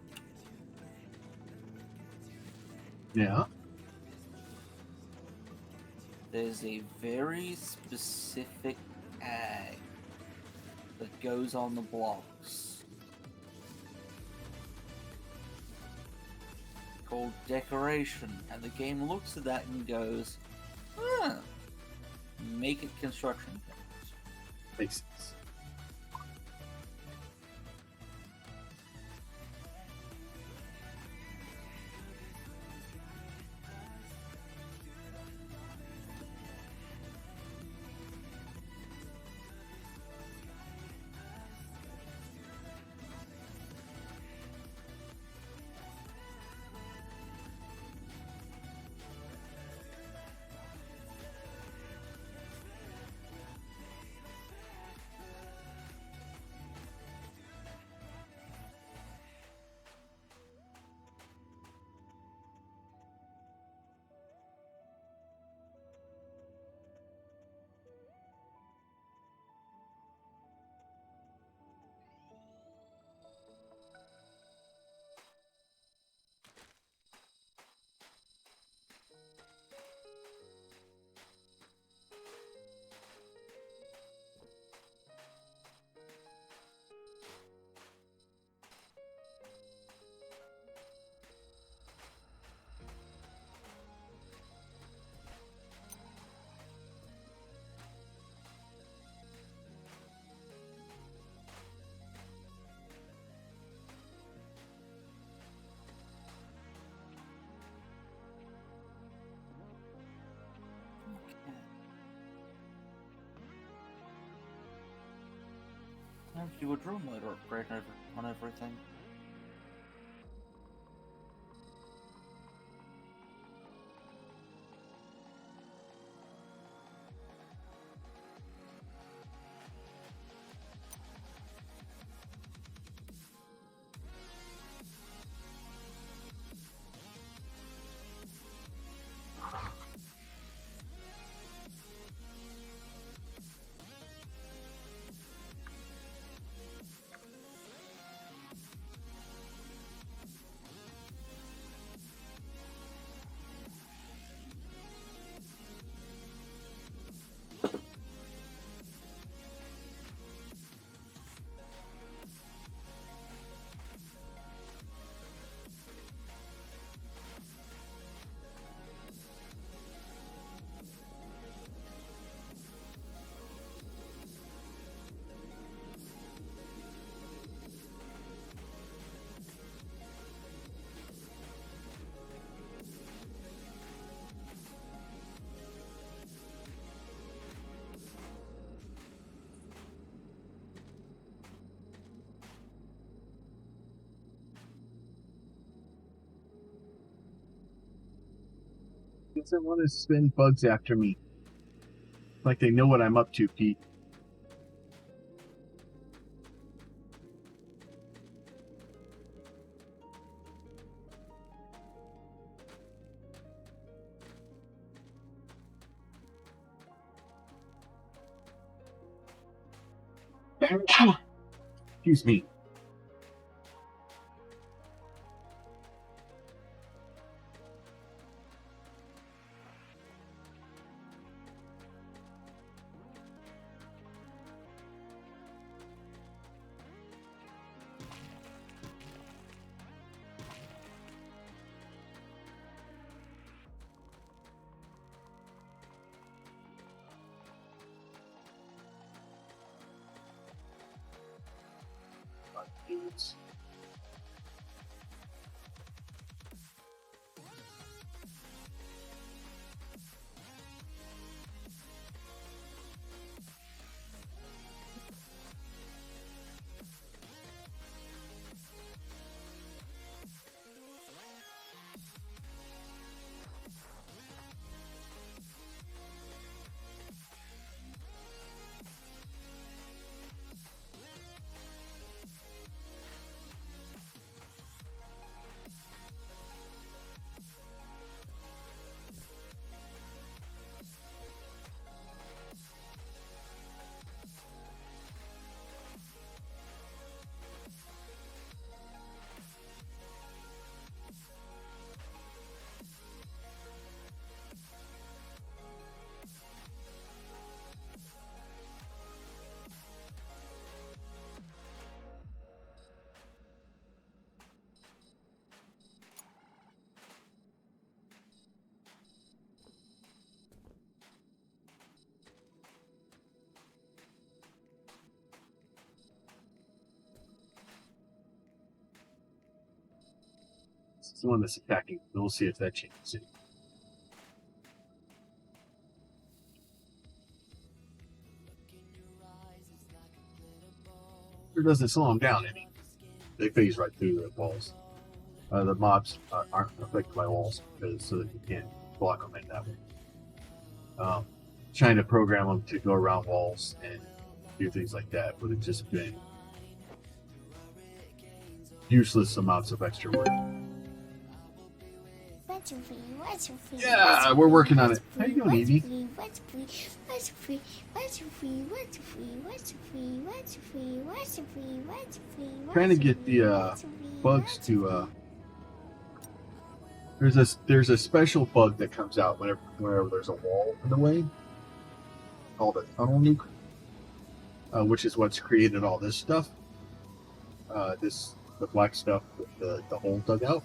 Yeah. There's a very specific ag that goes on the blocks called decoration, and the game looks at that and goes, huh, make it construction things. Makes sense. Time to do a drill motor upgrade on everything. Doesn't want to spin bugs after me. Like they know what I'm up to, Pete. Excuse me. It's the one that's attacking. We'll see if that changes it. It doesn't slow them down any. They phase right through the walls. The mobs aren't affected by walls so that you can't block them in that way. Trying to program them to go around walls and do things like that would have just been useless amounts of extra work. Yeah, we're working on it. How you doing, Evie? Trying to get the bugs to. There's a special bug that comes out whenever there's a wall in the way, called a tunnel nuke, which is what's created all this stuff. The black stuff with the hole dug out.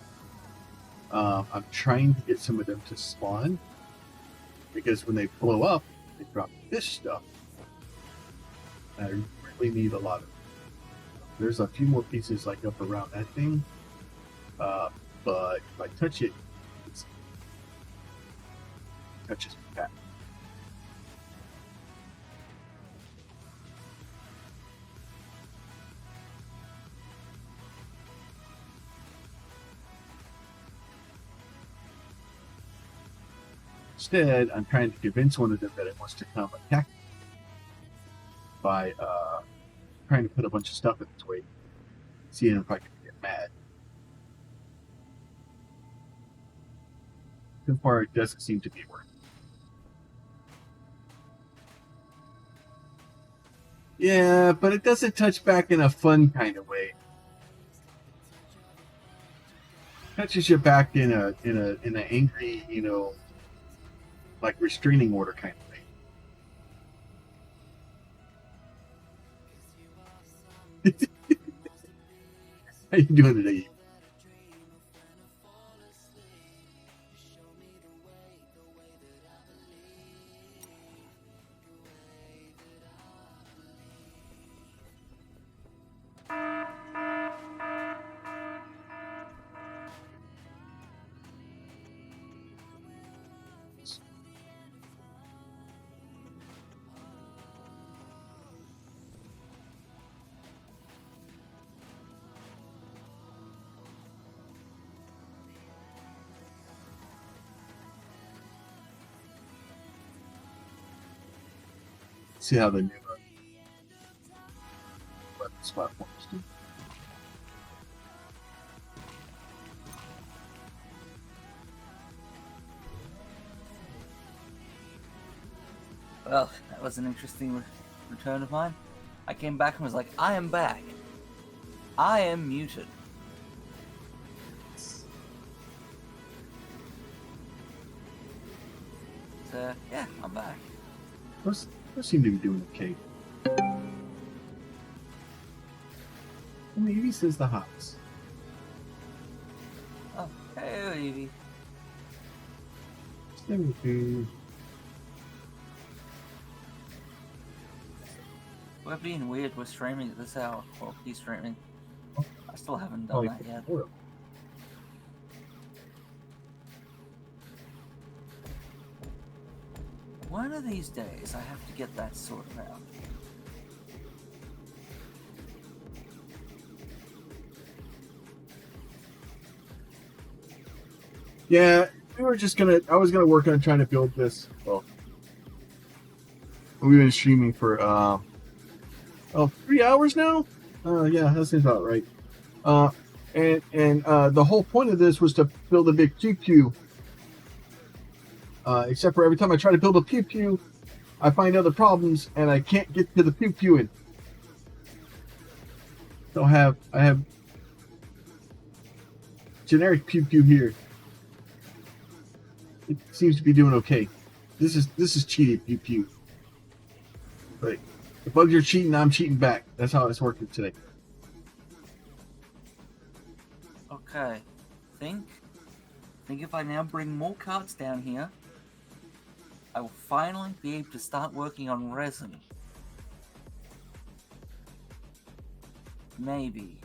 I'm trying to get some of them to spawn because when they blow up, they drop this stuff. I really need a lot of. There's a few more pieces like up around that thing, but if I touch it, it touches me back. Instead, I'm trying to convince one of them that it wants to come attack me by trying to put a bunch of stuff in its way, seeing if I can get mad. So far, it doesn't seem to be working. Yeah, but it doesn't touch back in a fun kind of way. It touches you back in an angry, like restraining order kind of thing. How you doing today? See how the new weapons platforms do. Well, that was an interesting return of mine. I came back and was like, I am back. I am muted. So, yeah, I'm back. Those seem to be doing okay. Maybe says the hots. Oh, hey, Evie. We're being weird. We're streaming at this hour. Well, he's streaming. I still haven't done that yet. One of these days, I have to get that sorted out. Yeah, I was gonna work on trying to build this. Well, we've been streaming for 3 hours now. Yeah, that seems about right. And the whole point of this was to build a big pew pew. Except for every time I try to build a pew pew, I find other problems and I can't get to the pew pewing. So I have generic pew pew here. It seems to be doing okay. This is cheated pew pew. But the bugs are cheating, I'm cheating back. That's how it's working today. Okay. Think if I now bring more carts down here, I will finally be able to start working on resin. Maybe.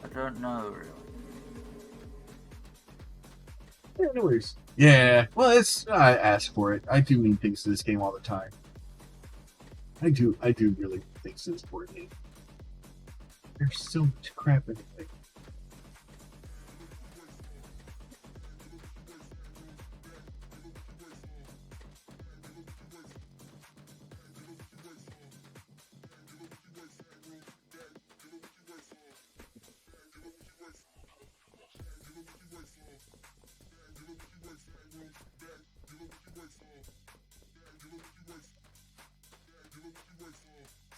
I don't know, really. Yeah, no worries. Yeah, well, I ask for it. I do mean things to this game all the time. I do really think to this board game. There's so much crap in it.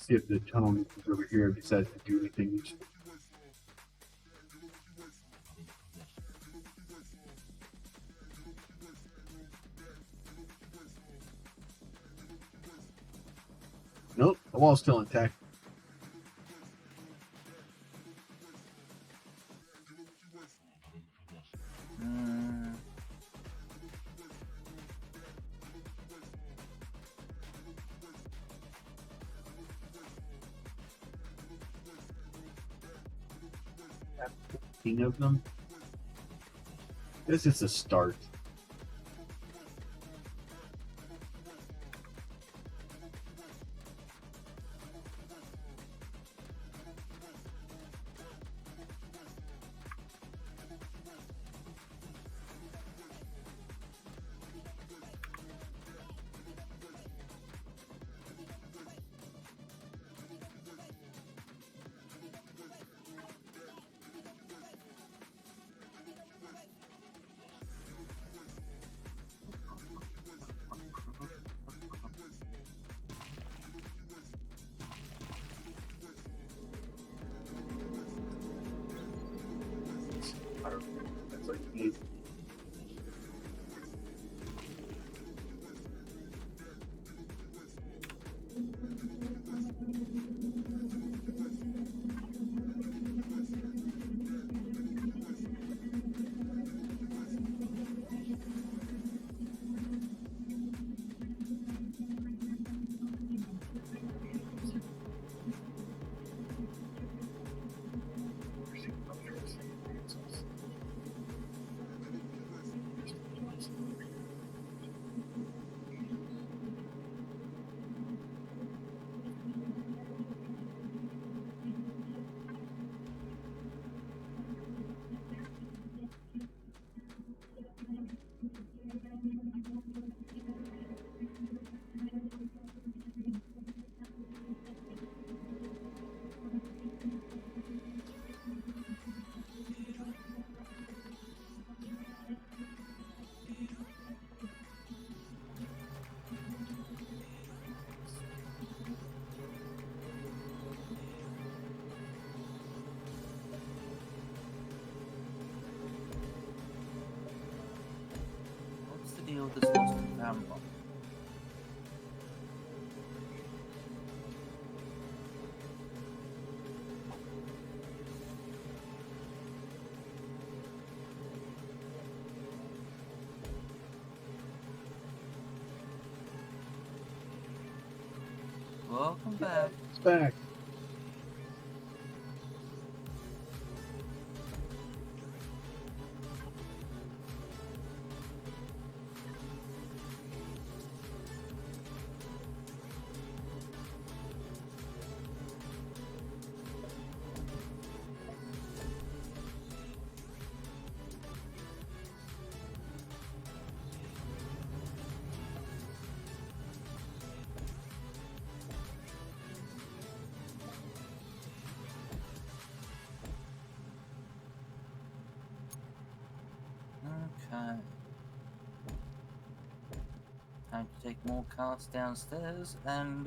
See if the tone over here decides to do anything useful. Nope, the wall's still intact. Of them. This is a start. know this lost and found one. Welcome back. It's back. Okay. Time to take more carts downstairs and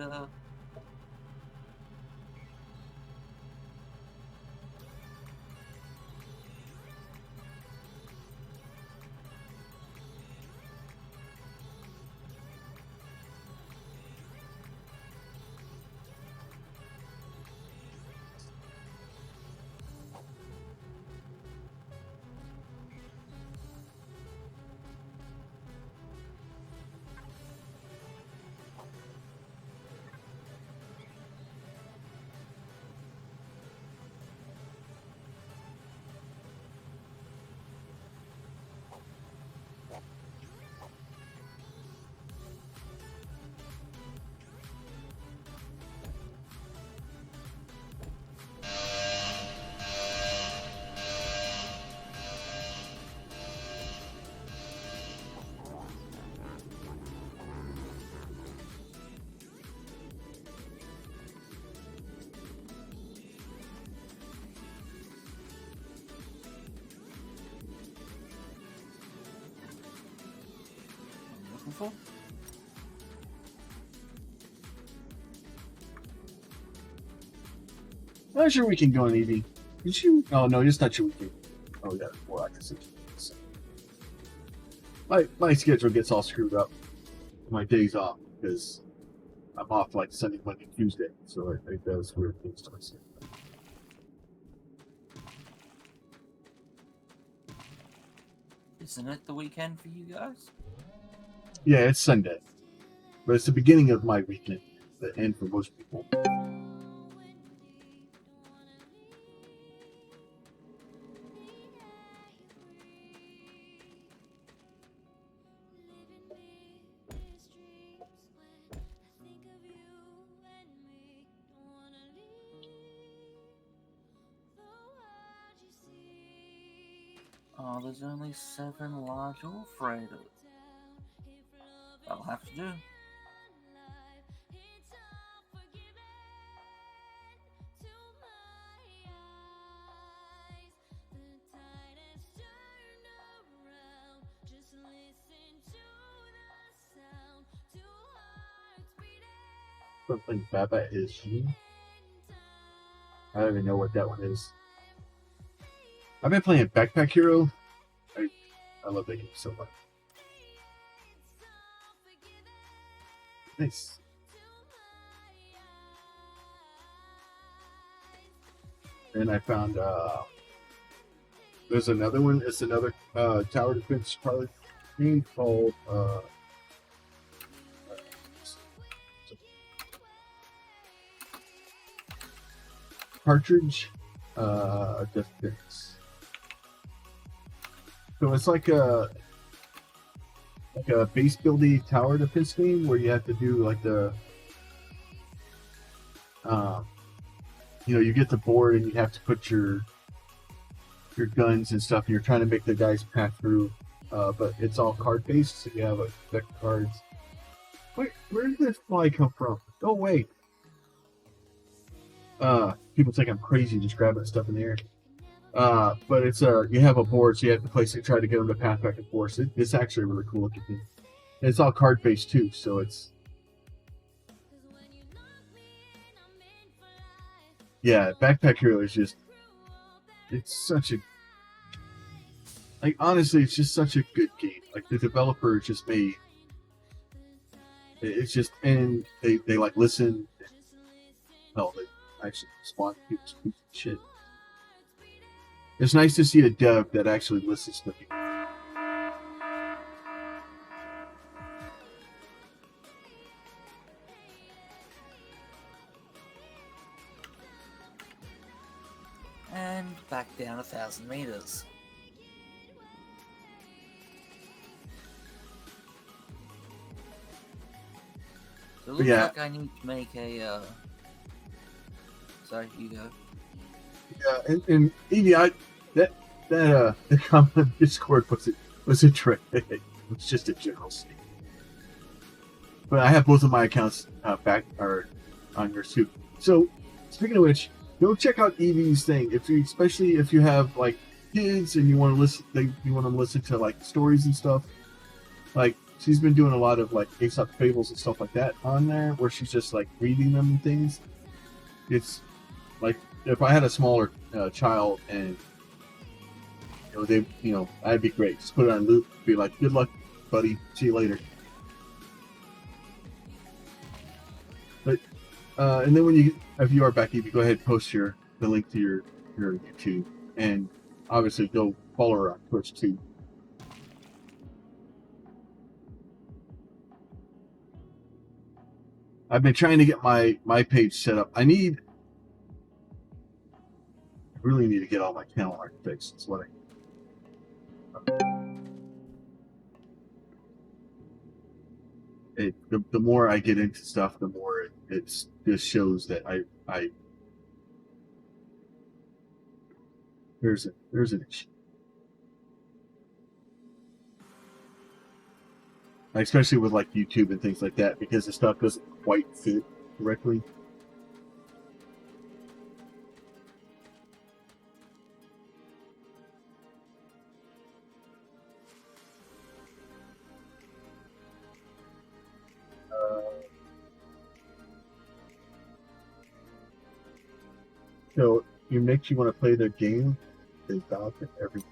looking for. Not sure we can go in evening. Did you? Oh no, just not your weekend. Oh yeah, well I can see. My schedule gets all screwed up. My days off because I'm off like Sunday, Monday, Tuesday. So I think that's weird things to myself. Isn't it the weekend for you guys? Yeah, it's Sunday, but it's the beginning of my weekend. The end for most people. Oh, there's only 7 large ore freighters. That'll have to do. Something Baba is she? I don't even know what that one is. I've been playing Backpack Hero. I love that game so much. Nice. And I found there's another one. It's another tower defense game called Cartridge Defense. So it's like a base building tower defense game where you have to do like the you get the board and you have to put your guns and stuff and you're trying to make the guys pass through, but it's all card based, so you have a deck of cards. Wait, where did this fly come from? Oh wait. People think I'm crazy just grabbing stuff in the air. But it's you have a board, so you have to place it, try to get them to pass back and forth. It's actually really cool looking. And it's all card based too, so it's Backpack Hero is just it's such a Like honestly, it's just such a good game. Like the developer just made it's just, and they like listen. Hell, they actually respond to people's shit. It's nice to see a dev that actually listens to people. And back down 1,000 meters. So it looks yeah. like I need to make a, sorry, you go. Yeah, and Evie, that the comment on Discord was a trick. It was just a general statement. But I have both of my accounts back or on yours too. So speaking of which, go check out Evie's thing. Especially if you have like kids and you want to listen, you want to listen to like stories and stuff. Like she's been doing a lot of like Aesop fables and stuff like that on there, where she's just like reading them and things. It's like if I had a smaller child and that'd be great. Just put it on loop. Be like, good luck, buddy. See you later. But and then if you are back, you go ahead and post the link to your YouTube, and obviously go follow her on Twitch too. I've been trying to get my page set up. I really need to get all my channel art fixed. That's what the more I get into stuff, the more it just shows that I there's an issue. Especially with like YouTube and things like that, because the stuff doesn't quite fit correctly. So it makes you want to play their game. They balance everything.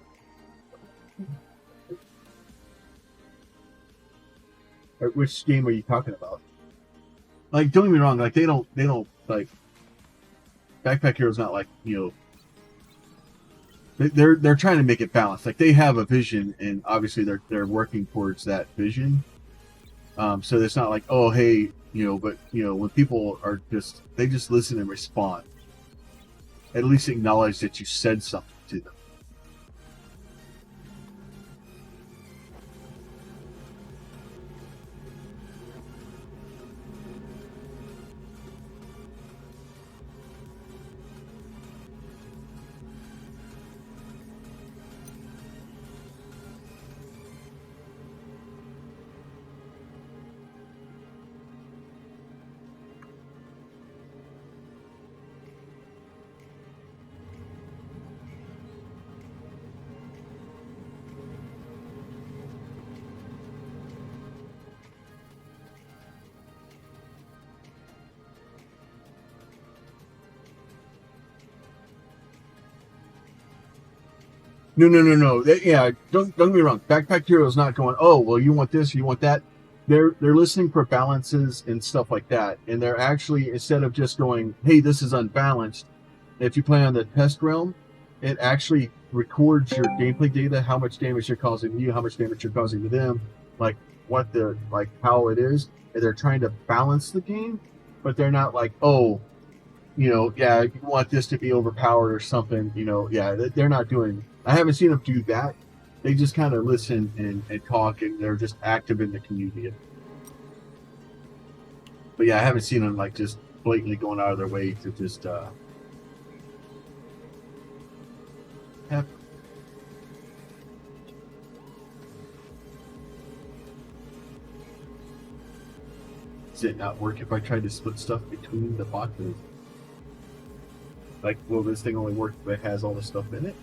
Which game are you talking about? Like, don't get me wrong. Like, they don't like. Backpack Hero's not like they're trying to make it balanced. Like they have a vision, and obviously they're working towards that vision. So it's not like, oh hey, but when people are they just listen and respond. At least acknowledge that you said something to them. No. Yeah, don't get me wrong. Backpack Hero is not going, oh, well, you want this, you want that. They're listening for balances and stuff like that, and they're actually, instead of just going, hey, this is unbalanced. If you play on the test realm, it actually records your gameplay data, how much damage you're causing to you, how much damage you're causing to them, like how it is, and they're trying to balance the game, but they're not like, oh, yeah, you want this to be overpowered or something, yeah, they're not doing. I haven't seen them do that. They just kind of listen and talk, and they're just active in the community. But yeah, I haven't seen them like just blatantly going out of their way to just have. Does it not work if I try to split stuff between the boxes? Like, will this thing only work if it has all the stuff in it?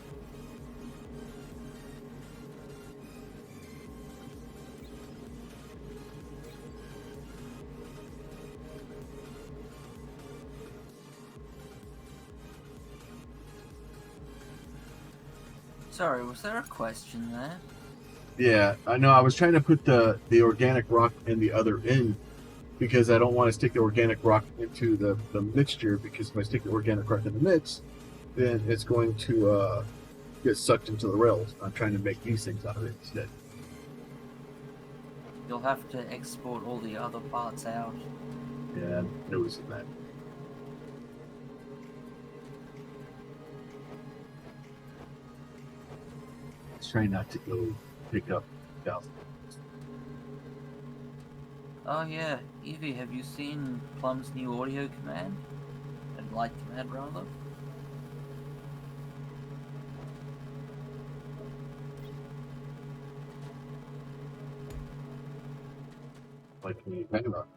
Sorry, was there a question there? Yeah, I know. I was trying to put the organic rock in the other end because I don't want to stick the organic rock into the mixture, because if I stick the organic rock in the mix, then it's going to get sucked into the rails. I'm trying to make these things out of it instead. You'll have to export all the other parts out. Yeah, I'm noticing that. Let's try not to go pick up 1,000. Oh yeah, Evie, have you seen Plum's new audio command? And light command, rather? Like, what are you talking about?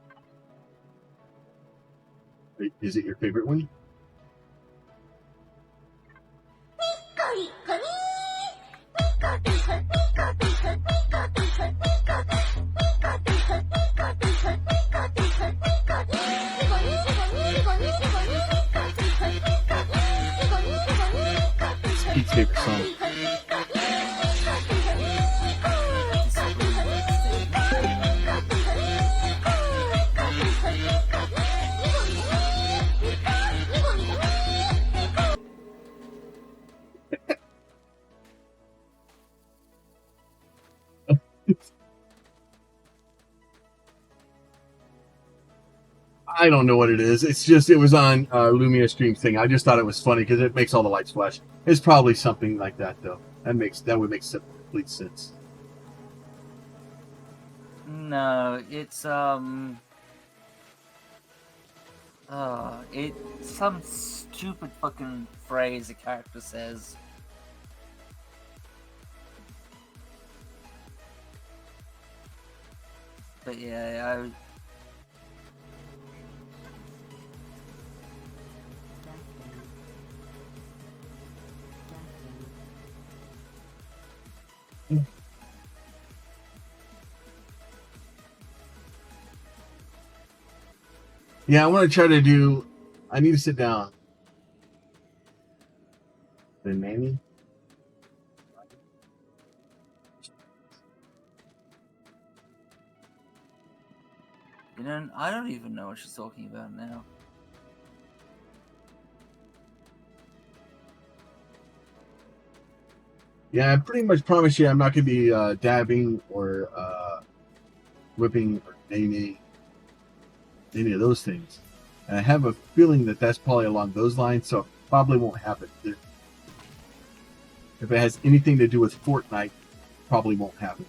Is it your favorite one? It's Pete's favorite song. I don't know what it is. It's just, it was on Lumia Stream thing. I just thought it was funny because it makes all the lights flash. It's probably something like that, though. That would make complete sense. No, it's some stupid fucking phrase a character says. But yeah, Yeah, I want to try to do. I need to sit down. The nanny. you know, I don't even know what she's talking about now. Yeah, I pretty much promise you I'm not going to be dabbing or whipping or naming any of those things. And I have a feeling that that's probably along those lines, so it probably won't happen. If it has anything to do with Fortnite, probably won't happen.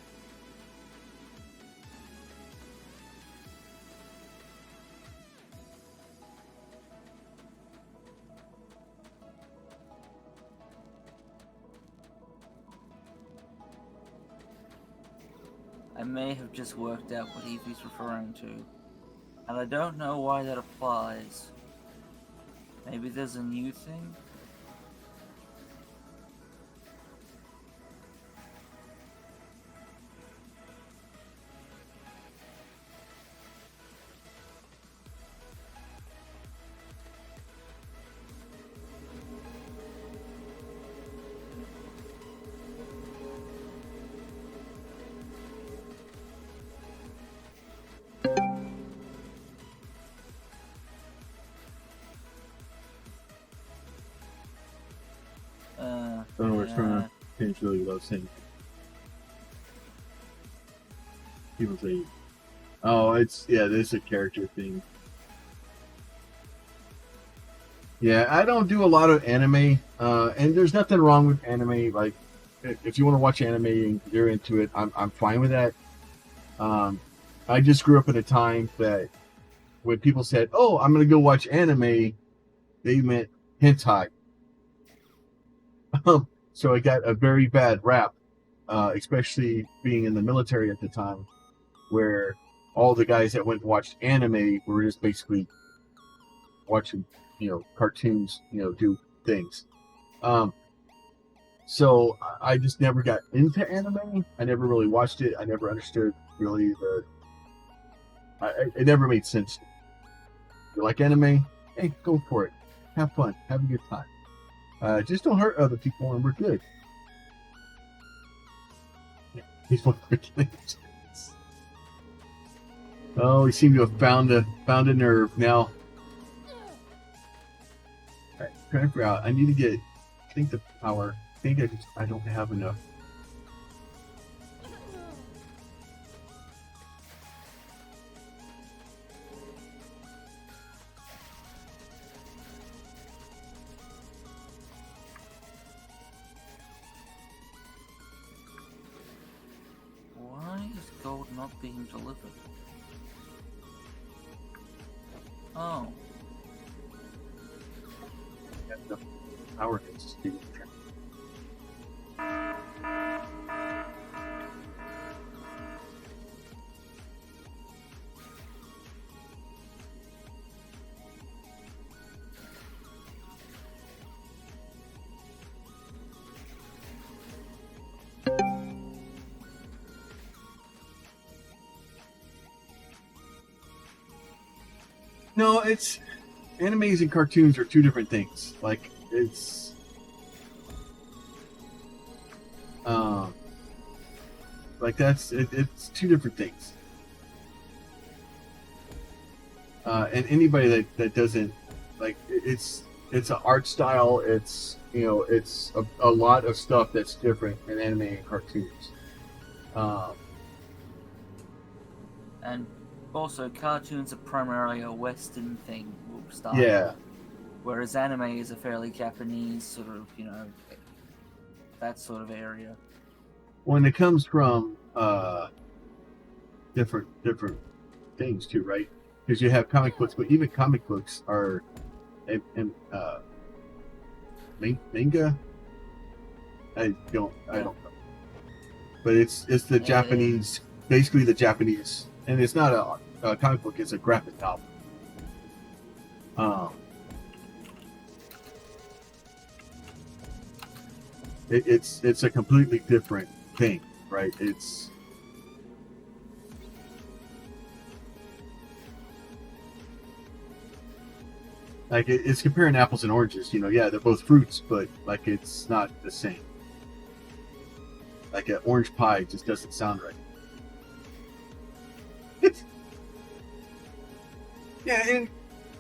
I may have just worked out what Evie's referring to, and I don't know why that applies. Maybe there's a new thing? I don't know, we're trying to change really what I was saying. People say, oh, it's, yeah, this is a character thing. Yeah, I don't do a lot of anime, and there's nothing wrong with anime. Like, if you want to watch anime and you're into it, I'm fine with that. I just grew up at a time that when people said, oh, I'm going to go watch anime, they meant hentai. So I got a very bad rap, especially being in the military at the time, where all the guys that went and watched anime were just basically watching, cartoons, do things. So I just never got into anime. I never really watched it. I never understood really it never made sense. You like anime? Hey, go for it. Have fun. Have a good time. Just don't hurt other people, and we're good. He's one freaking. Oh, we seem to have found a nerve now. All right, trying to figure out. I need to get. I think the power. I don't have enough. Why is gold not being delivered? Oh. The power gets to No, it's animes and cartoons are two different things. Like it's like it's two different things. And anybody that doesn't like it's an art style. It's it's a lot of stuff that's different in anime and cartoons. And also, cartoons are primarily a Western thing, style. Yeah. Whereas anime is a fairly Japanese sort of, that sort of area. When it comes from different things too, right? Because you have comic books, but even comic books are manga. I don't know, but it's the Japanese, basically the Japanese, and it's not a comic book; it's a graphic novel. It's a completely different thing, right? It's like it's comparing apples and oranges. Yeah, they're both fruits, but like it's not the same. Like an orange pie just doesn't sound right. Yeah, and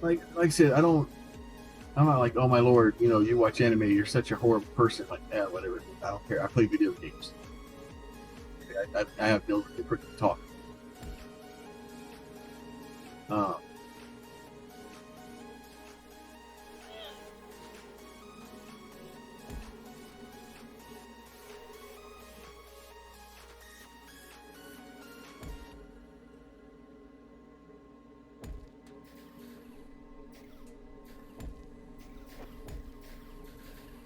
like I said, I'm not like, oh my lord, you watch anime, you're such a horrible person. Like, yeah, whatever. I don't care. I play video games. I have no freaking talk.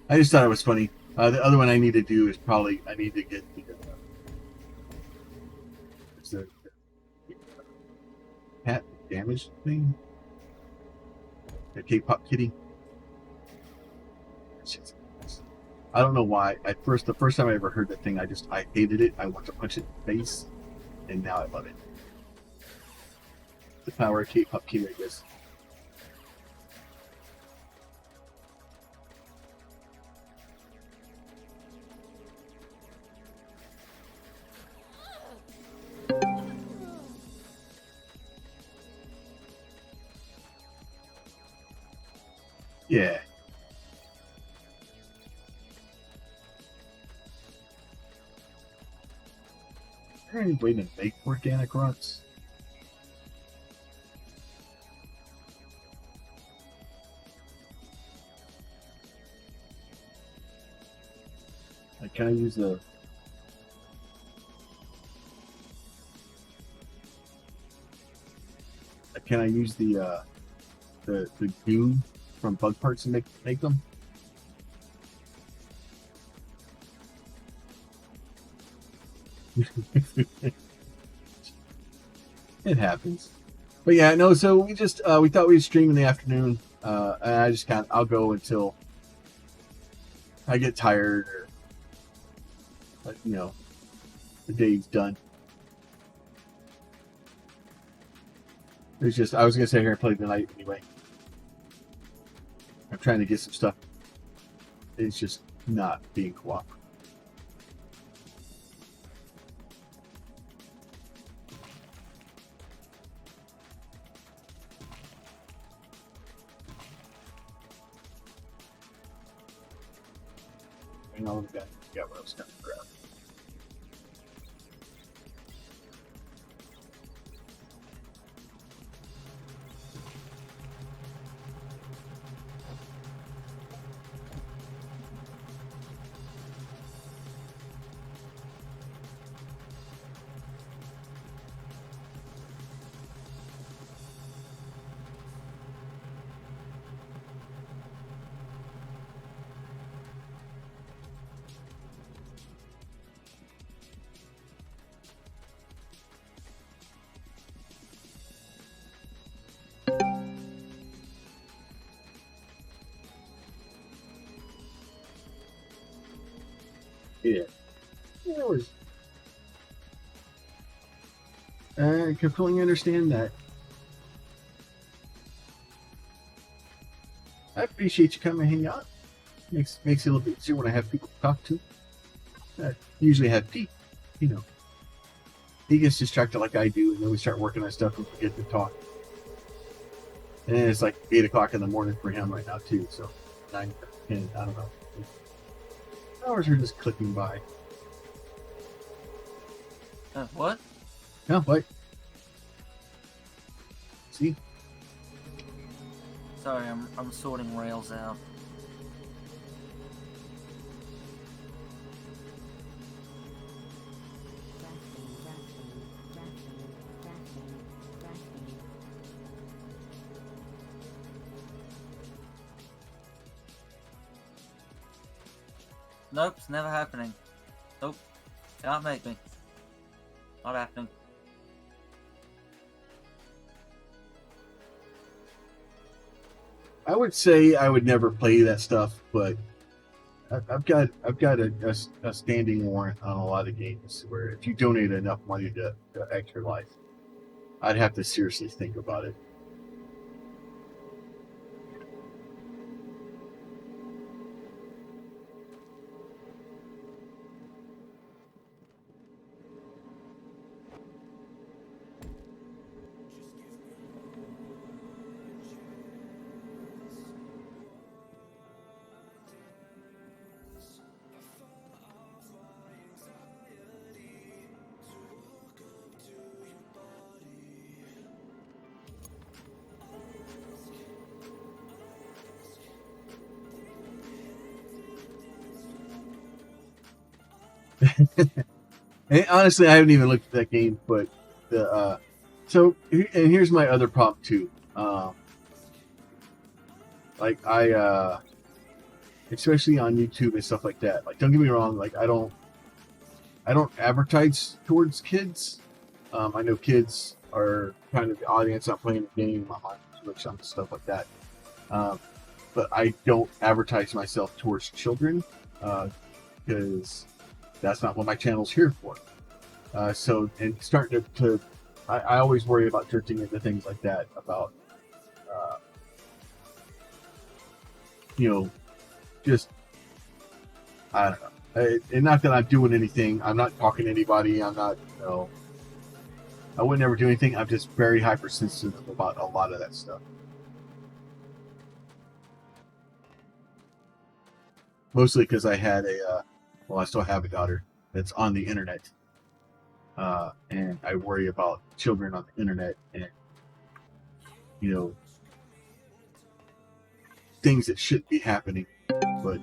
I just thought it was funny. The other one I need to do is probably I need to get the cat damage thing. The K-pop kitty. I don't know why. The first time I ever heard that thing, I hated it. I want to punch it in the face, and now I love it. The power of K-pop kitty, I guess. Yeah. Is there any way to make organic rocks? Like, can I use the... Can I use the goo from bug parts and make them? It happens. But yeah, no, so we just we thought we'd stream in the afternoon. And I'll go until I get tired or the day's done. It's just I was gonna sit here and play the night anyway. I'm trying to get some stuff. It's just not being cooperative. Hang on, I got what I was going to grab. Yeah. Yeah, it was. I completely understand that. I appreciate you coming and hang out. Makes it a little bit easier when I have people to talk to. I usually have Pete, you know. He gets distracted like I do, and then we start working on stuff and forget to talk. And it's like 8 o'clock in the morning for him right now too, so 9, 10, I don't know. Hours are just clicking by. What? No, what? See? Sorry, I'm sorting rails out. Nope, it's never happening. Nope. Can't make me. Not happening. I would say I would never play that stuff, but I've got a standing warrant on a lot of games where if you donate enough money to Extra Life, I'd have to seriously think about it. And honestly, I haven't even looked at that game, but the so and here's my other problem too. Like I especially on YouTube and stuff like that. Like, don't get me wrong, like I don't advertise towards kids. I know kids are kind of the audience. I'm playing the game on Twitch and stuff like that. But I don't advertise myself towards children because that's not what my channel's here for. So, and starting to I always worry about drifting into things like that about, just, I don't know. And not that I'm doing anything. I'm not talking to anybody. I'm not, I would never do anything. I'm just very hypersensitive about a lot of that stuff. Mostly because I had I still have a daughter that's on the internet. And I worry about children on the internet and, things that shouldn't be happening. But,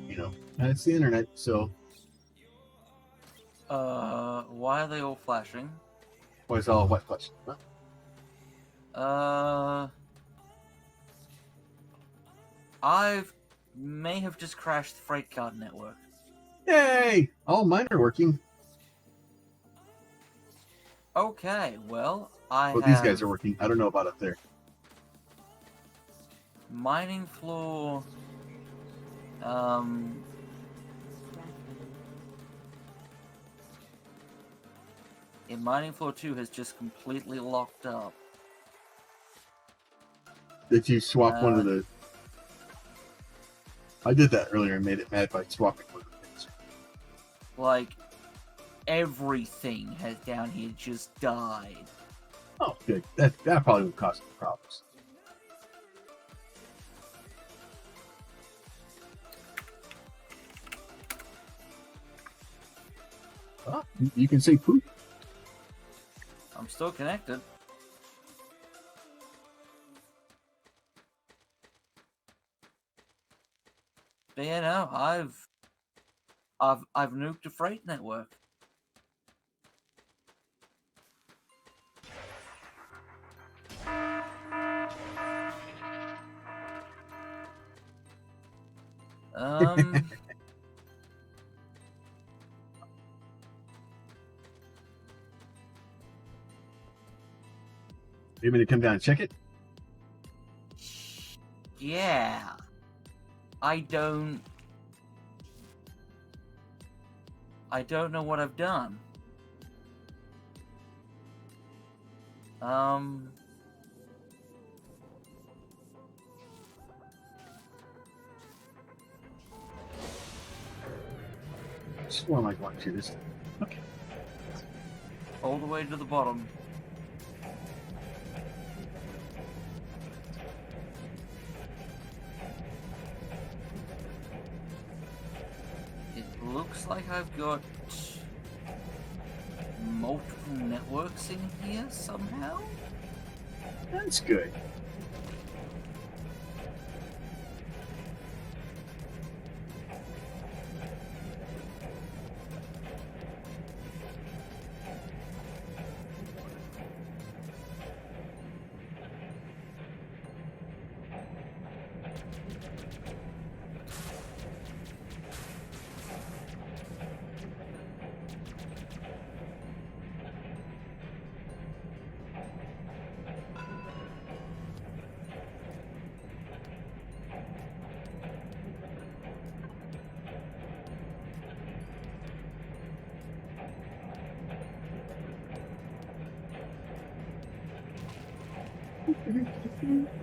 it's the internet, so. Why are they all flashing? Why is all what flashing? I may have just crashed the freight card network. Yay! All mine are working. Okay, well, These guys are working. I don't know about up there. Mining floor. In mining floor 2 has just completely locked up. Did you swap one of the? I did that earlier and made it mad by swapping one of the things. Like, everything has down here just died. Oh, good. That probably would cause some problems. Oh, you can say poop. I'm still connected. But yeah, no, I've nuked a freight network. You want me to come down and check it? Yeah. I don't know what I've done. Just more like one, two, this. Okay. All the way to the bottom. It looks like I've got multiple networks in here somehow. That's good.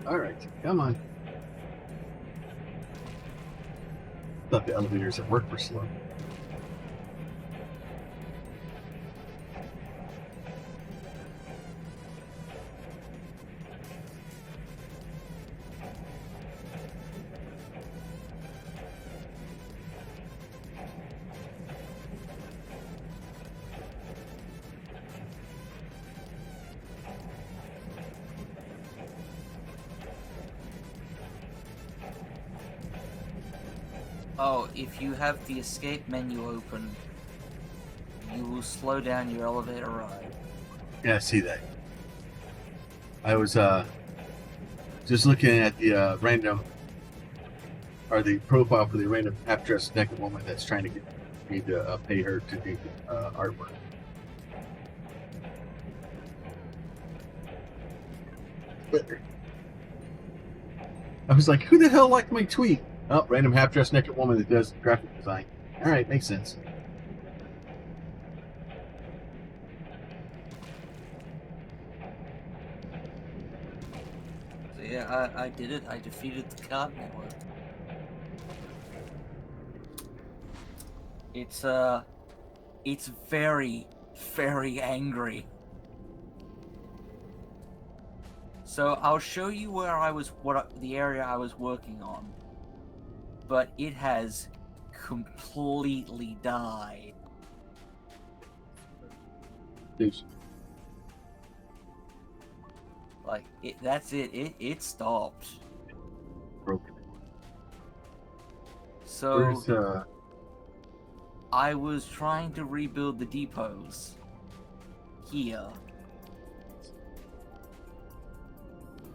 All right, come on. Thought the elevators at work were slow. Oh, if you have the escape menu open, you will slow down your elevator ride. Yeah, I see that. I was just looking at the random, or the profile for the random half-dressed naked woman that's trying to get me to pay her to do artwork. I was like, who the hell liked my tweet? Oh, random half-dressed naked woman that does graphic design. All right, makes sense. So yeah, I did it. I defeated the card network. It's very, very angry. So I'll show you where I was, the area I was working on. But it has completely died. Dude. Like that's it. It stopped. Broken. So Where's I was trying to rebuild the depots here,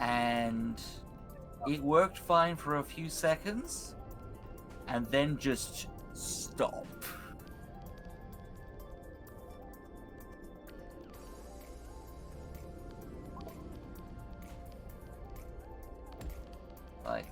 and it worked fine for a few seconds, and then just stop. Like,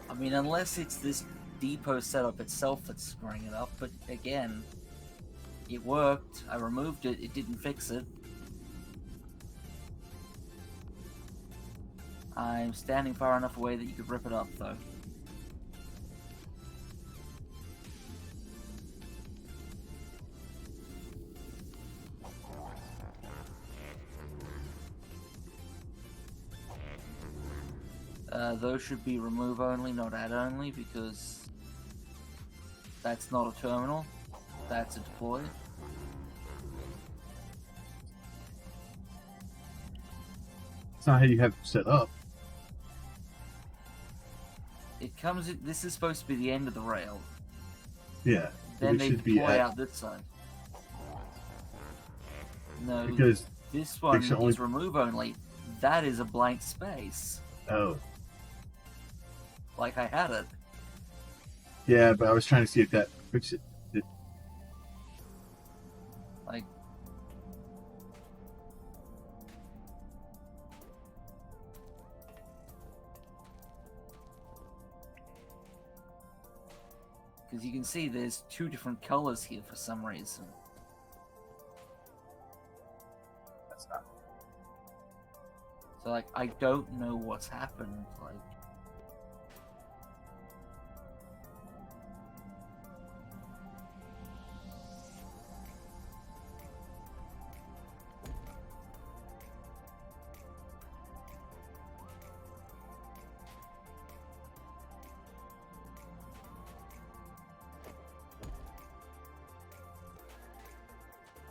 I mean, unless it's this depot setup itself that's screwing it up, but again, it worked. I removed it, it didn't fix it. I'm standing far enough away that you could rip it up, though. Those should be remove only, not add only, because that's not a terminal. That's a deploy. It's not how you have it set up. It comes. This is supposed to be the end of the rail. Yeah. Then they should be deploy out this side. No, because this one should only- is remove only. That is a blank space. Oh. Like I had it. Yeah, but I was trying to see if that fixed it. Like. Because you can see there's two different colors here for some reason. That's not. So, like, I don't know what's happened. Like,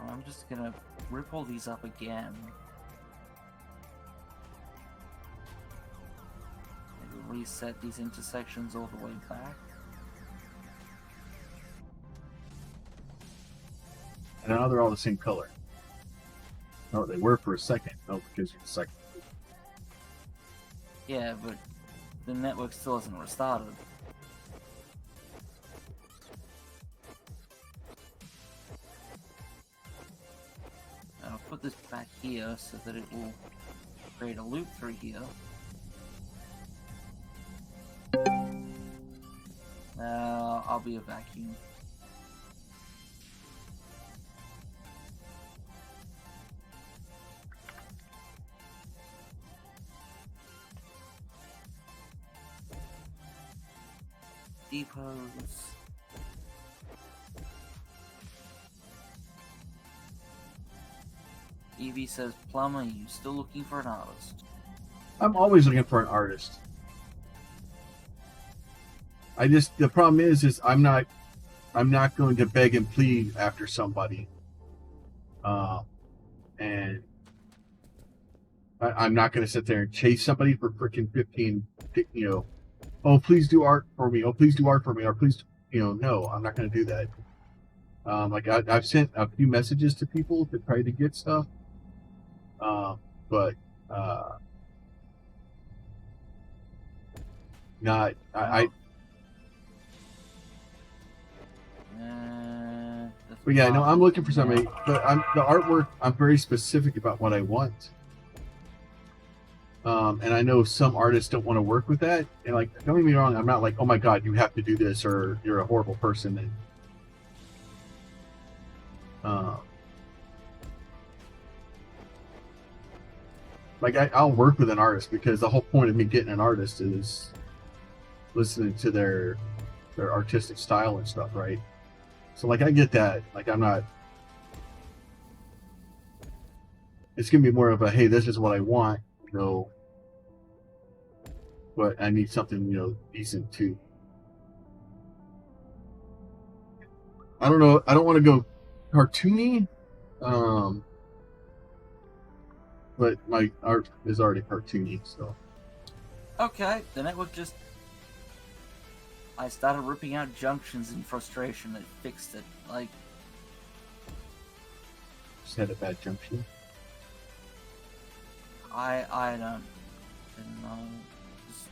I'm just gonna rip all these up again. Maybe reset these intersections all the way back. And now they're all the same color. No, they were for a second. No, because you're the second. Yeah, but the network still hasn't restarted. I'll put this back here so that it will create a loop through here. I'll be a vacuum. Depots. Evie says, Plumber, you still looking for an artist? I'm always looking for an artist. The problem is I'm not going to beg and plead after somebody. And I'm not going to sit there and chase somebody for freaking 15, oh, please do art for me. Oh, please do art for me. Or please, no, I'm not going to do that. I've sent a few messages to people to try to get stuff. But not, but yeah, no, I'm looking for somebody, but the artwork, I'm very specific about what I want. And I know some artists don't want to work with that. And like, don't get me wrong, I'm not like, oh my God, you have to do this or you're a horrible person. And I'll work with an artist because the whole point of me getting an artist is listening to their artistic style and stuff, right? So like, I get that. Like, I'm not. It's gonna be more of a, hey, this is what I want, but I need something, decent too. I don't know. I don't want to go cartoony. But my art is already cartoony, so. Okay, the network just... I started ripping out junctions in frustration. It fixed it. Like... Just had a bad junction. I didn't know.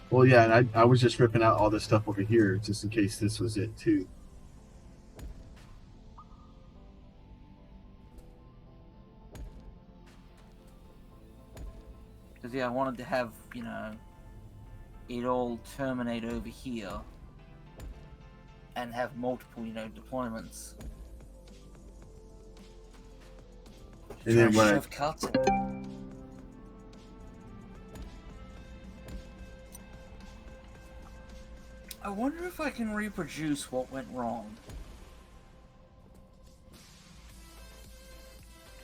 Well, yeah, and I was just ripping out all this stuff over here just in case this was it too. Because, yeah, I wanted to have, it all terminate over here. And have multiple, deployments. And then when I've cut it. I wonder if I can reproduce what went wrong.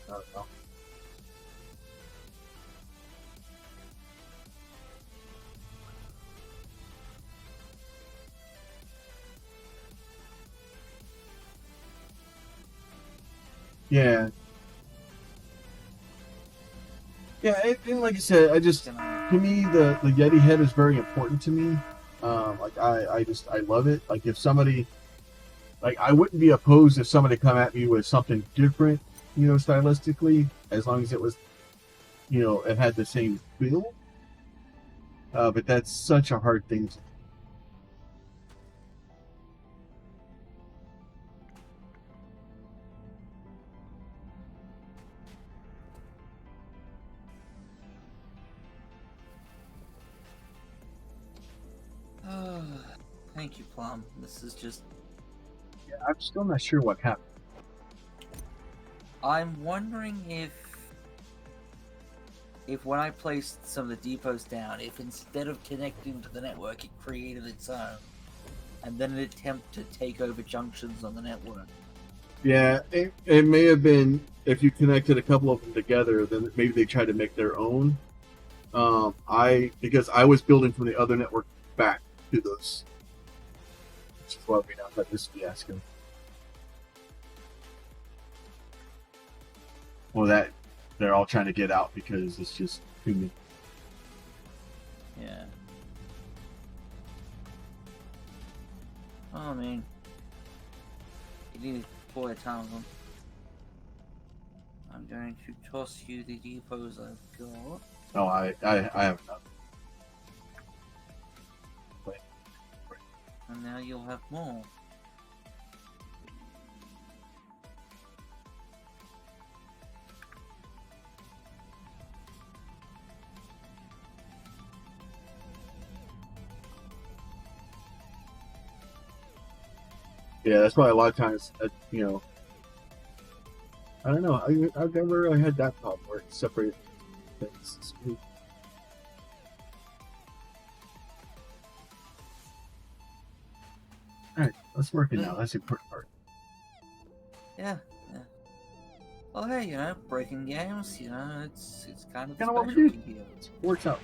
I don't know. Yeah. Yeah, and like I said, to me the Yeti head is very important to me. Like I love it. Like if somebody, like I wouldn't be opposed if somebody come at me with something different, stylistically, as long as it was, it had the same feel. But that's such a hard thing. Thank you, Plum. This is just... Yeah, I'm still not sure what happened. I'm wondering if when I placed some of the depots down, if instead of connecting to the network, it created its own, and then an attempt to take over junctions on the network. Yeah, it may have been if you connected a couple of them together, then maybe they tried to make their own. Because I was building from the other network back to those, which is why we now have this fiasco. Well, that they're all trying to get out because it's just too many. Yeah. Oh, I mean, you need to deploy a ton of them. I'm going to toss you the depots I've got. Oh, I have enough. And now you'll have more. Yeah, that's why a lot of times, I don't know. I've never really had that problem where it's separated things. All right, let's work it now. That's the important part. Yeah. Well, hey, breaking games, it's kind of what we do. here. It works out.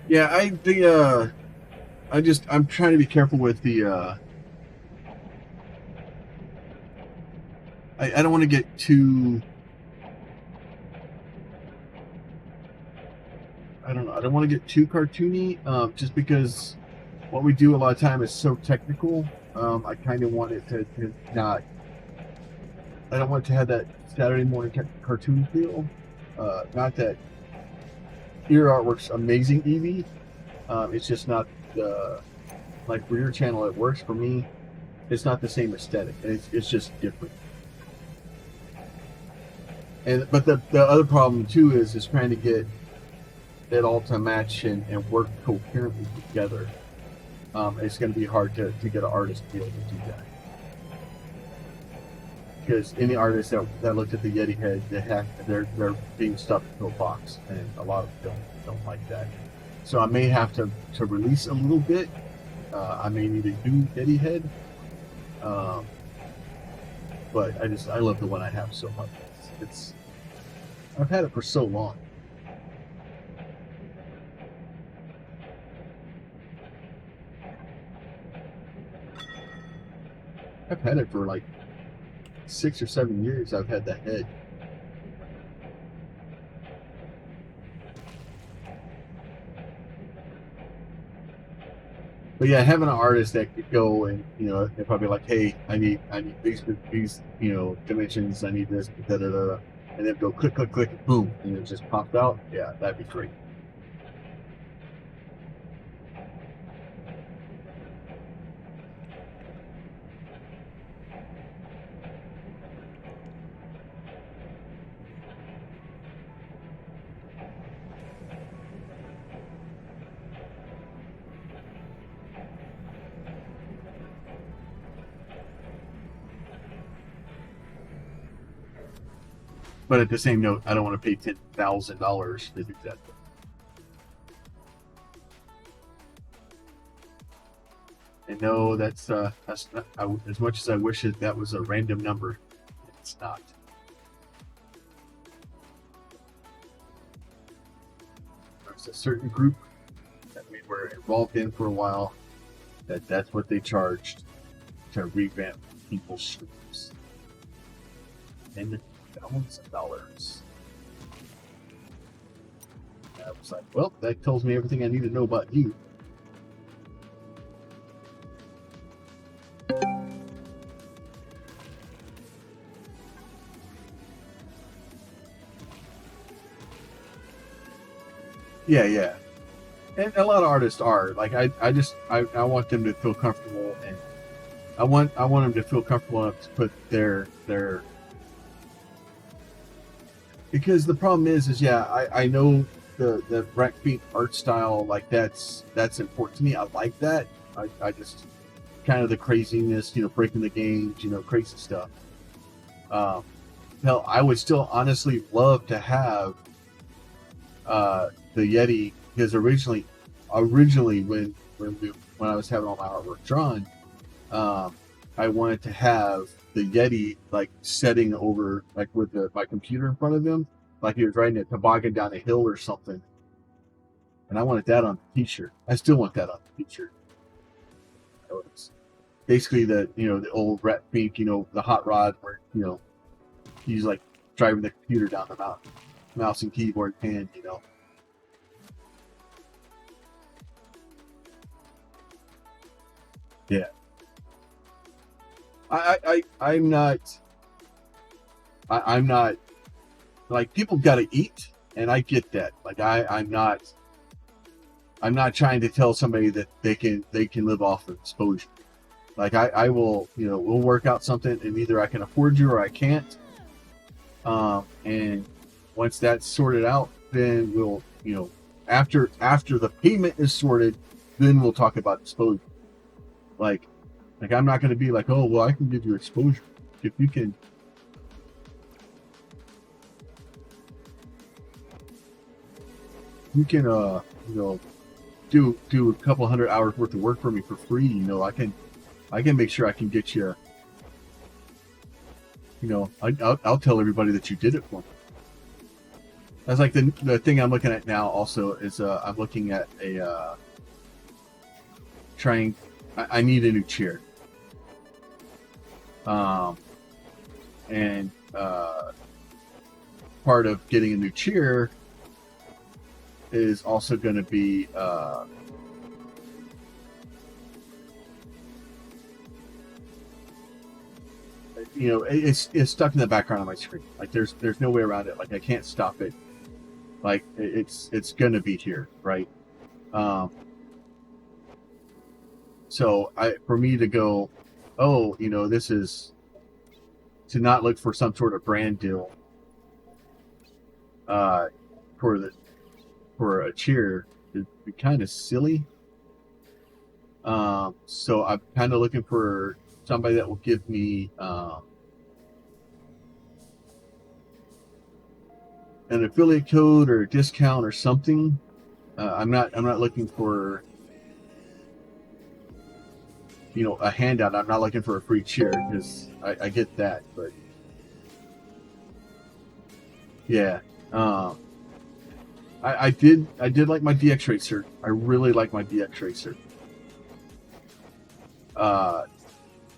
Yeah, I'm trying to be careful with the I don't want to get too, I don't know, I don't want to get too cartoony, just because what we do a lot of time is so technical. I kind of want it to not, I don't want it to have that Saturday morning cartoon feel. Not that your artwork's amazing, Evie. It's just not like for your channel it works. For me, it's not the same aesthetic. It's just different. But the other problem too is trying to get it all to match and work coherently together. It's going to be hard to get an artist to be able to do that. Because any artist that looked at the Yeti head, they're being stuffed into a box, and a lot of them don't like that. So I may have to release a little bit. I may need to do Yeti head, but I love the one I have so much. I've had it for so long. I've had it for like 6 or 7 years. I've had that head. But yeah, having an artist that could go and they're probably like, hey, I need these dimensions. I need this, da da da, and then go click, boom, and it just popped out. Yeah, that'd be great. But at the same note, I don't want to pay $10,000 to do that. And no, that's not, as much as I wish that was a random number, it's not. There's a certain group that we were involved in for a while that's what they charged to revamp people's streams. $10,000. I was like, well, that tells me everything I need to know about you. Yeah. And a lot of artists are like, I want them to feel comfortable, and I want them to feel comfortable enough to put their because the problem is I know the breakbeat art style, like that's important to me. I like that. I just kind of the craziness, breaking the games, crazy stuff. Hell, I would still honestly love to have the Yeti, because originally when I was having all my artwork drawn, I wanted to have the Yeti like setting over, like with my computer in front of him, like he was riding a toboggan down a hill or something. And I wanted that on the t-shirt. I still want that on the t-shirt. It's basically the old Rat Pink, the hot rod where he's like driving the computer down the mountain, mouse and keyboard hand, Yeah. I'm not like, people gotta eat, and I get that. Like I'm not trying to tell somebody that they can live off of exposure. Like I will, we'll work out something, and either I can afford you or I can't. And once that's sorted out, then we'll, after the payment is sorted, then we'll talk about exposure. Like I'm not going to be like, oh, well, I can give you exposure if you can. You can, do a couple hundred hours worth of work for me for free. I can make sure I can get you. I'll tell everybody that you did it for me. That's like the thing I'm looking at now. Also, is I'm looking at a trying. I need a new chair. And part of getting a new chair is also going to be it's stuck in the background of my screen. Like there's no way around it. Like I can't stop it. Like it's going to be here, right? So for me to go, oh, this is to not look for some sort of brand deal for a chair is kind of silly. So I'm kind of looking for somebody that will give me an affiliate code or a discount or something. I'm not looking for a handout. I'm not looking for a free chair, because I get that, but yeah. I did like my DX Racer. I really like my DX Racer.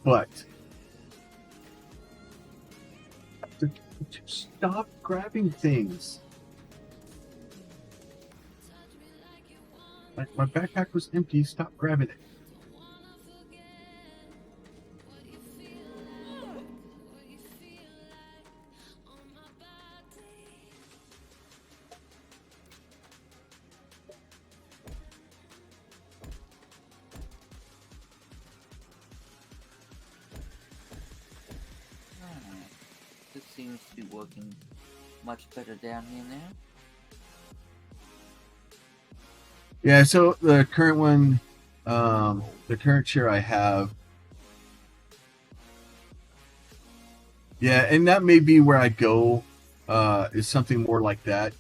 But to stop grabbing things. My backpack was empty. Stop grabbing it. This seems to be working much better down here now. Yeah, so the current one, the current chair I have, yeah, and that may be where I go, is something more like that.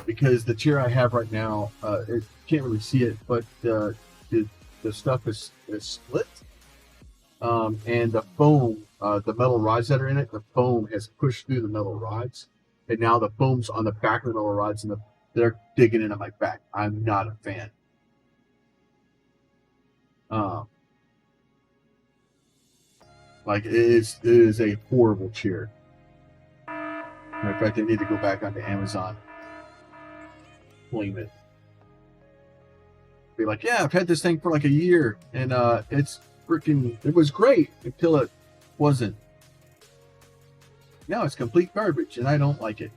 Because the chair I have right now, it can't really see it, but the stuff is split, and the foam, the metal rods that are in it, the foam has pushed through the metal rods, and now the foam's on the back of the metal rods, and they're digging into my back. I'm not a fan. Like it is a horrible chair. In fact, I need to go back onto Amazon, claim it. Be like, yeah, I've had this thing for like a year, and it's freaking. It was great until it wasn't. Now it's complete garbage, and I don't like it.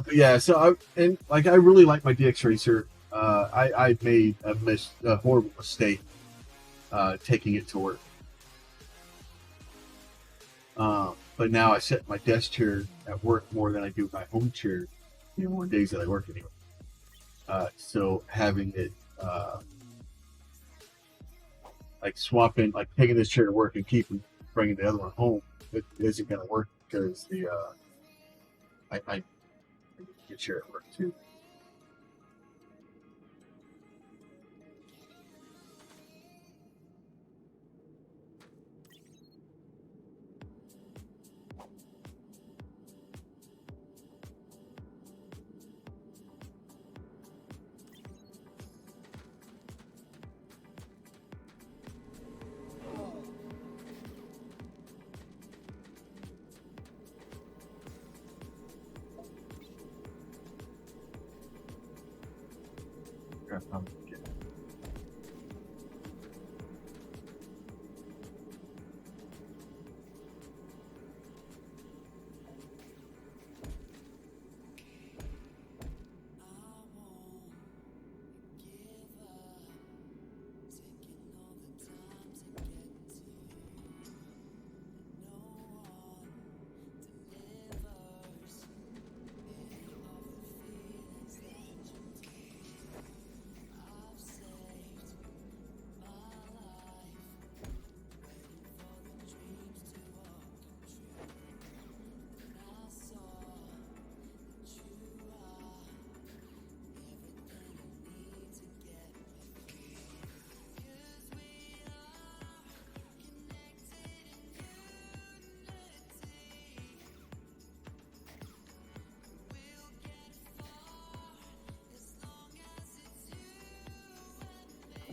But yeah, so I really like my DX Racer. I made a horrible mistake taking it to work. But now I sit in my desk chair at work more than I do my home chair, more days that I work anyway. So having it like swapping, like taking this chair to work and bringing the other one home, it isn't going to work because I get chair at work too.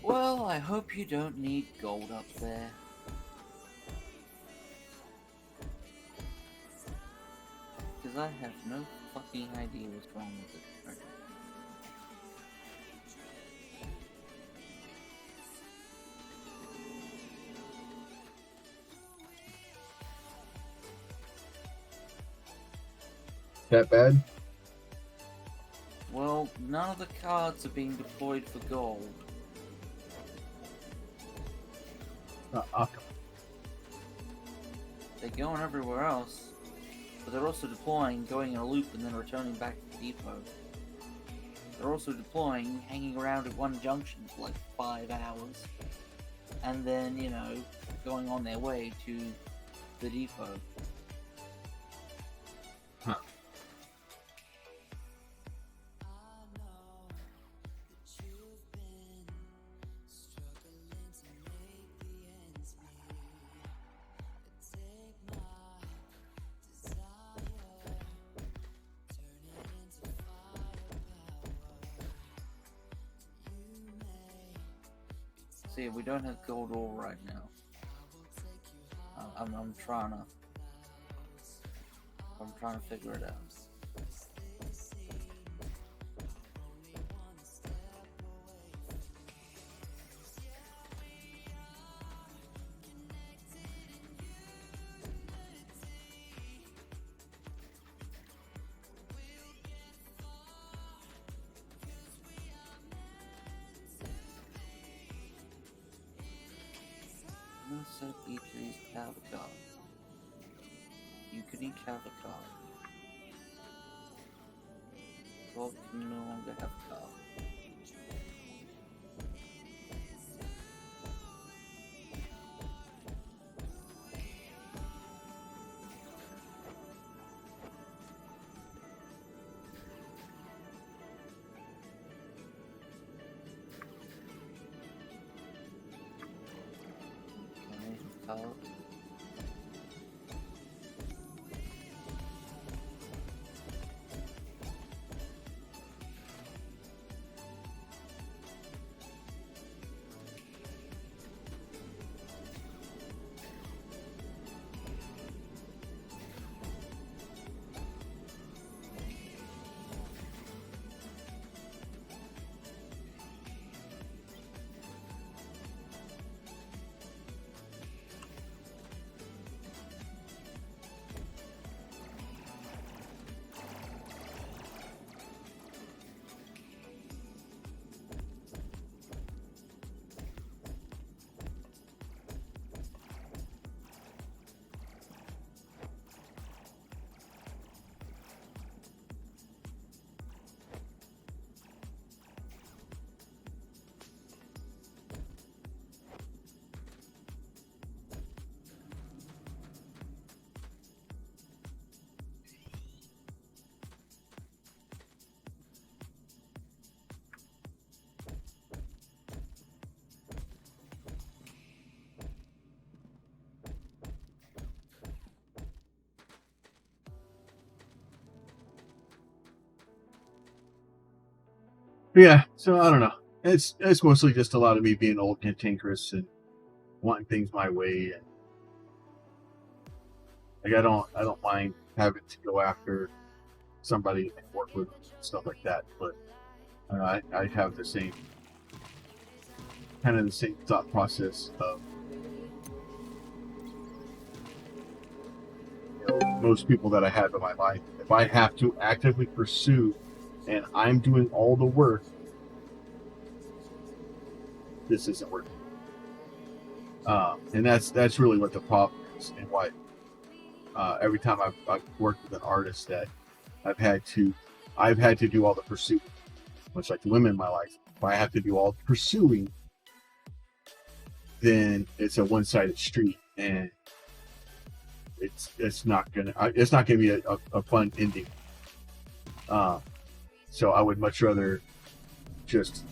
Well, I hope you don't need gold up there. Because I have no fucking idea what's wrong with it. That bad? Well, none of the cards are being deployed for gold. They're going everywhere else, but they're also deploying, going in a loop, and then returning back to the depot. They're also deploying, hanging around at one junction for like 5 hours, and then, going on their way to the depot. Huh. See, we don't have gold ore right now. I'm trying to figure it out. I'm gonna set each of these to have a card. You can each have a card. 12 can no longer have a card. Okay, card. Yeah, so I don't know. It's mostly just a lot of me being old, cantankerous, and wanting things my way. And like I don't mind having to go after somebody and work with them and stuff like that. But I have the same kind of the same thought process of most people that I have in my life. If I have to actively pursue and I'm doing all the work, this isn't working. And that's really what the problem is, and why every time I've worked with an artist that I've had to do all the pursuit, much like the women in my life. If I have to do all the pursuing, then it's a one-sided street, and it's not gonna be a fun ending. So I would much rather just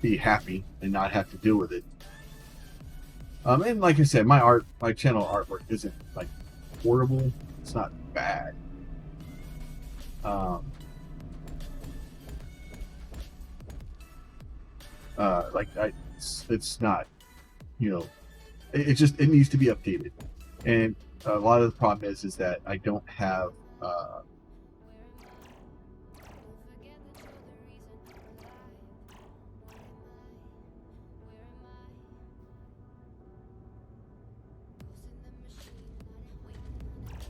be happy and not have to deal with it. And like I said, my channel artwork isn't like horrible. It's not bad. It's not, it needs to be updated. And a lot of the problem is that I don't have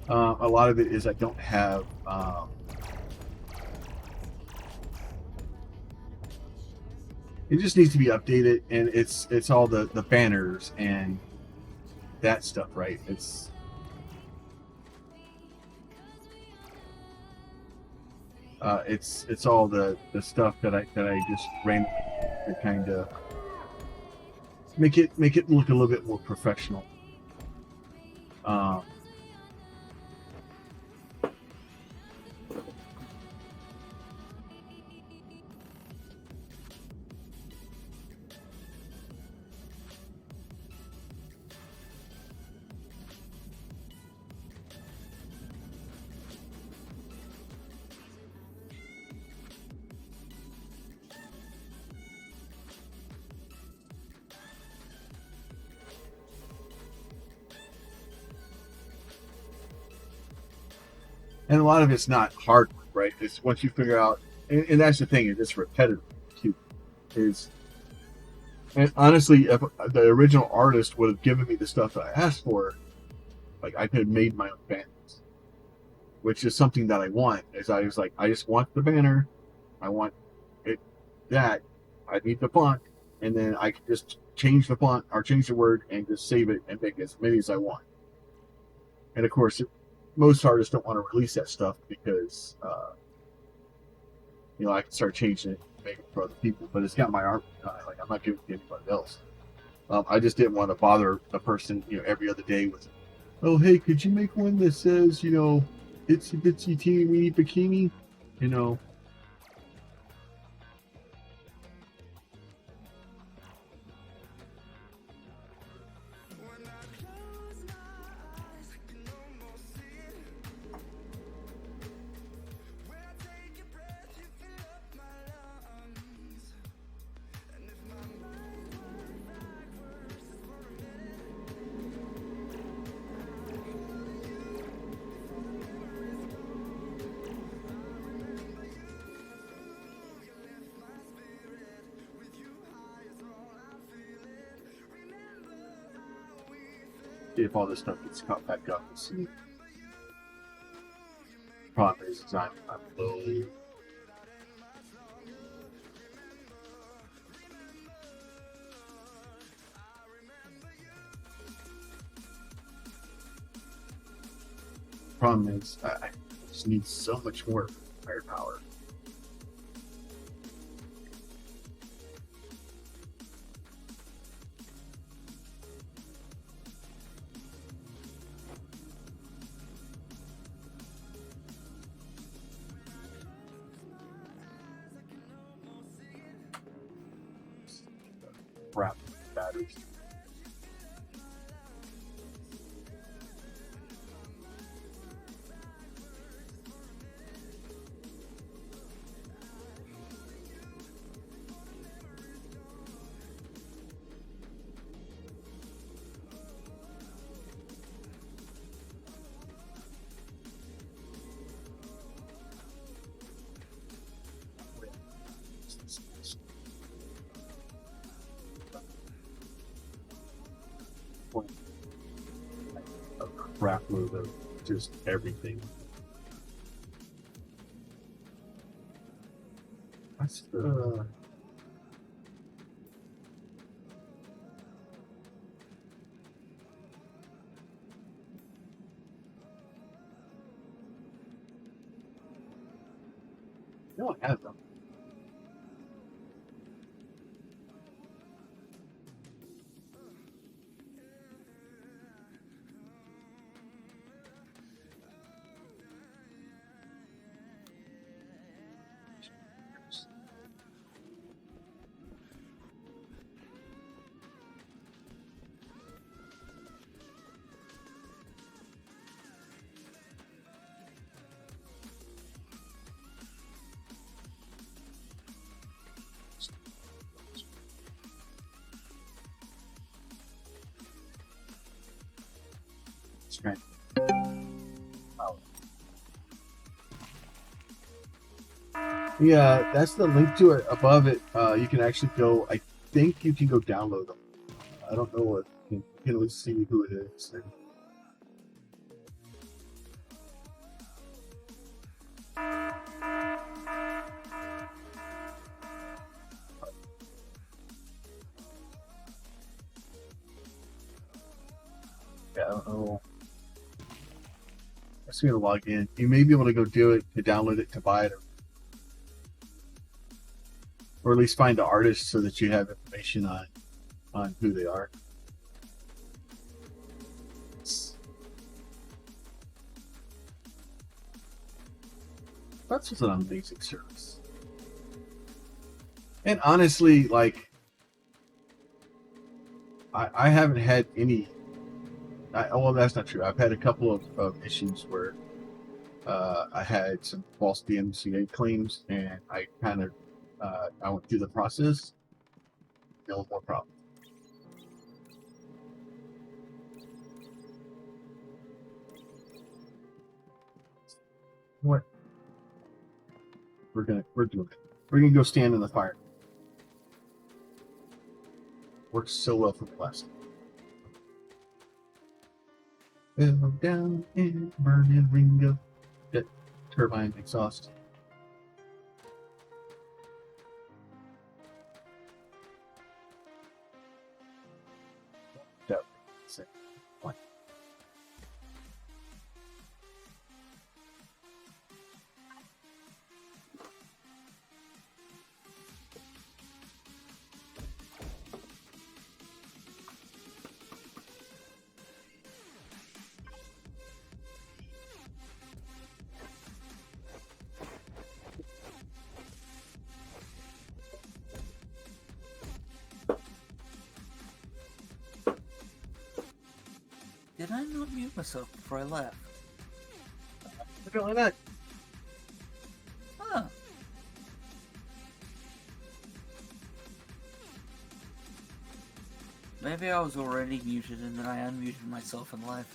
a lot of it is I don't have it just needs to be updated, and it's all the banners and that stuff, right? It's all the stuff that I just randomly to kind of make it look a little bit more professional. And a lot of it's not hard work, right? It's once you figure out, and that's the thing, it's repetitive too. And honestly, if the original artist would have given me the stuff that I asked for, like I could have made my own banners, which is something that I want. Is I was like, I just want the banner, I want it that, I need the font, and then I can just change the font or change the word and just save it and make as many as I want. And of course, most artists don't want to release that stuff because I can start changing it and make it for other people. But it's got my art. Like I'm not giving it to anybody else. I just didn't want to bother a person, every other day with, oh, hey, could you make one that says, itsy bitsy teeny weeny bikini, if all this stuff gets caught back up. Problem is I'm low. Problem is I just need so much more firepower. Crap, batteries. A crap load of just everything. That's the I don't have them. Right. Oh. Yeah, that's the link to it above it. You can actually go. I think you can go download them. I don't know what. You can at least see who it is. Yeah, I don't know. I'm just gonna log in. You may be able to go do it to download it to buy it, or at least find the artist so that you have information on who they are. That's just an amazing service. And honestly, like, I haven't had any. Well, that's not true. I've had a couple of issues where I had some false DMCA claims, and I kind of I went through the process. No more problem. What? We're doing it. We're gonna go stand in the fire. Works so well for the last. Fell down in burning Ringo. Jet turbine exhaust. say. What? Did I not mute myself before I left? Apparently not. Huh. Maybe I was already muted and then I unmuted myself and left.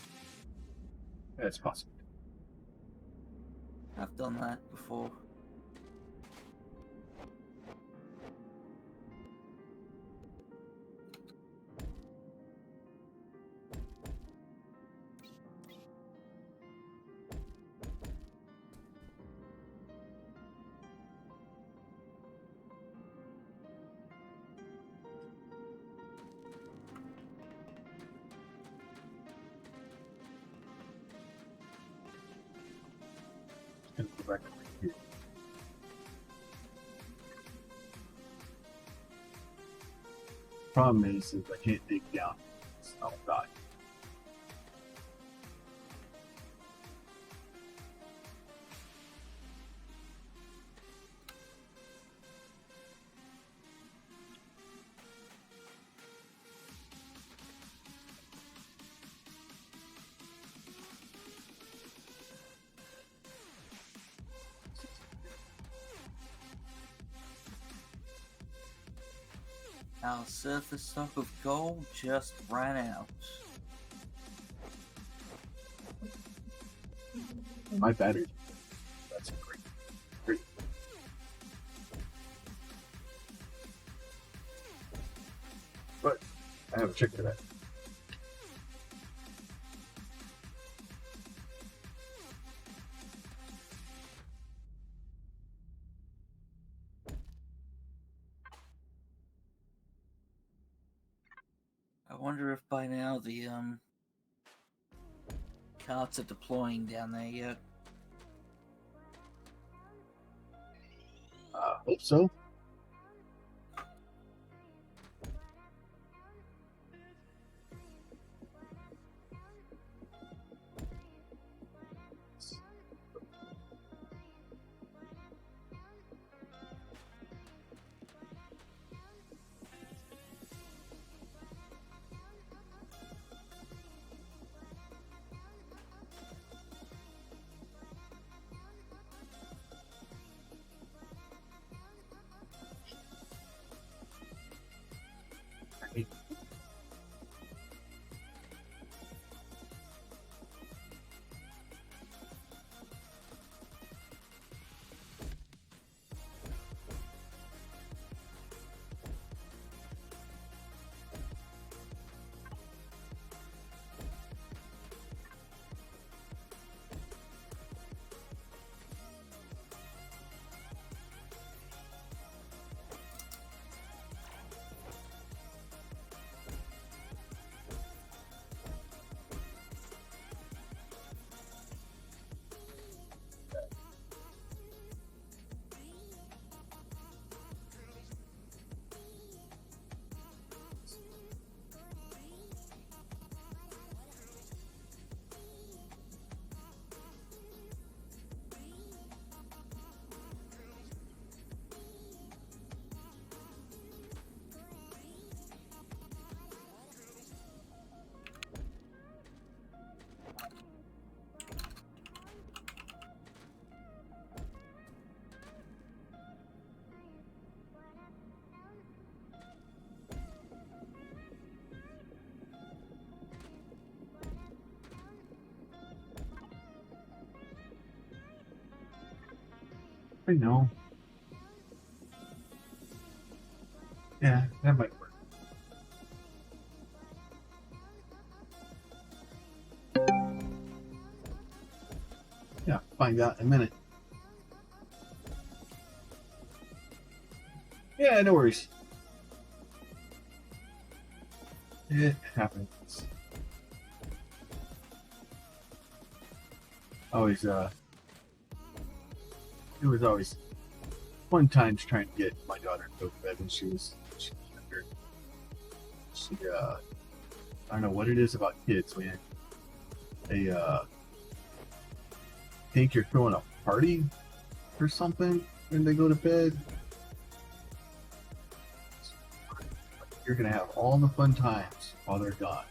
That's possible. I've done that before. Gonna go back over here. Problem is I can't dig down. Oh god. Our surface stock of gold just ran out. My battery. That's great. But I have a trick for that. I wonder if by now the carts are deploying down there yet. Hope so. Right. I know. Yeah, that might work. Yeah, find out in a minute. Yeah, no worries. It happens. always it was always fun times trying to get my daughter to go to bed when she was younger. She I don't know what it is about kids, man. They think you're throwing a party or something when they go to bed. You're gonna have all the fun times while they're gone.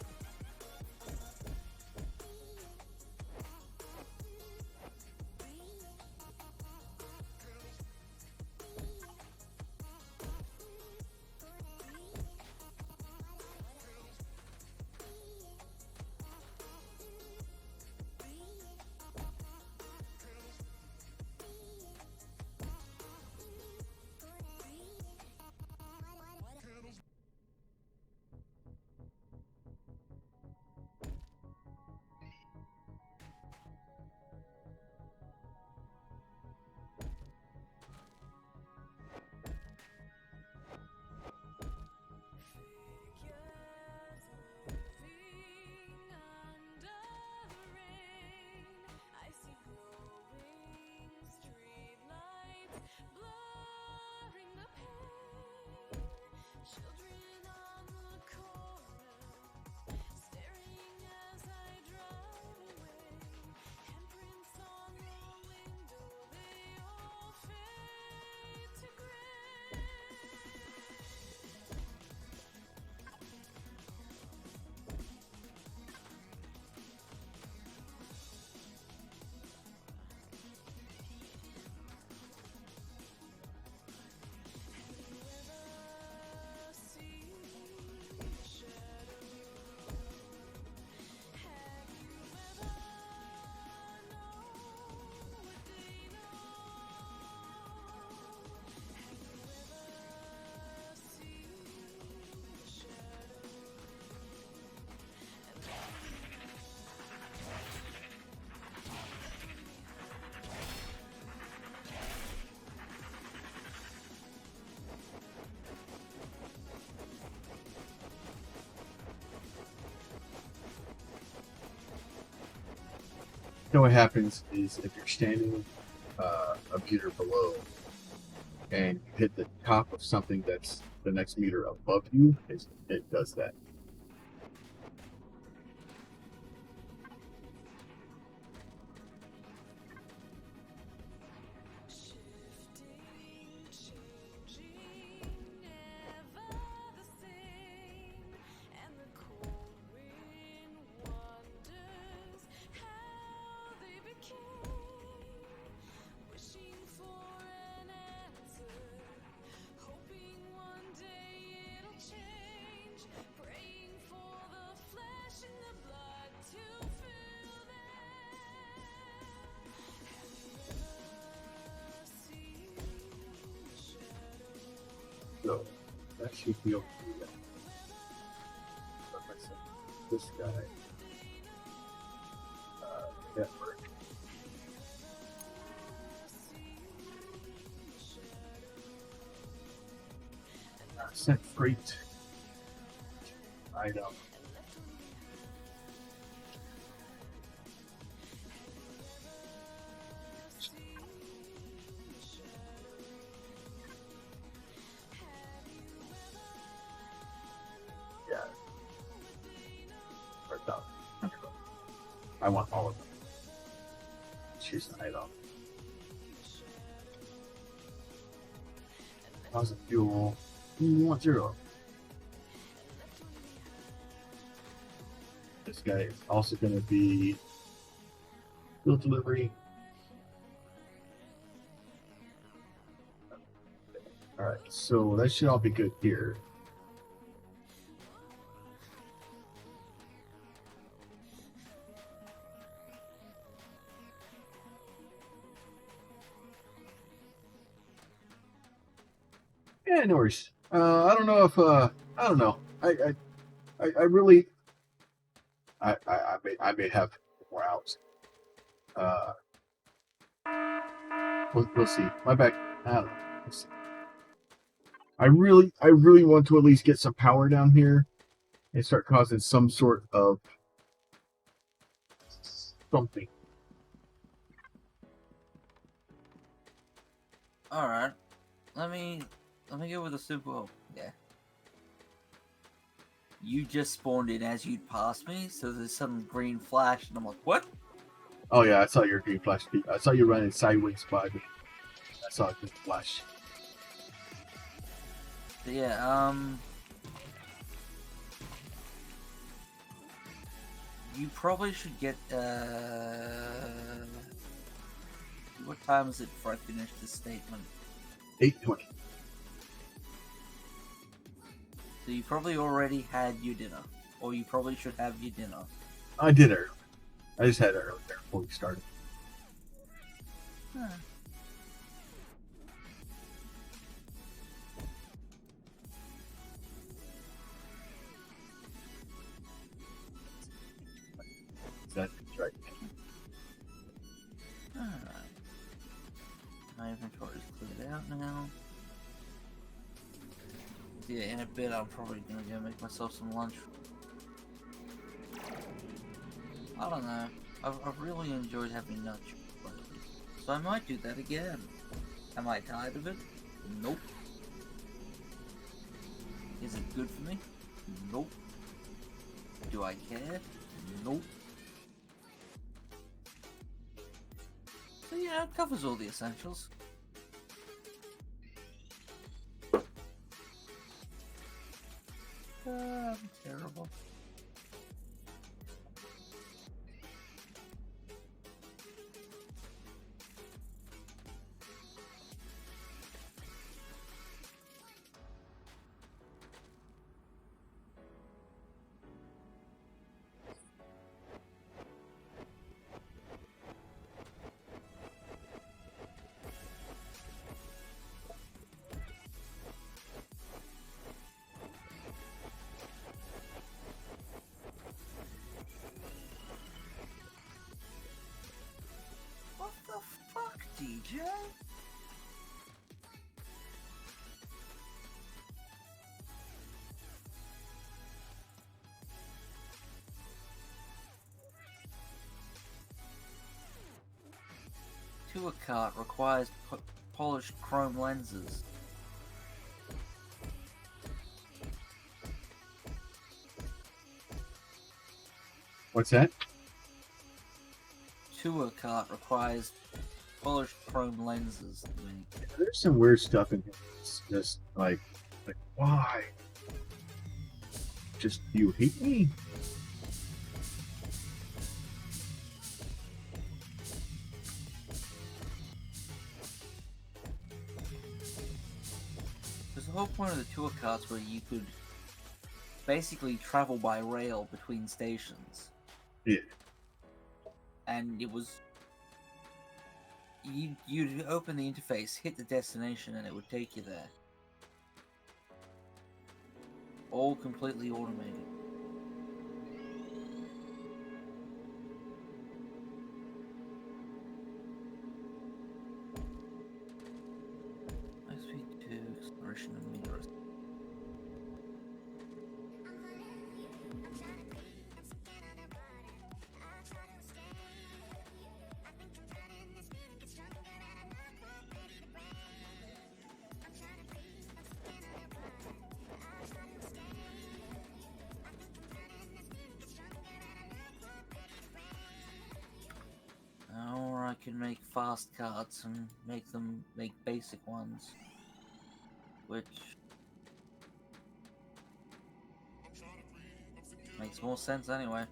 You know what happens is if you're standing a meter below and you hit the top of something that's the next meter above you, it does that. So that should be okay. This guy, network. Set freight item. Yeah. I want all of them. Choose an item. Positive fuel. You want 0. This guy is also going to be fuel delivery. Alright, so that should all be good here. Yeah, no worries. I don't know if I don't know. I really I may have more out. We'll see. My back. I don't know. We'll see. I really want to at least get some power down here and start causing some sort of something. Alright. Let me go with a simple. Yeah. You just spawned in as you'd passed me, so there's some green flash, and I'm like, what? Oh yeah, I saw your green flash. I saw you running sideways by me. I saw a green flash. But yeah, you probably should get, what time is it before I finish this statement? 8:20. So you probably already had your dinner. Or you probably should have your dinner. I did earlier. I just had it earlier before we started. Huh. That's right. Alright. My inventory's cleared out now. Yeah, in a bit I'm probably gonna go make myself some lunch. I don't know. I've really enjoyed having nuts lately, so I might do that again. Am I tired of it? Nope. Is it good for me? Nope. Do I care? Nope. So yeah, it covers all the essentials. I'm terrible. What the fuck, DJ? Tour cart requires polished chrome lenses. What's that? Tour cart requires polished chrome lenses. There's some weird stuff in here. It's just like why? Just you hate me? There's the whole point of the tour carts where you could basically travel by rail between stations. Yeah. And it was... You'd open the interface, hit the destination, and it would take you there. All completely automated. SP2 exploration of minerals. Or I can make fast carts and make basic ones. Which makes more sense anyway.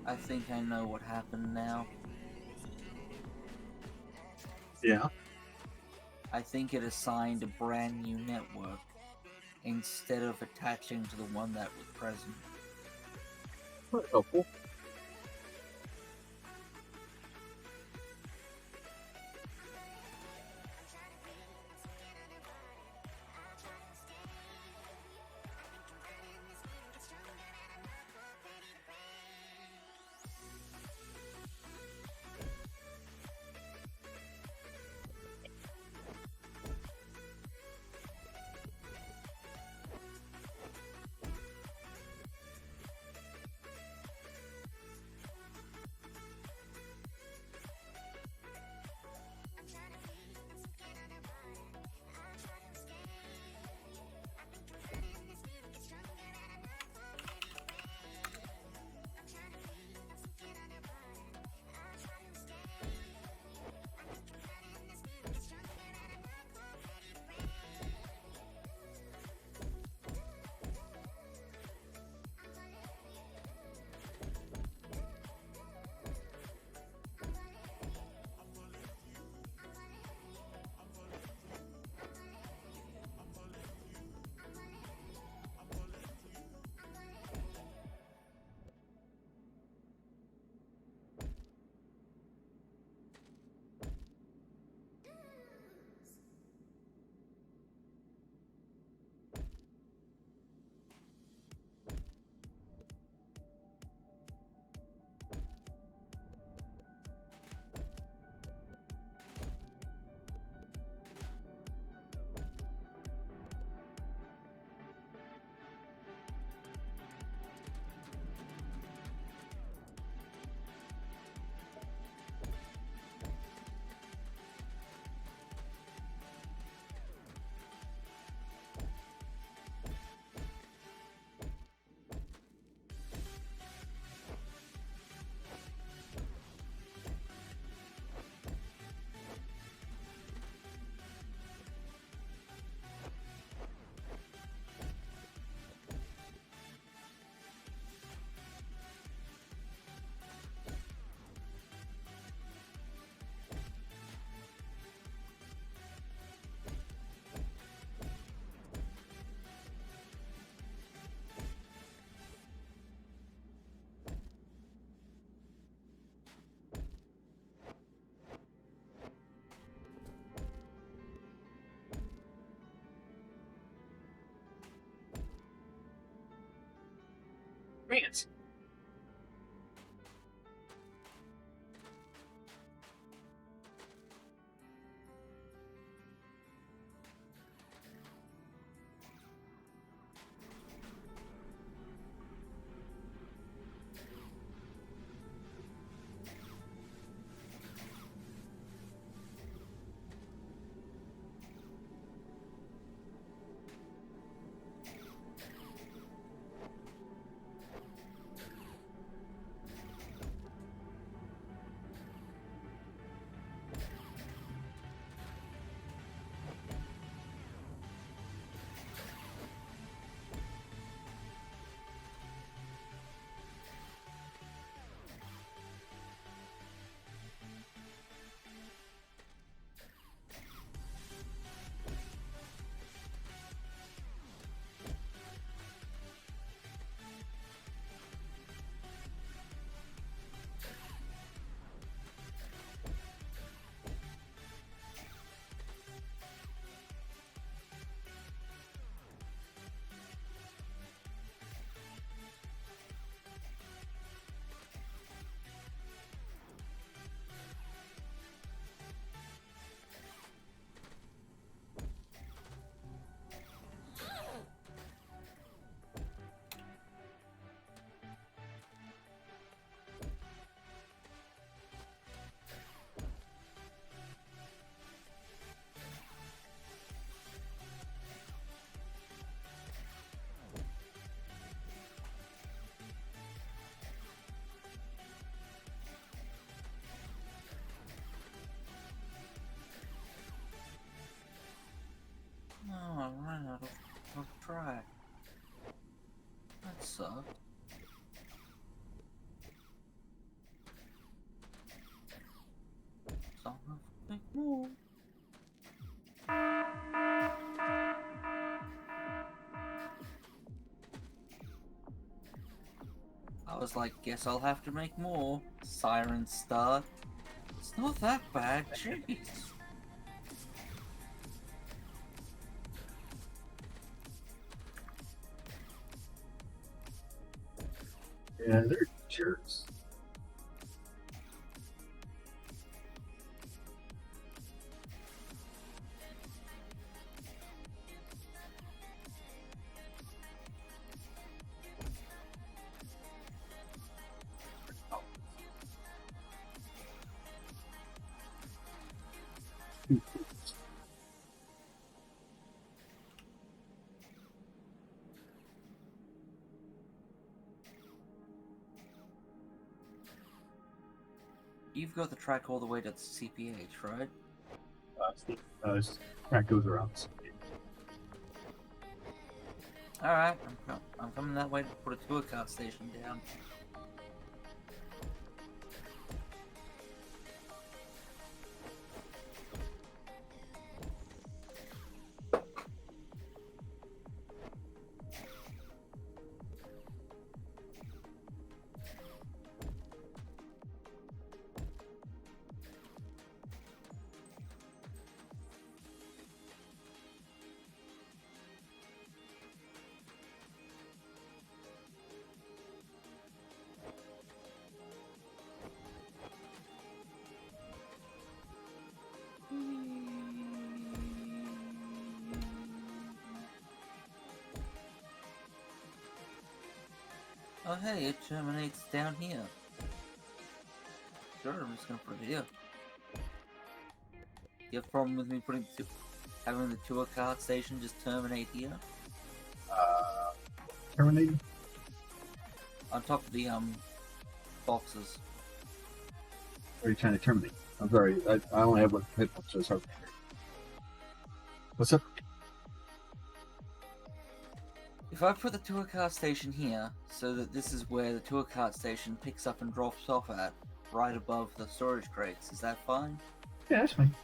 I think I know what happened now. Yeah. I think it assigned a brand new network instead of attaching to the one that was present. Quite helpful. Fancy. was like, guess I'll have to make more. Sirens start. It's not that bad, jeez. Yeah, they're jerks. You've got the track all the way to the CPH, right? Track goes around. Alright, I'm coming that way to put a tour cart station down. Oh hey, it terminates down here. Sure, I'm just gonna put it here. You have a problem with me having the tour cart station just terminate here? Terminated? On top of the boxes. Or are you trying to terminate? I'm sorry, I only have one headphone, so it's hard to hear. What's up? If I put the tour cart station here, so that this is where the tour cart station picks up and drops off at, right above the storage crates, is that fine? Yeah, that's fine.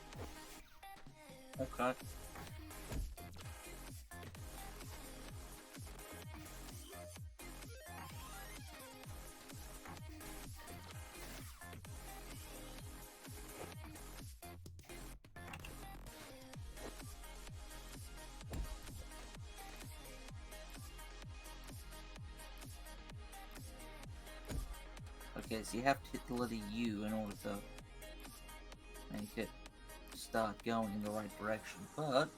Okay. Okay, so you have to hit the letter U in order to make it start going in the right direction, but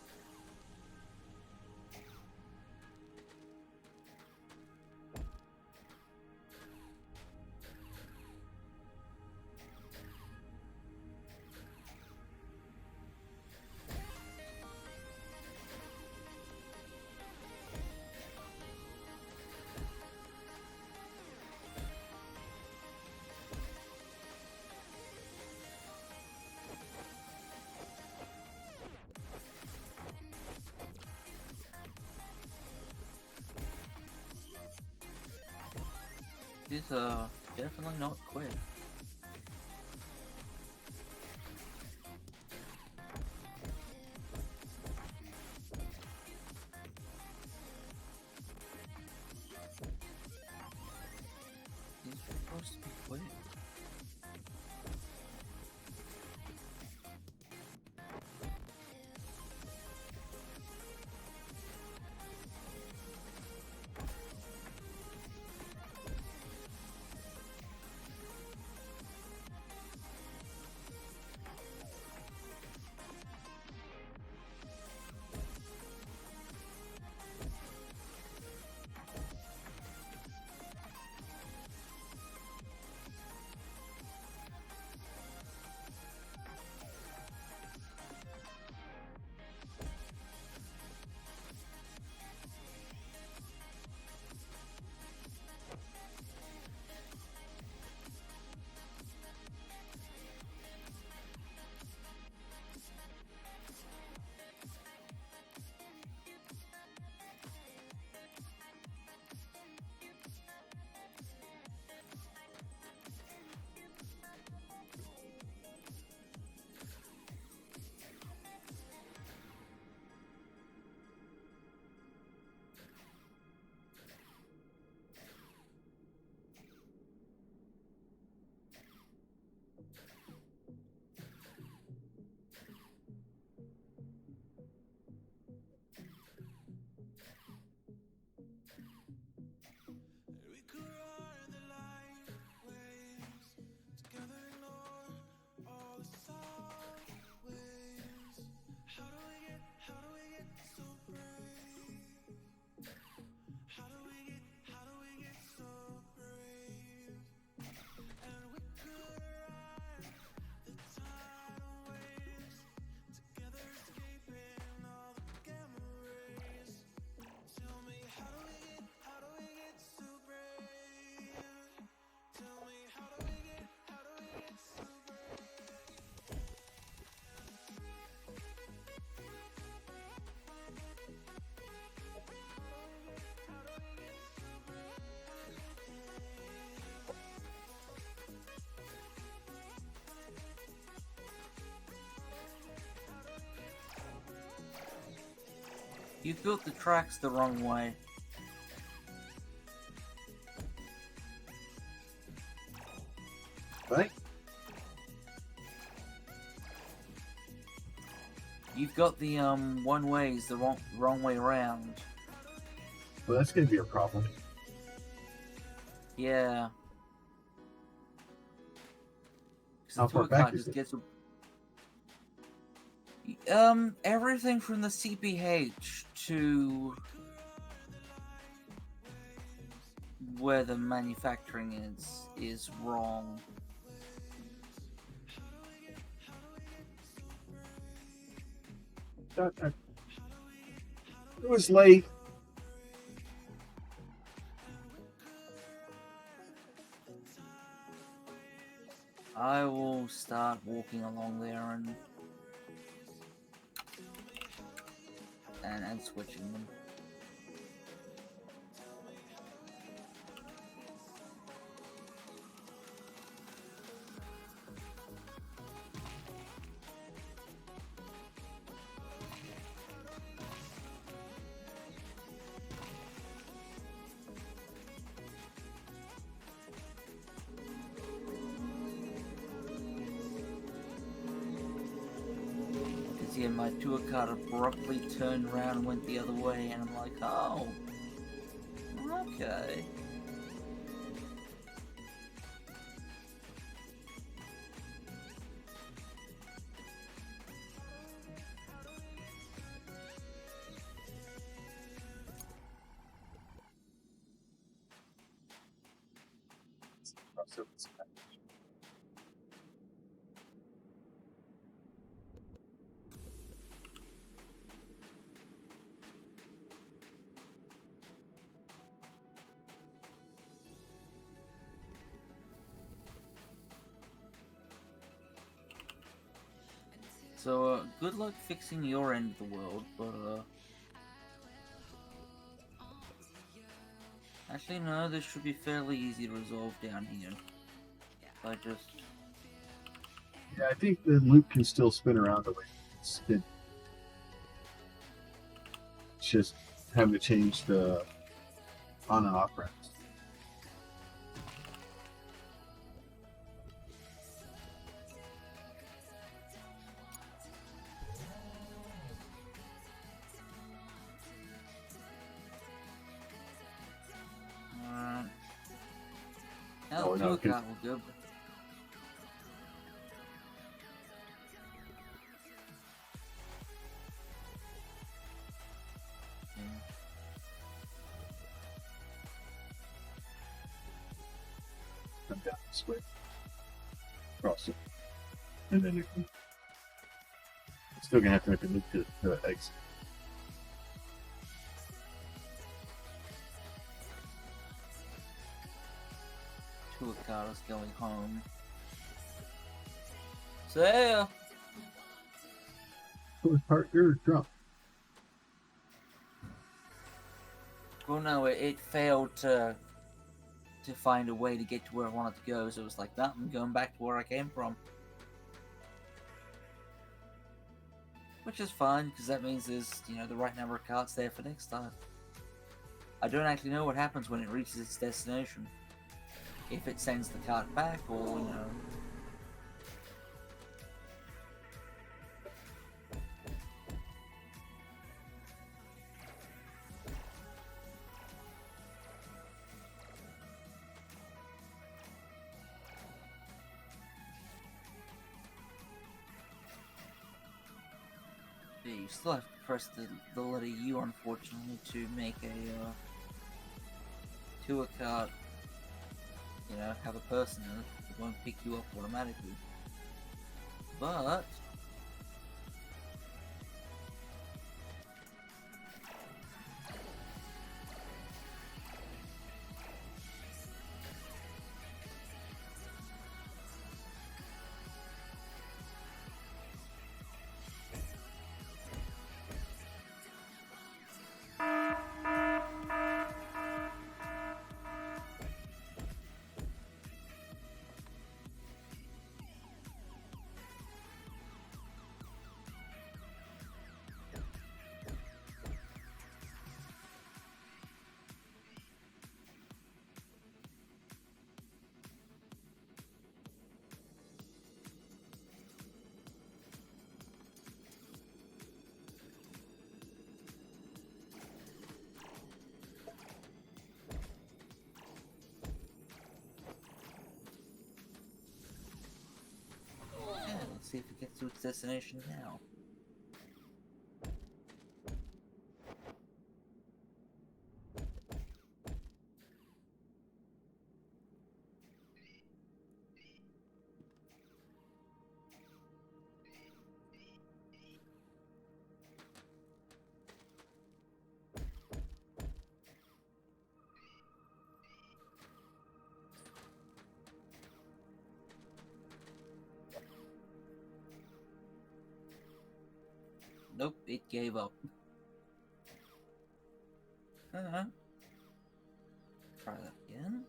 these are definitely not quick. These are supposed to be quick. You built the tracks the wrong way. Right? You've got the one ways the wrong way around. Well, that's gonna be a problem. Yeah. How far back is it? Everything from the CPH to where the manufacturing is wrong. It was late. I will start walking along there and switching them. Yeah, my tour card abruptly turned around and went the other way, and I'm like, oh, okay. So, good luck fixing your end of the world, but, actually, no, this should be fairly easy to resolve down here. I just... Yeah, I think the loop can still spin around the way it's spin. It's just having to change the on and off ramps. Now the tour card will go. Come down this way. Cross it. And then I'm still gonna have to make a loop to the exit. Tour car is going home. So yeah. You're drunk. Well, no, it failed to find a way to get to where I wanted to go, so it was like that. I'm going back to where I came from, which is fine because that means there's the right number of carts there for next time. I don't actually know what happens when it reaches its destination. If it sends the cart back, or you still have to press the letter U, unfortunately, to make a tour cart. Have a person in it. It won't pick you up automatically. But see if it gets to its destination now. Nope, it gave up. Try that again.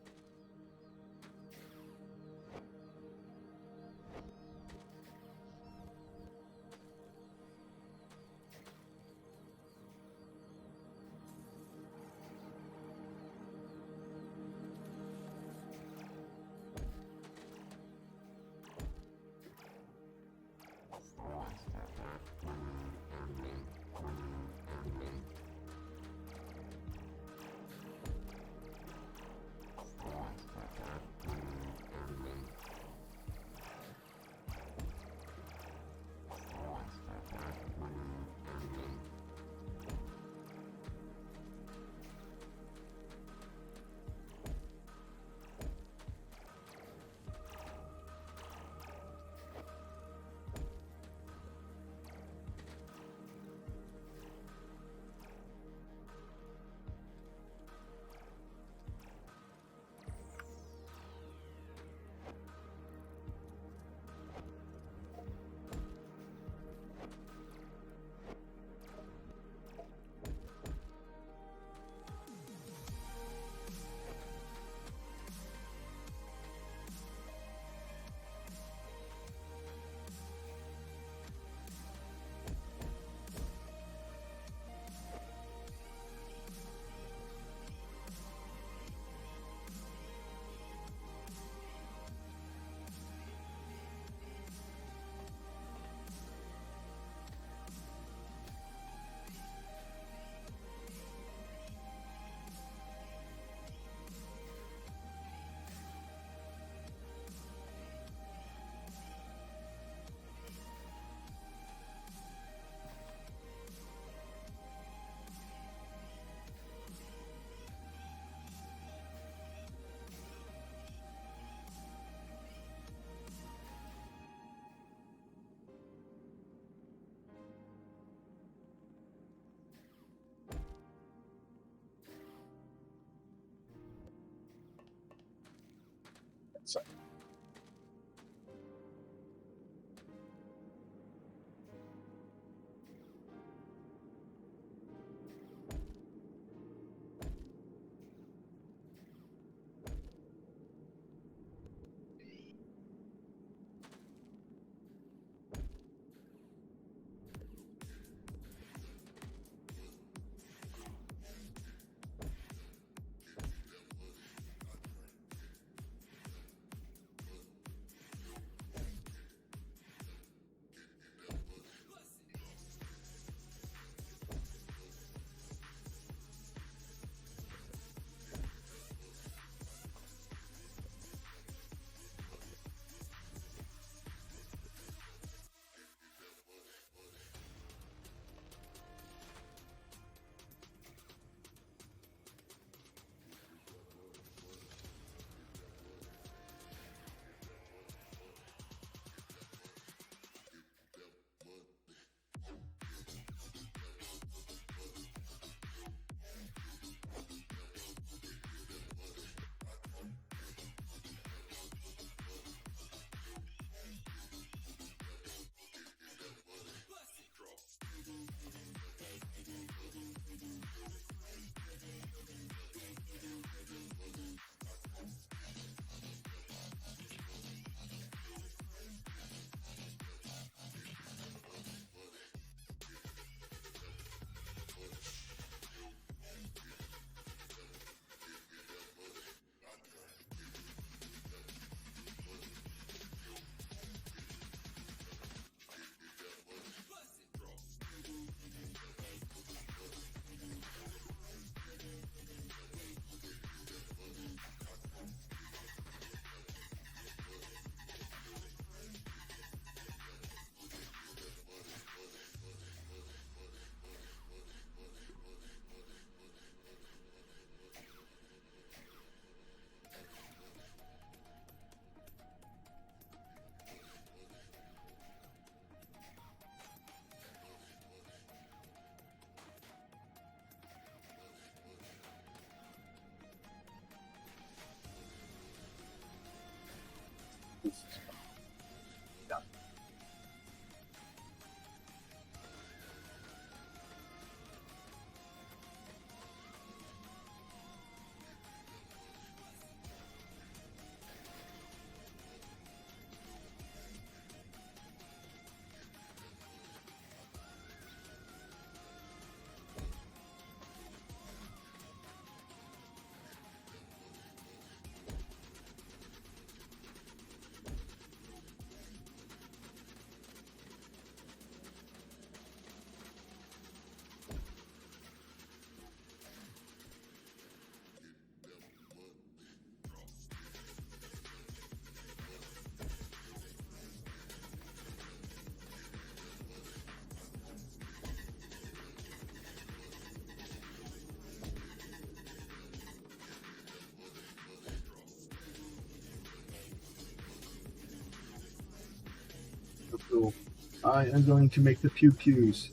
So, I am going to make the pews.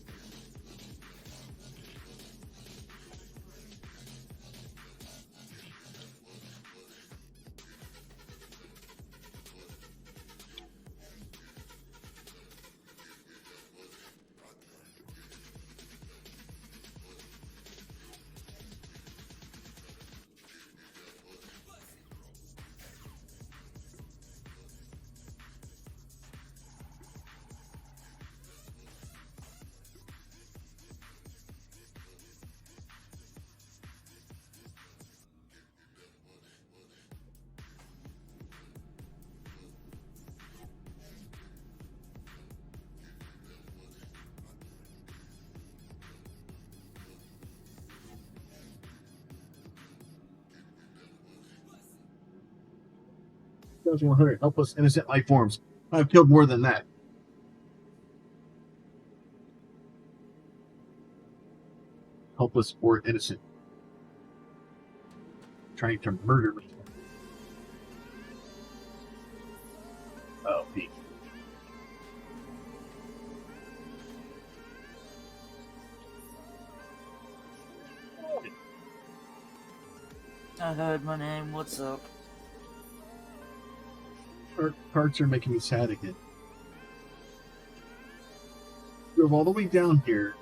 Thousand 100 helpless innocent life forms. I've killed more than that. Helpless or innocent. Trying to murder me. Oh, Pete. I heard my name. What's up? Carts are making me sad again. Drove all the way down here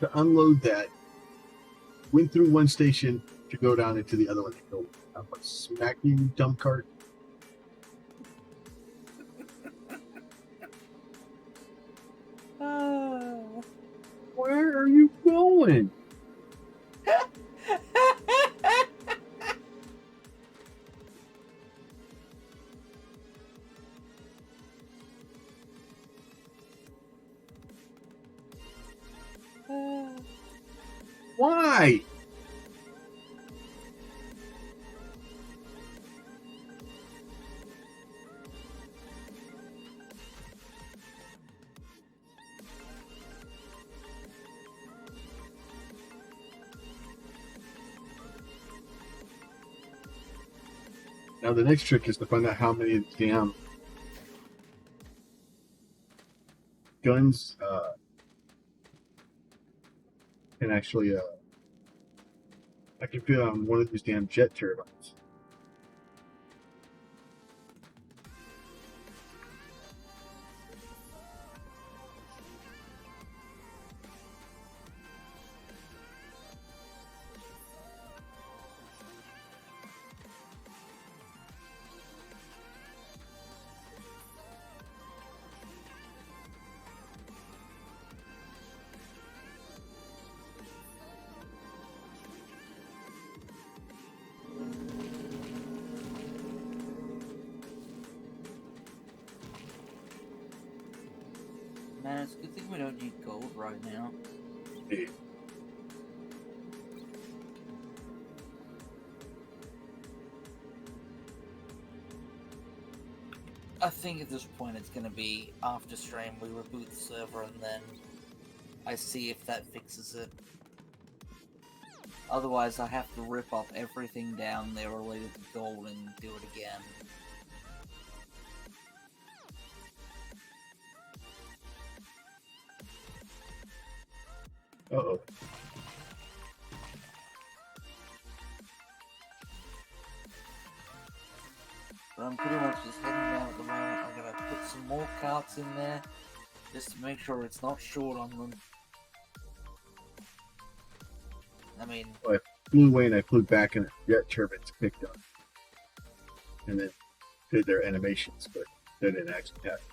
to unload that. Went through one station to go down into the other one. I'm like, smack you, dumb cart. Where are you going? Why? Now the next trick is to find out how many damn guns can actually I can fit on one of these damn jet turbines. Man, it's a good thing we don't need gold right now. Hey. I think at this point it's gonna be after stream we reboot the server and then I see if that fixes it. Otherwise I have to rip off everything down there related to gold and do it again. Uh-oh. But I'm pretty much just heading down at the moment. I'm gonna put some more carts in there just to make sure it's not short on them. I mean, I flew away and I flew back and the jet turbines picked up. And then did their animations, but they didn't actually happen.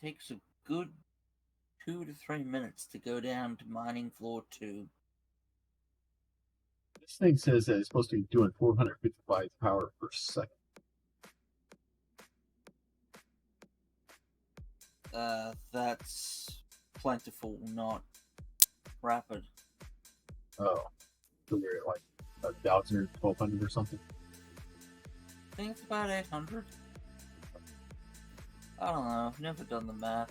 takes a good 2 to 3 minutes to go down to mining floor 2. This thing says that it's supposed to be doing 455 power per second. That's plentiful, not rapid. Oh. So we're at like 1,000 or 1,200 or something. think it's about 800. I don't know. I've never done the math.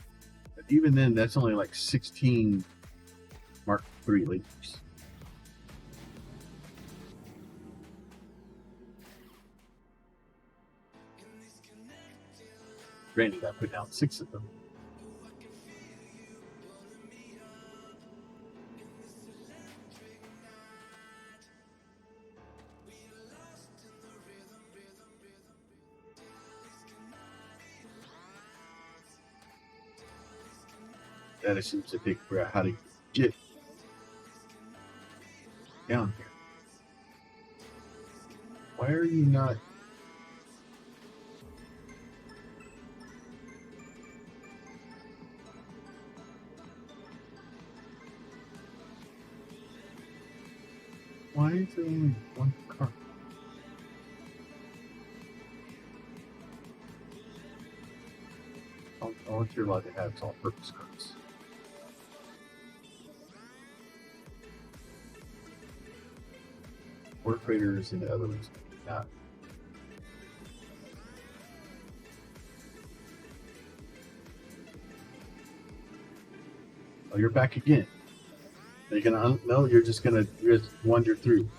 Even then, that's only like 16 Mark III lasers. Granted, I put down 6 of them. That seems to figure out how to get down here. Why are you not? Why is there only one car? All you're allowed to have is all-purpose cars. Or freighters and the other ones not. Oh, you're back again. Are you gonna no? You're just wander through.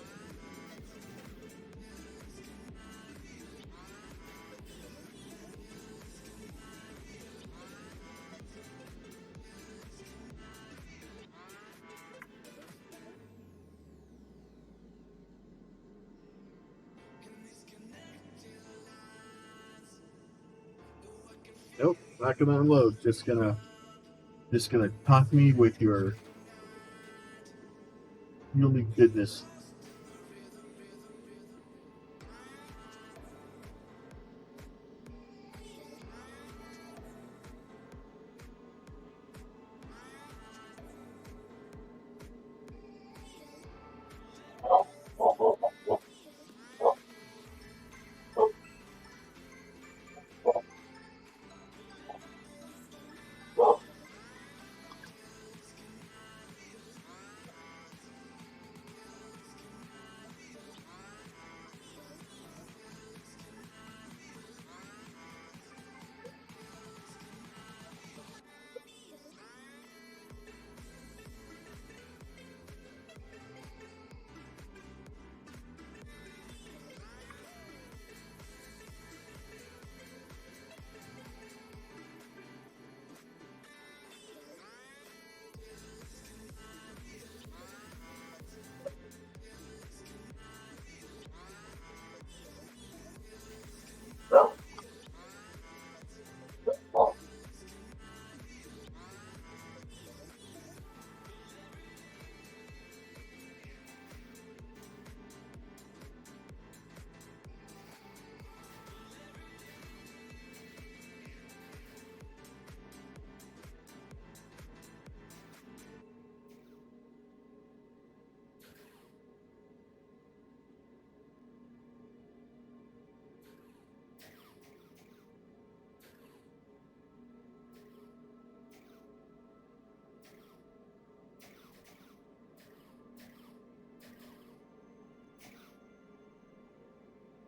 Nope, not gonna unload. Just gonna taunt me with your really goodness.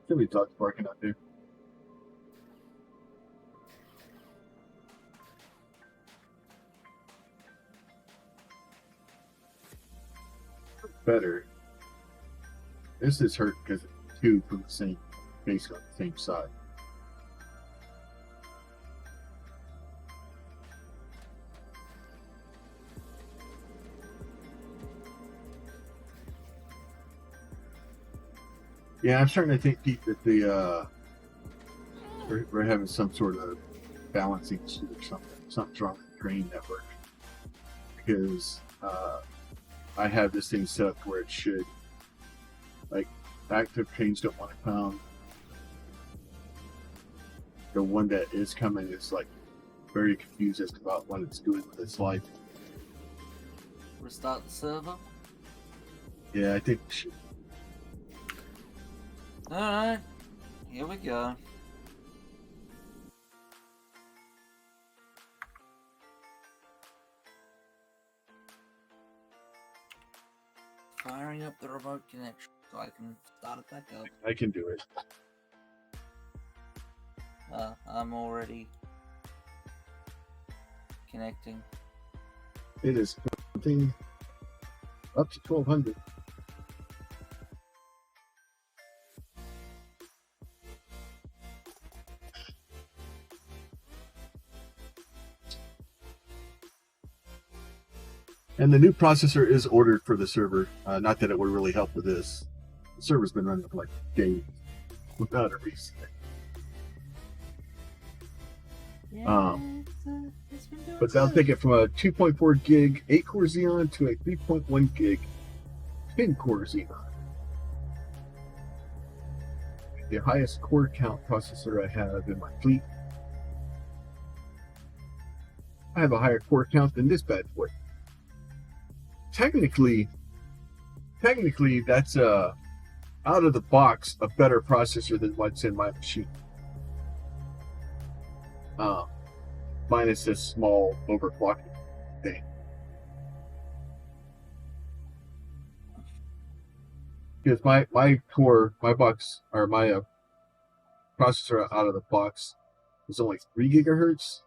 Somebody talks barking out there. Better. This is hurt because it's two from the same, basically on the same side. Yeah, I'm starting to think, Pete, that we're having some sort of balancing issue or something. Something's wrong with the drain network because I have this thing set up where it should, like, active trains don't want to come. The one that is coming is like very confused as to about what it's doing with its life. Restart the server. Yeah, I think we should. Alright, here we go. Firing up the remote connection so I can start it back up. I can do it. I'm already connecting. It is something up to 1200. And the new processor is ordered for the server. Not that it would really help with this. The server's been running for like days without a reset. Yeah, But that'll take it from a 2.4 gig 8-core Xeon to a 3.1 gig 10-core Xeon. The highest core count processor I have in my fleet. I have a higher core count than this bad boy. Technically, that's out of the box a better processor than what's in my machine. Minus this small overclocking thing. Because my processor out of the box is only 3 gigahertz.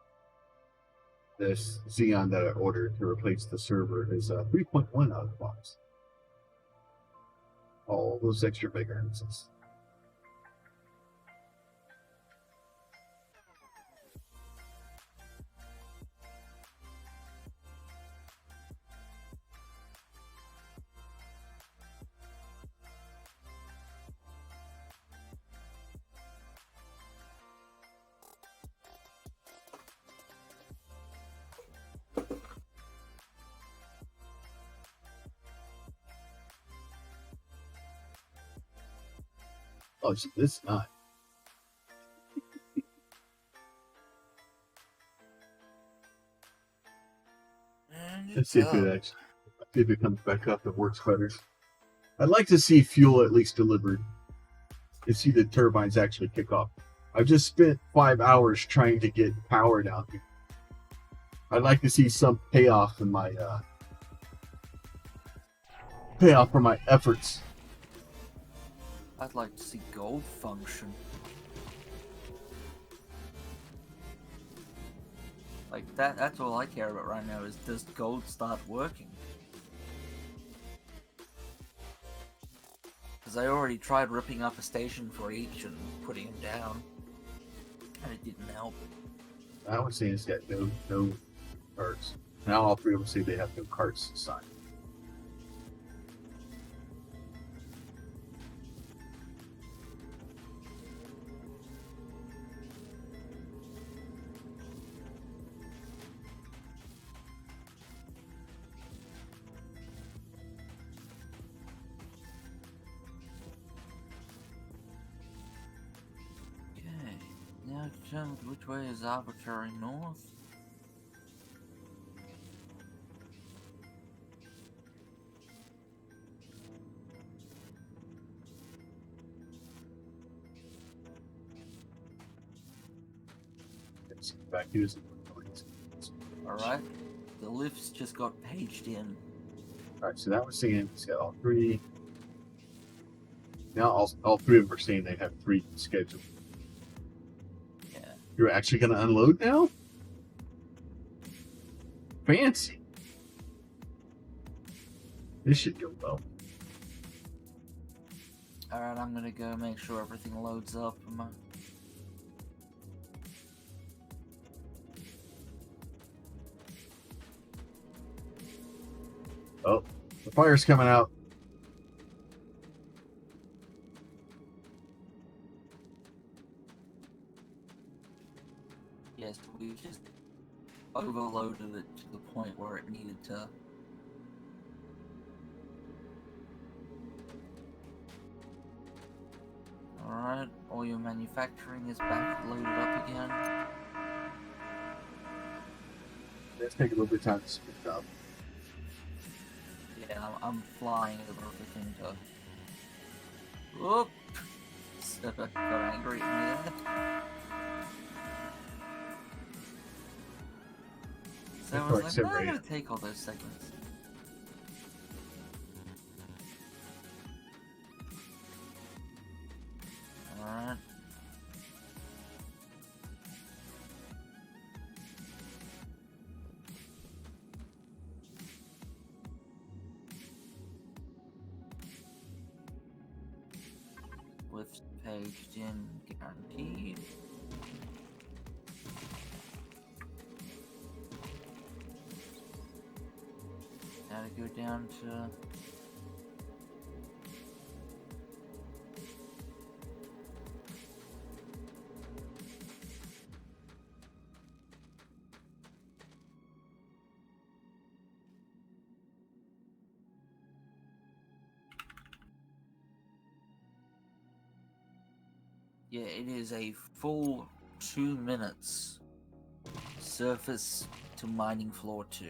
This Xeon that I ordered to replace the server is 3.1 out of the box. All those extra megahertz. Oh, so this is not. Let's see if it comes back up and works better. I'd like to see fuel at least delivered and see the turbines actually kick off. I've just spent 5 hours trying to get power down here. I'd like to see some payoff in my payoff for my efforts. I'd like to see gold function. Like that's all I care about right now is does gold start working? Because I already tried ripping up a station for each and putting them down. And it didn't help. I would say it's got no cards. Now all three of them say they have no cards assigned. Now determine which way is arbitrary north. Let's see, back using. Alright. The lifts just got paged in. Alright, so that was saying it's got all three. Now all three of them are saying they have 3 scheduled. Yeah. You're actually going to unload now? Fancy. This should go well. Alright, I'm gonna go make sure everything loads up. Oh, the fire's coming out. Yes, we just overloaded it to the point where it needed to. Alright, all your manufacturing is back loaded up again. Let's take a little bit of time to speed it up. Yeah, I'm flying over everything to. Whoop! Got angry at me there. So I was like, I'm gonna take all those segments. Alright. paged in, guaranteed. Now to go down to yeah, it is a full 2 minutes surface to mining floor 2.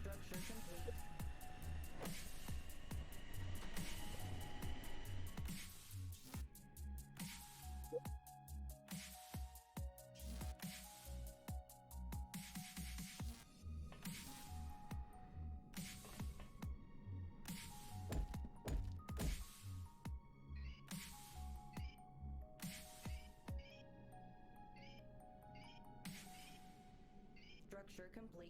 Structure complete. Structure complete.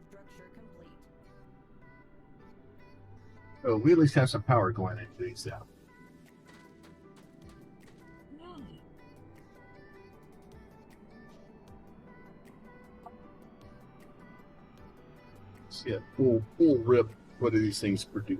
Structure complete. Oh, we at least have some power going into these now. Yeah, full rip. What do these things produce?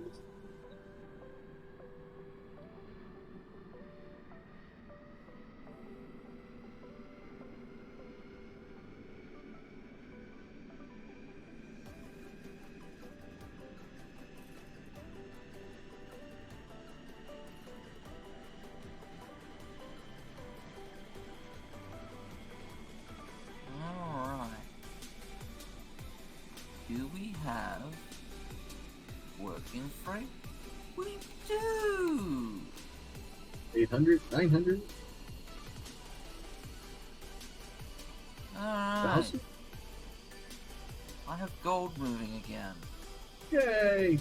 Alright. Do we have working freight? We do! 800, 900, Alright. 1,000? I have gold moving again. Yay!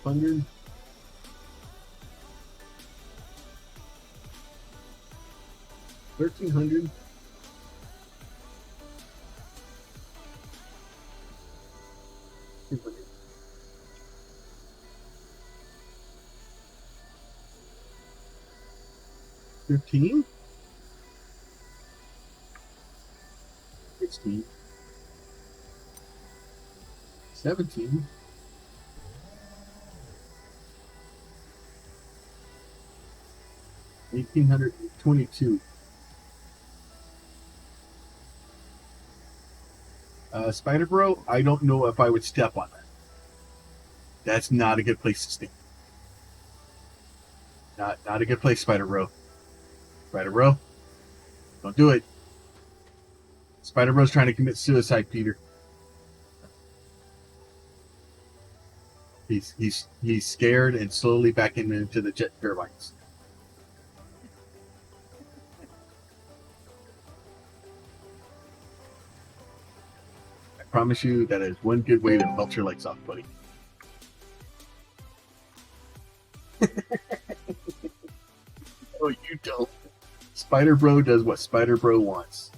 $100. 1,300. 200. 15. 16. 17. 1,822. Spider Bro, I don't know if I would step on that. That's not a good place to stand. Not a good place, Spider Bro. Spider Bro, don't do it. Spider Bro's trying to commit suicide, Peter. He's scared and slowly backing into the jet turbines. I promise you that is one good way to melt your legs off, buddy. Oh, you don't. Spider Bro does what Spider Bro wants.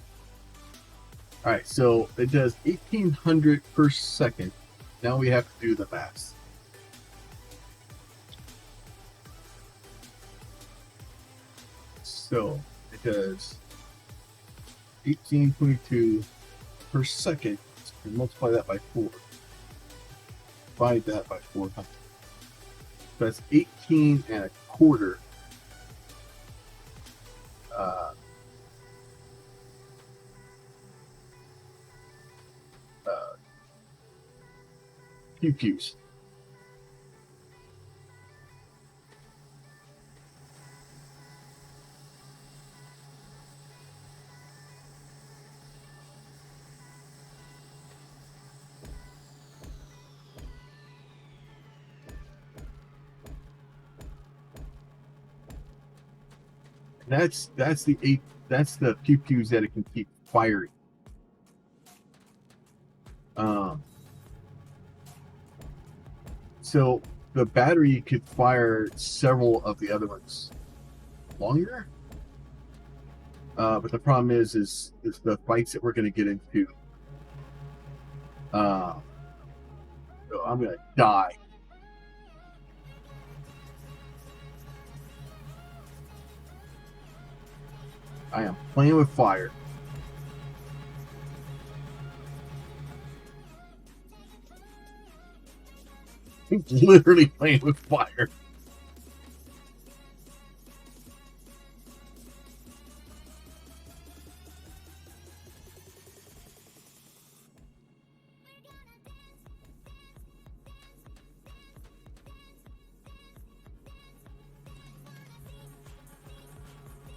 Alright, so it does 1,800 per second Now we have to do the math. So it does 18.22 per second. And multiply that by 4. Divide that by 400. That's 18 and a quarter. Pews. That's the pews that it can keep firing. So the battery could fire several of the other ones longer. But the problem is the fights that we're going to get into. So I'm going to die. I am playing with fire. Literally playing with fire.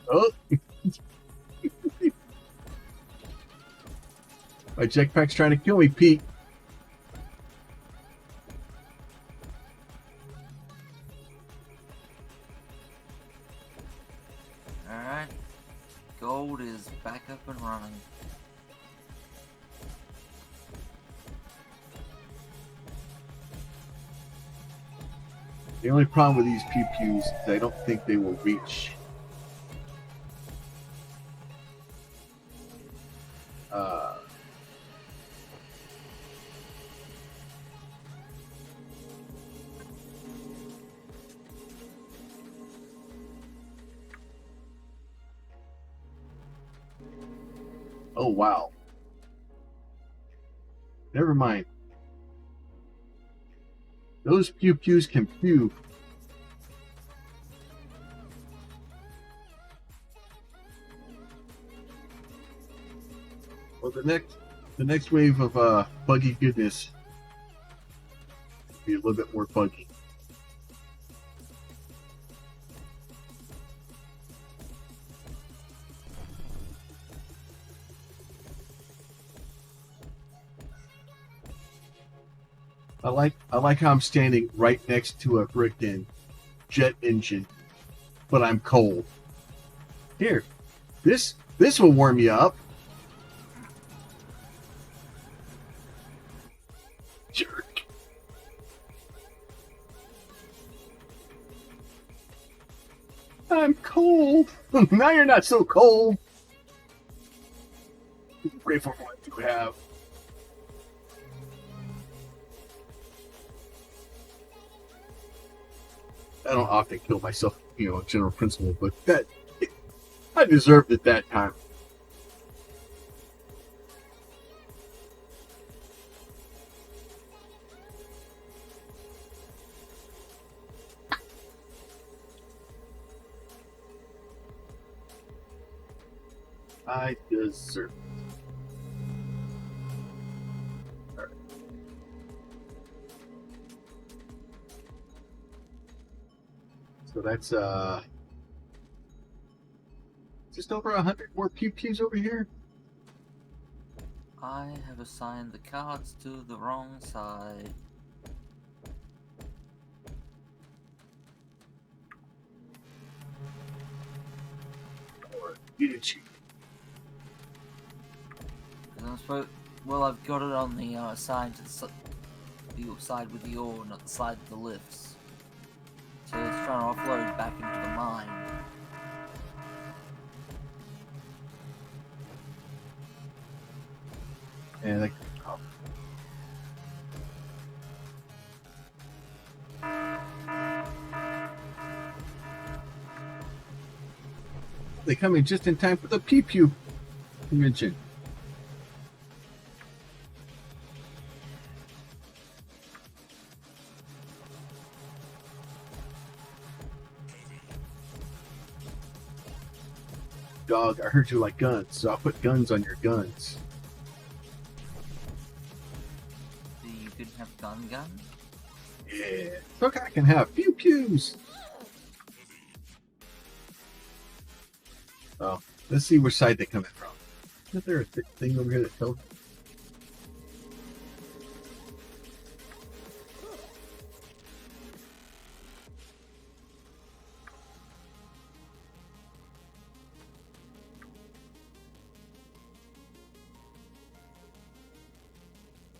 Oh. My jetpack's trying to kill me, Pete. Alright. Gold is back up and running. The only problem with these pews is I don't think they will reach. Oh, wow. Never mind. Those pews can pew. Well, the next wave of buggy goodness will be a little bit more buggy. I like how I'm standing right next to a frickin' jet engine, but I'm cold. Here, this will warm you up. Jerk. I'm cold. Now you're not so cold. Grateful for what you have. I don't often kill myself, general principle, but I deserved it that time. I deserve it. All right. So that's just over 100 more pews over here. I have assigned the cards to the wrong side. Or did you? Well, I've got it on the side to the side with the ore, not the side with the lifts. So it's trying to offload back into the mine. And They come in just in time for the Pew convention. Dog, I heard you like guns, so I'll put guns on your guns. So you could have gun. Yeah. Look, I can have pews. Oh, let's see which side they come in from. Isn't there a thing over here that tells?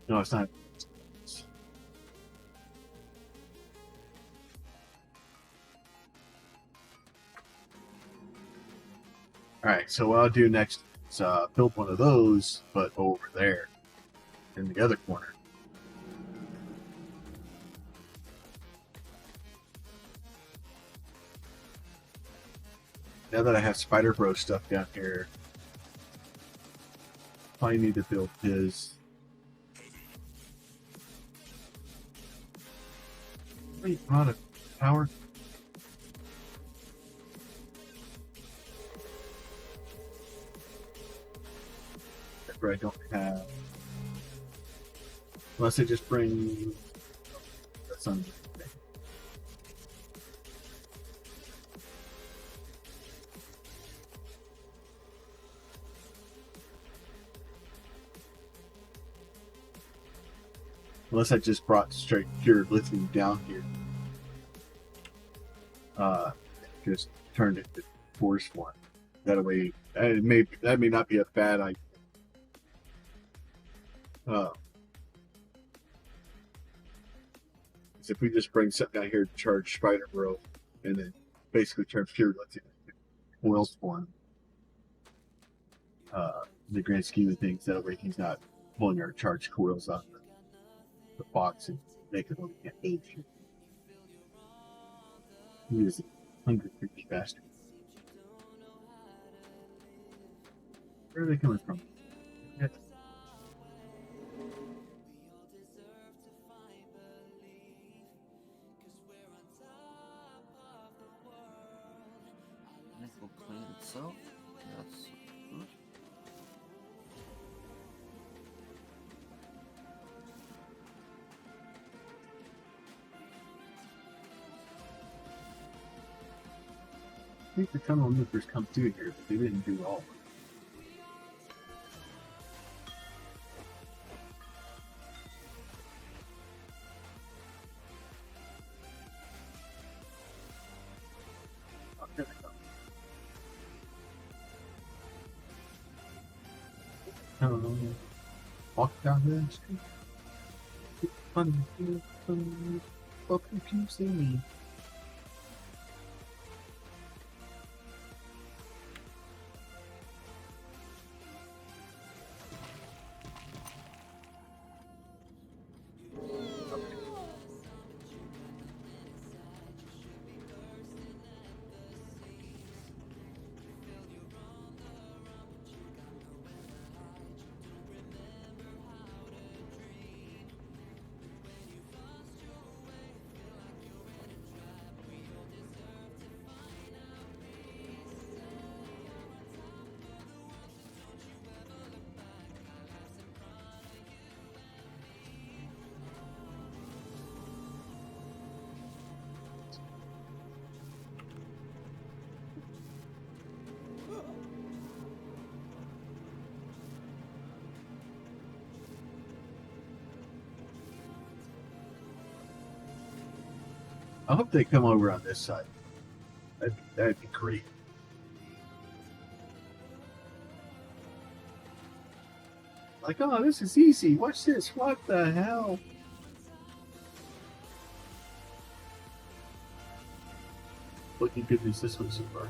No, it's not. Alright, so what I'll do next is build one of those, but over there in the other corner. Now that I have Spider Bro stuff down here, I need to build his. Wait, I'm out of power. I don't have, unless I just bring the sun. Unless I just brought straight pure lithium down here, just turned it to force one. That way, that may not be a bad idea. If we just bring something down here to charge Spider Bro, and then basically turn pure lithium into oils for him, in the grand scheme of things, that way he's not pulling our charged coils out of the box and making what we can't age. He is a hungry, creepy bastard. Where are they coming from? Yeah. This will clean itself. That's good. I think the tunnel movers come through here, but they didn't do all of it. Oh, there they go. I don't know. Walk down the street. Funny, fuck if you see me. I hope they come over on this side. That'd be great. Like, oh, this is easy. Watch this. What the hell? Looking good news this one so far.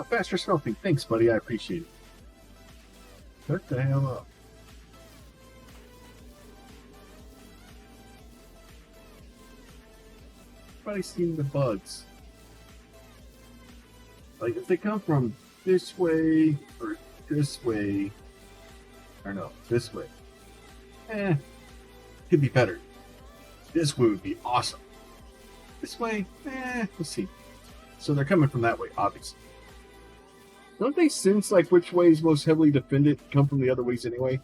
faster smelting. Thanks, buddy. I appreciate it. Shut the hell up. Everybody's seen the bugs. Like, if they come from this way, or this way, or no, this way, could be better. This way would be awesome. This way, let's see. So they're coming from that way, obviously. Don't they sense, like, which way is most heavily defended, come from the other ways anyway?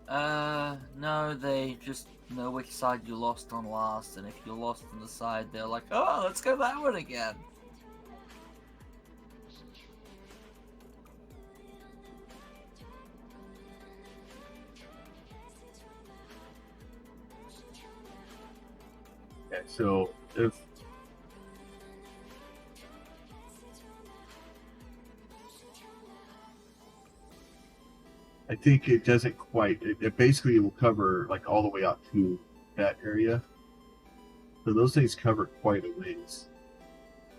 No, they just know which side you lost on last, and if you're lost on the side, they're like, oh, let's go that one again. Yeah, so if I think it doesn't quite. It basically will cover like all the way out to that area. So those things cover quite a ways.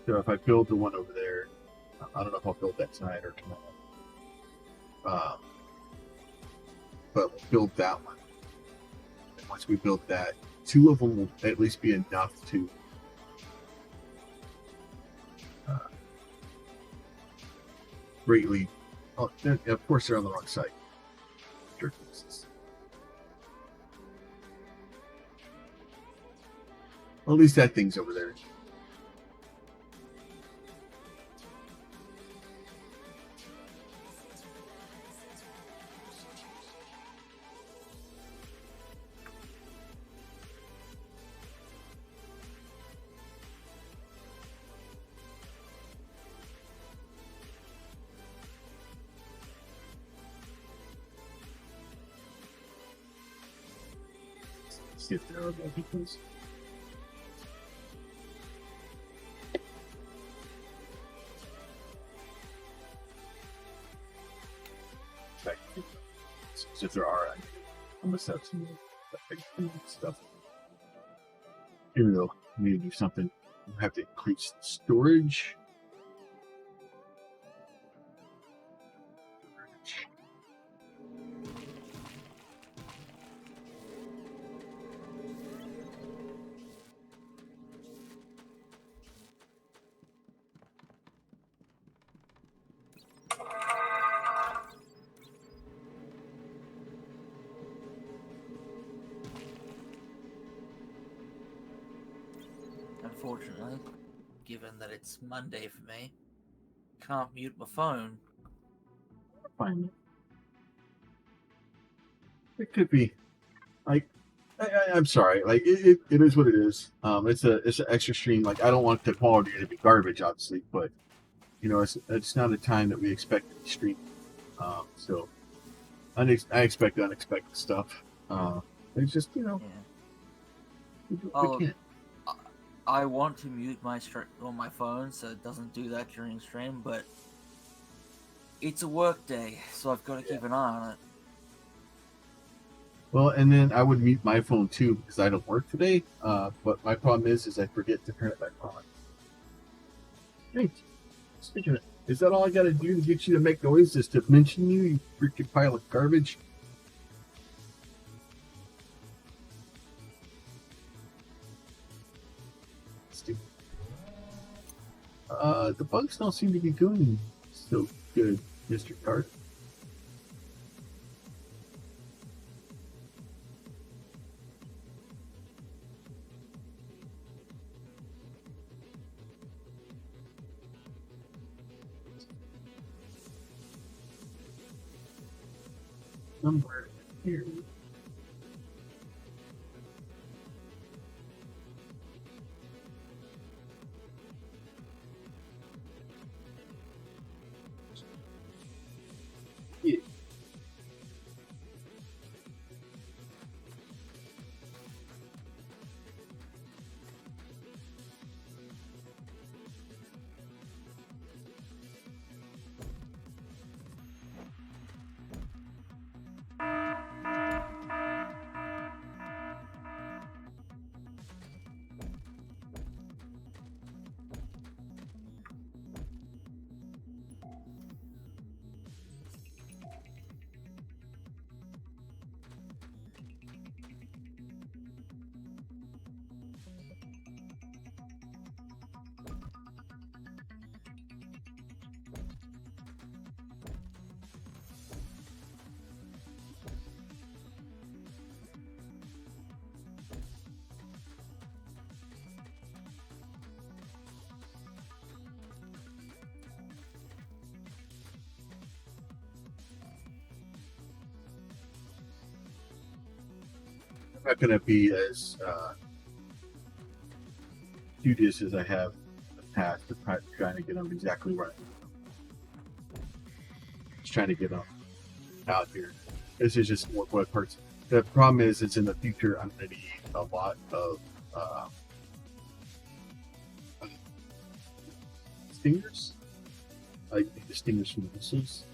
So if I build the one over there, I don't know if I'll build that tonight or tomorrow. But we'll build that one. And once we build that, 2 of them will at least be enough to greatly. Oh, of course, they're on the wrong side. Well, at least that thing's over there. See if there are more peoples. If there are, I must have some stuff. Even though we need to do something, we have to increase the storage. Unfortunately, given that it's Monday for me, can't mute my phone. Fine. It could be. Like, I'm sorry. Like, it is what it is. It's an extra stream. Like, I don't want the quality to be garbage, obviously, but you know, it's not a time that we expect to stream. So I expect unexpected stuff. It's just, you know, we can't. I want to mute my on my phone so it doesn't do that during stream, but it's a work day, so I've got to keep an eye on it. Well, and then I would mute my phone too because I don't work today. But my problem is I forget to turn it back on. Hey, speaking of, is that all I got to do to get you to make noise? Is to mention you, you freaking pile of garbage? Stupid. The bugs don't seem to be doing so good, Mr. Cart. Somewhere here. Yeah. not going to be as studious as I have in the past, of trying to get them exactly right. Just trying to get them out here. This is just what hurts. The problem is, it's in the future. I'm going to need a lot of stingers. I need the stingers from the missiles.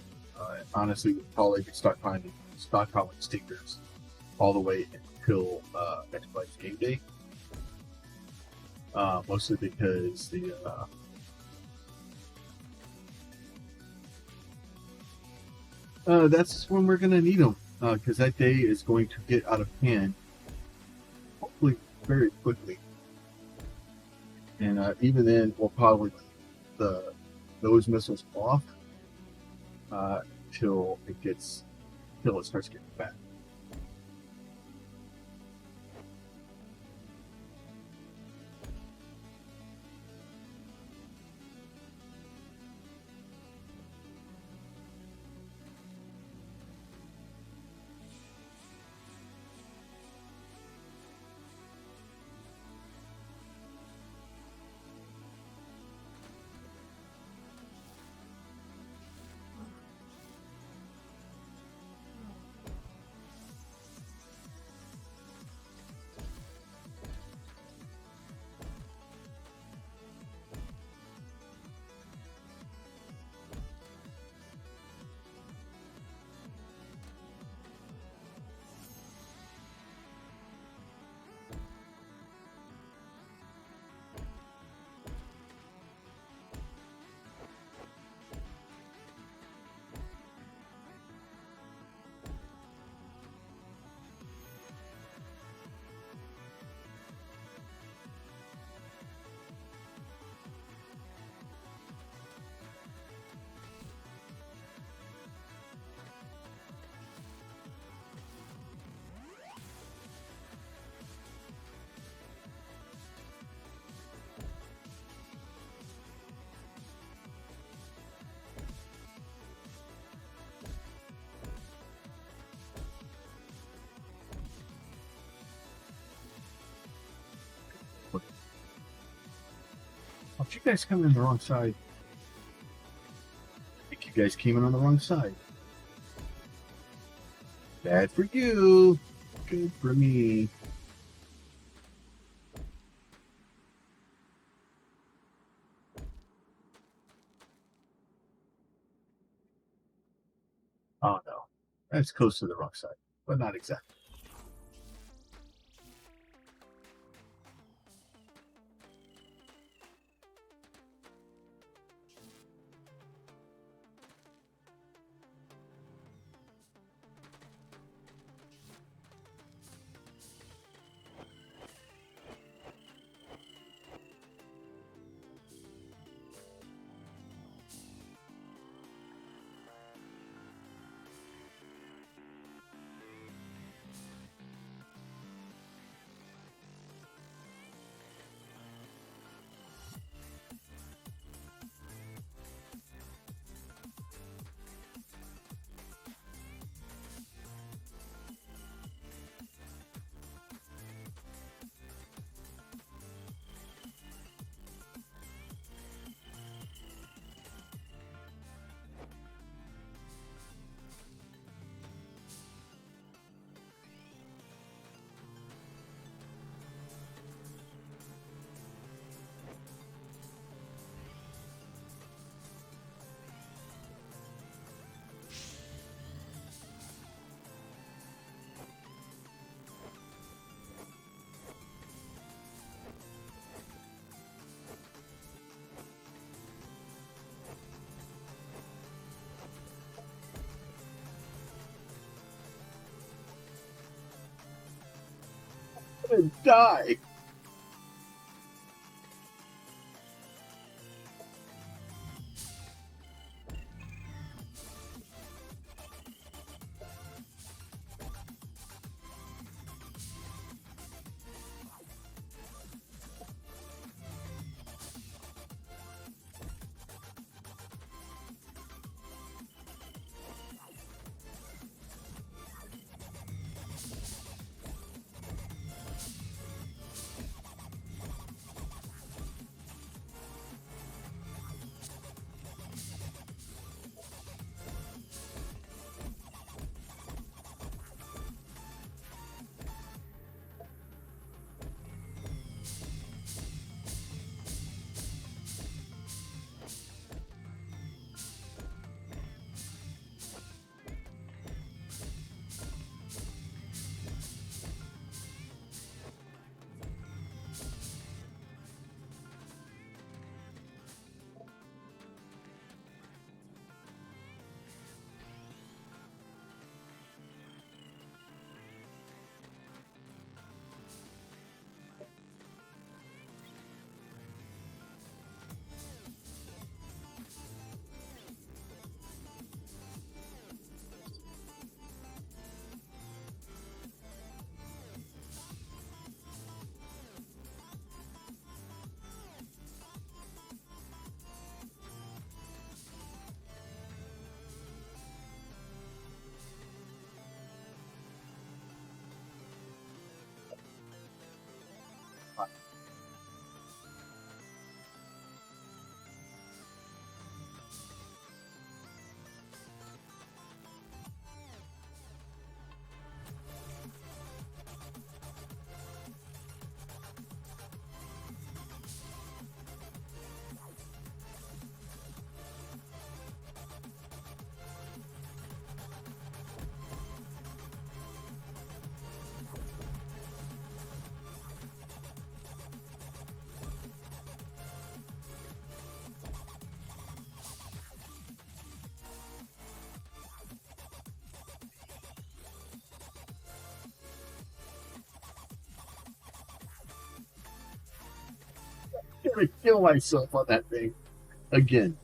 Honestly, we probably could start stockpiling stingers all the way until next flight's game day. Mostly because that's when we're going to need them. Because that day is going to get out of hand, hopefully very quickly. And even then, we'll probably those missiles off till it starts getting bad. Oh, you guys come in the wrong side. I think you guys came in on the wrong side. Bad for you. Good for me. Oh no. That's close to the wrong side, but not exactly. I'm gonna die. I'm gonna kill myself on that thing again.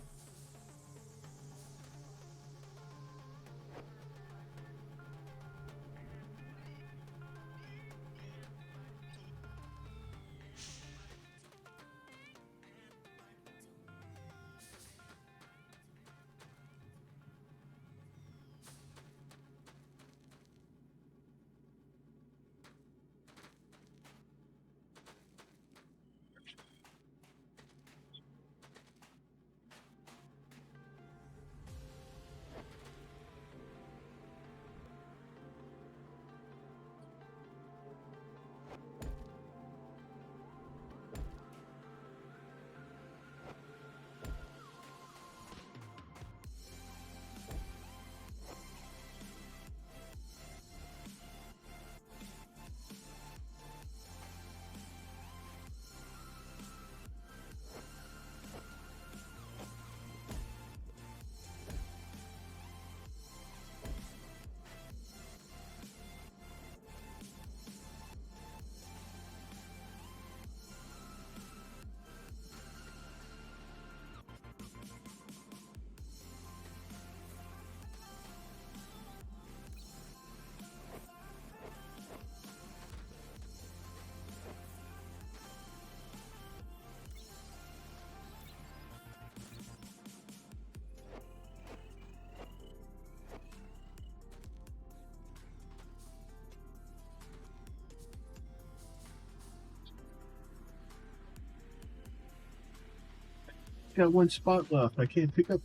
Got one spot left. I can't pick up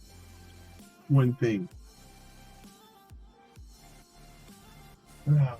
one thing. Ah.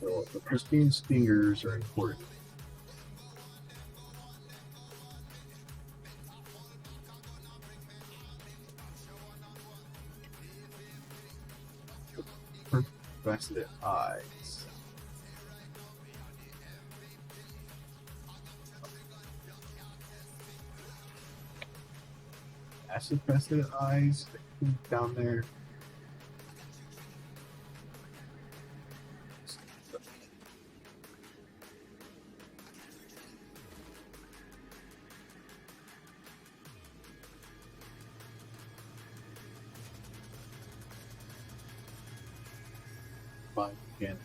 So the pristine stingers are important. Faceted eyes. Acid faceted eyes down there. Fine again.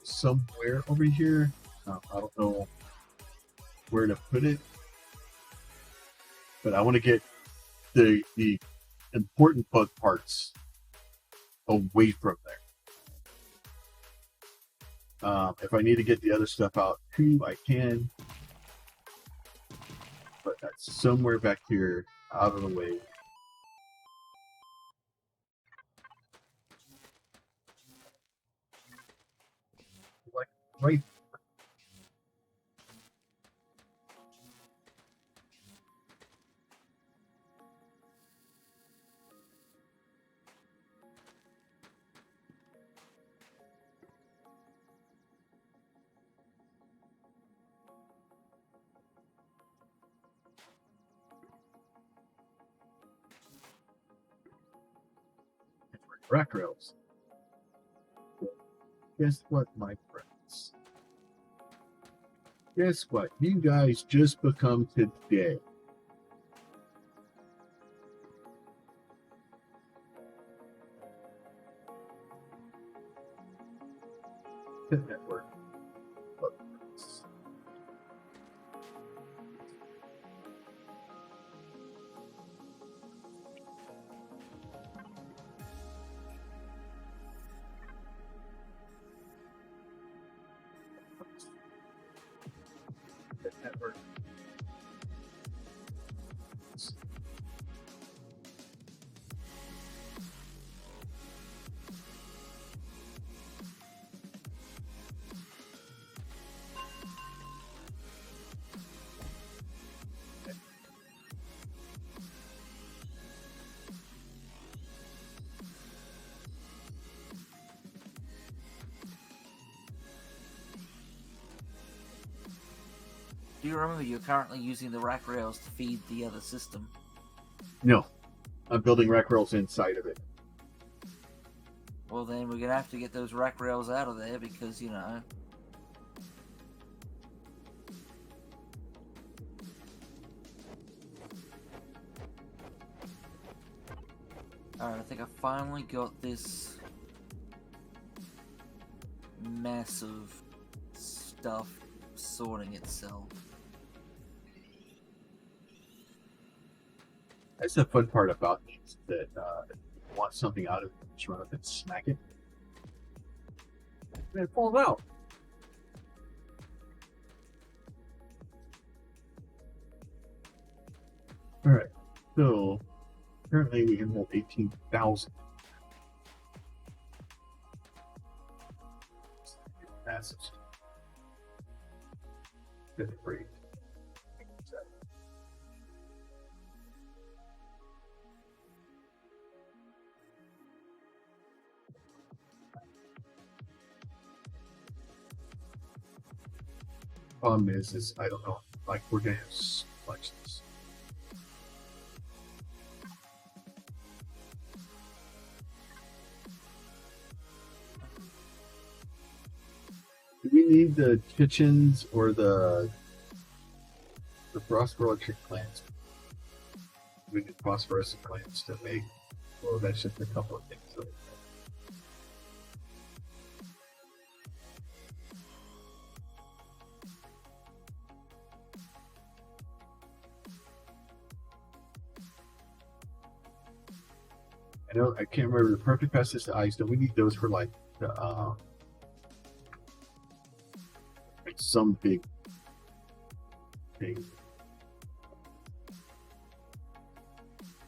Somewhere over here. I don't know where to put it, but I want to get the important bug parts away from there. If I need to get the other stuff out too, I can, but that's somewhere back here, out of the way. Like right. Rack rails. Guess what, my friends? Guess what? You guys just become today. Network. Network. Do you remember you're currently using the rack rails to feed the other system? No, I'm building rack rails inside of it. Well, then we're gonna have to get those rack rails out of there because, you know. Alright, I think I finally got this massive stuff sorting itself. That's the fun part about these, that if you want something out of it, just run up and smack it. And it falls out. Alright, so currently we can hold 18,000. Massive. Good great. Problem is I don't know, like we're gonna have so much this. Do we we need the kitchens or the phosphorescent plants? We need phosphorescent plants to make. Well, that's just a couple of things. So. I know I can't remember the perfect passes to ice. Do we need those for like some big thing?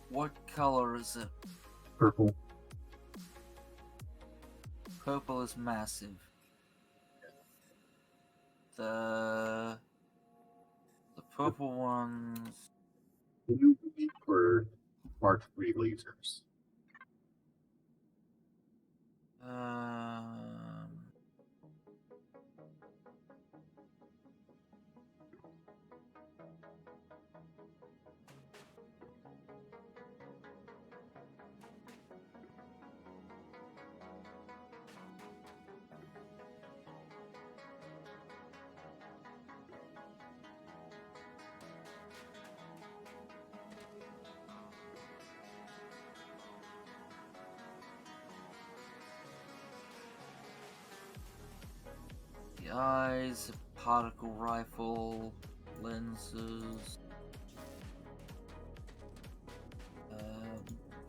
What color is it? Purple. Purple is massive. The purple ones. Blue would be for Mark 3 lasers. The eyes, particle rifle, lenses,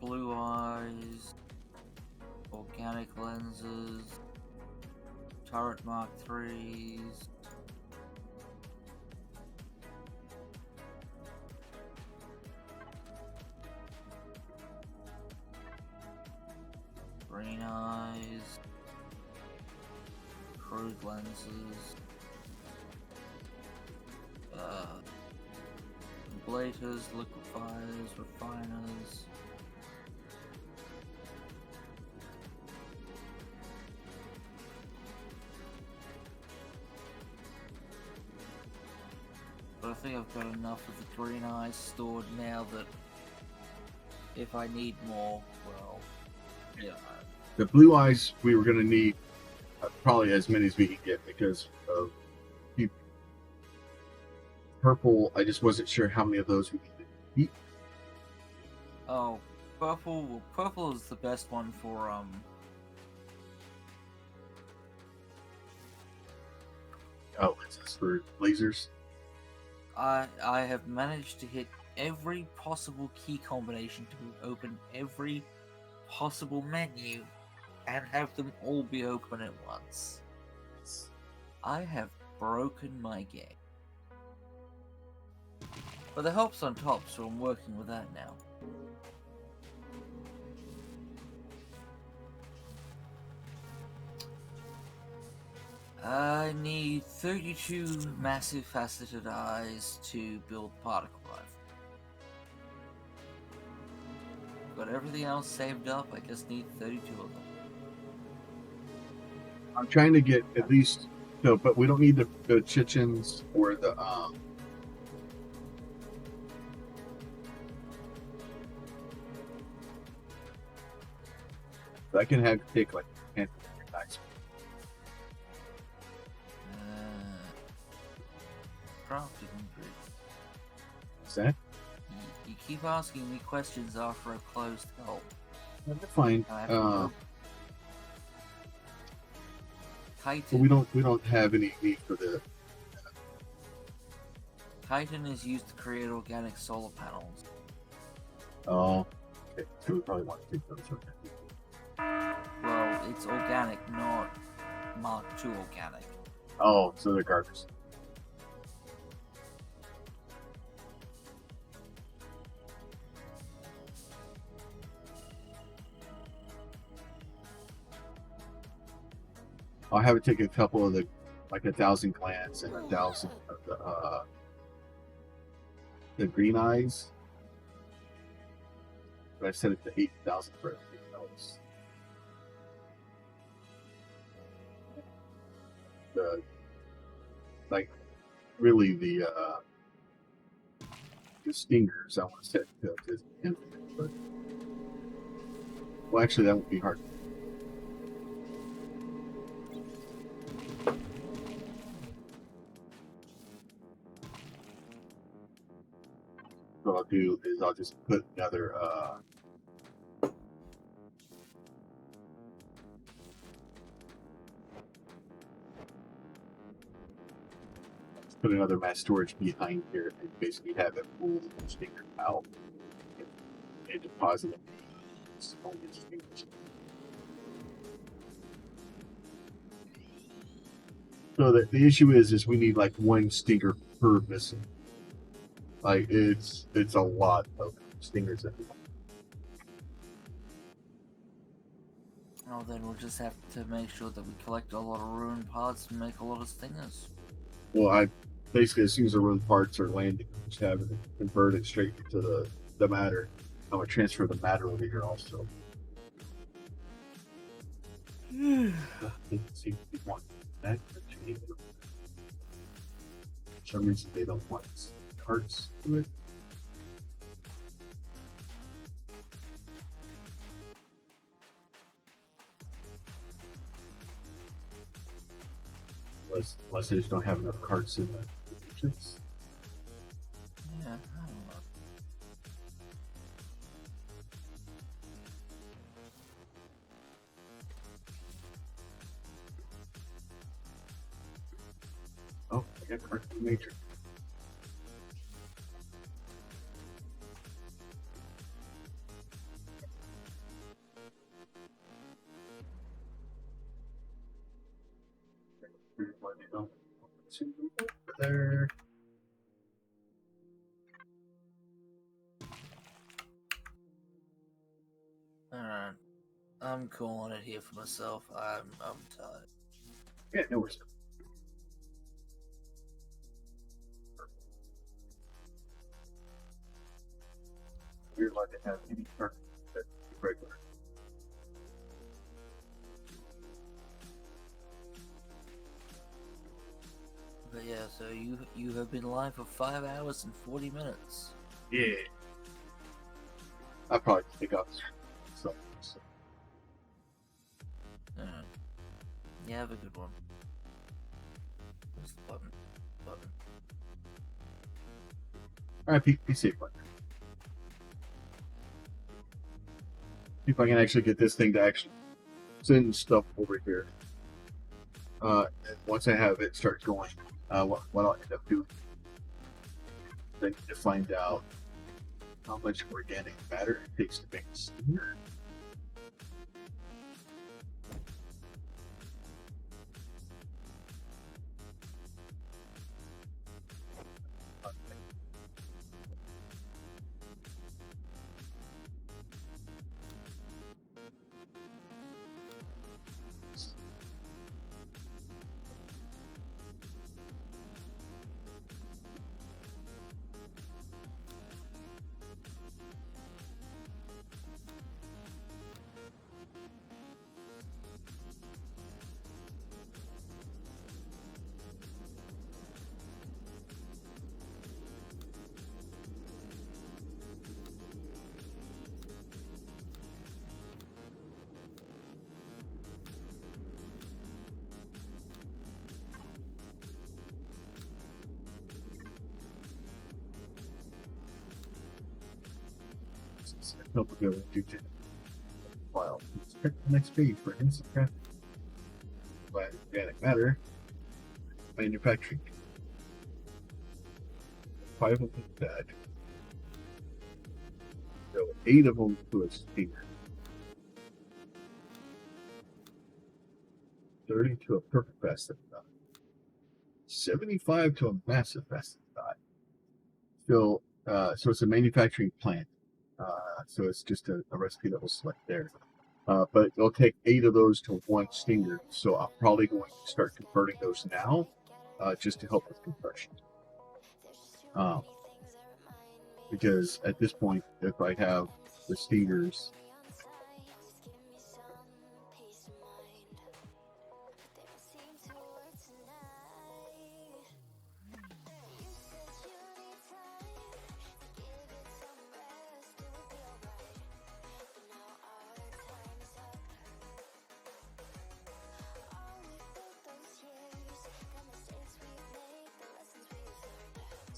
blue eyes, organic lenses, turret Mark 3s, green eyes, crude lenses, ablators, liquefiers, refiners, but I think I've got enough of the green eyes stored now that if I need more, well, yeah. The blue eyes we were going to need probably as many as we can get because of the purple. I just wasn't sure how many of those we needed to eat. Oh, purple. Well, purple is the best one for Oh, it's just for lasers. I have managed to hit every possible key combination to open every possible menu and have them all be open at once. I have broken my game. But the help's on top, so I'm working with that now. I need 32 massive faceted eyes to build particle rifle. Got everything else saved up, I just need 32 of them. I'm trying to get at least no, but we don't need the chichens or the I can have take like a handful of guys. Crafting inventory. What's that? You keep asking me questions after I've closed help. No, that's fine. I have to go. But we don't have any need for the Chitin is used to create organic solar panels. oh okay. So we probably want to take those. Okay. Well, it's organic, not Mark II organic. Oh, so they're garbage. I'll have it take a couple of like 1,000 glands and 1,000 of the green eyes. But I set it to 8,000 for everything else. Like really the stingers I want to set to infinite, but well actually that won't be hard. I'll just put another mass storage behind here and basically have it pull the stinger out and deposit it. So the issue is we need like one stinger per missile. Like it's a lot of stingers at the moment. Oh, then we'll just have to make sure that we collect a lot of ruined parts and make a lot of stingers. Well, I basically, as soon as the ruined parts are landing, just have it convert it straight to the matter. I'm gonna transfer the matter over here also. Let's see if they want that. For some reason, they don't want parts to it. Unless they just don't have enough carts in the matrix. Yeah, I don't know. Oh, I got carts in the matrix. There. Alright. I'm calling it here for myself. I'm tired. Yeah, no worries. We're allowed to have any cart that's regular. But yeah, so you have been live for 5 hours and 40 minutes. Yeah. I'll probably pick up some. So. Alright. Yeah, have a good one. Where's the button? Button. Alright, be safe, partner. See if I can actually get this thing to actually send stuff over here. And once I have it start going, what I'll end up doing, I need to find out how much organic matter it takes to make a stinger. Help go to file. Let's check the next page for instant crafting. Organic matter manufacturing. 5 of them dead. So 8 of them to a stinger. 30 to a perfect faceted dot. 75 to a massive faceted dot. So it's a manufacturing plant. So it's just a recipe that we'll select there. But it'll take 8 of those to 1 stinger. So I'm probably going to start converting those now, just to help with compression. Because at this point, if I have the stingers,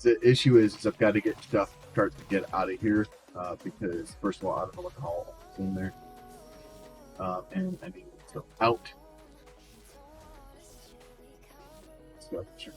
the issue is I've got to get stuff start to get out of here because first of all, I don't know what the hell is in there, and I need to throw out. So, sure.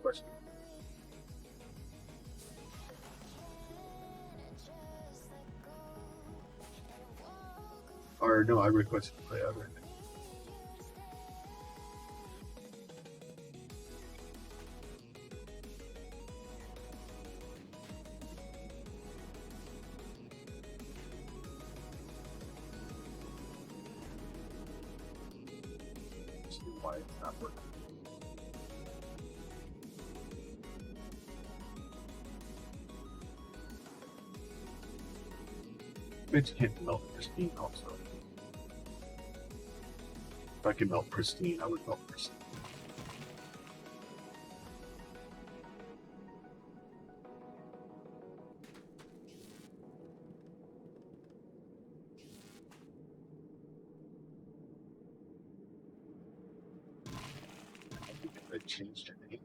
Question. Or no, I requested to play other. See why it's not working. Bet you can't melt pristine also. If I could melt pristine, I would melt pristine. I think if I changed her name.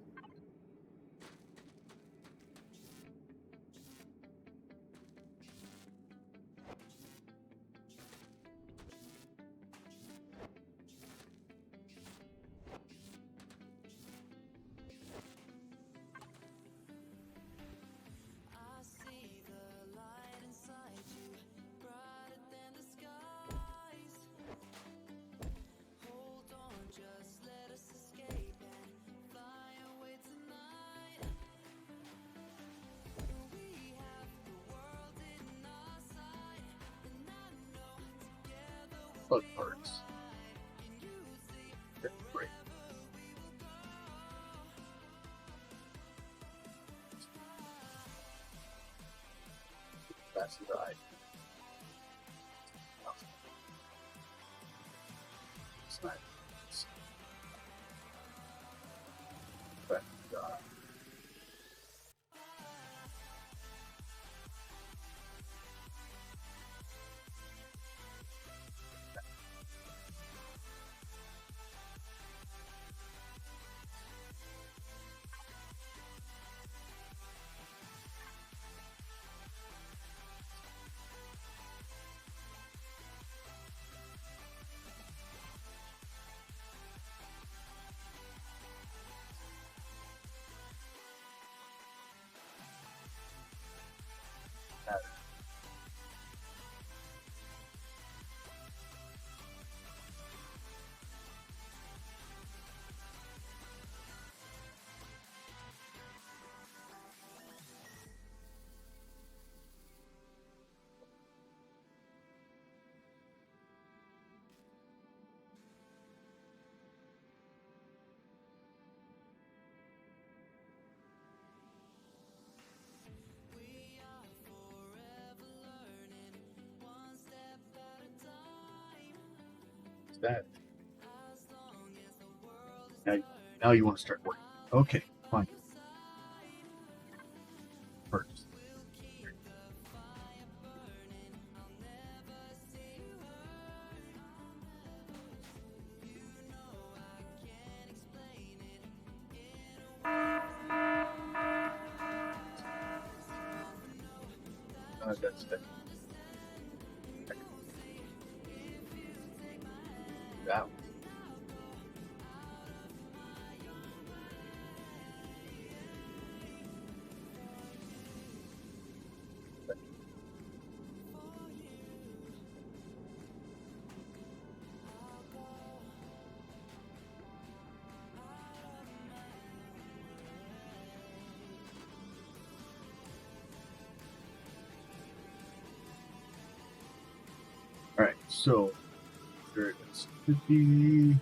Bug parts. Okay, great. That's right. It's not. But, that. Now you want to start working. Okay, fine. First. That's that. So there is 50.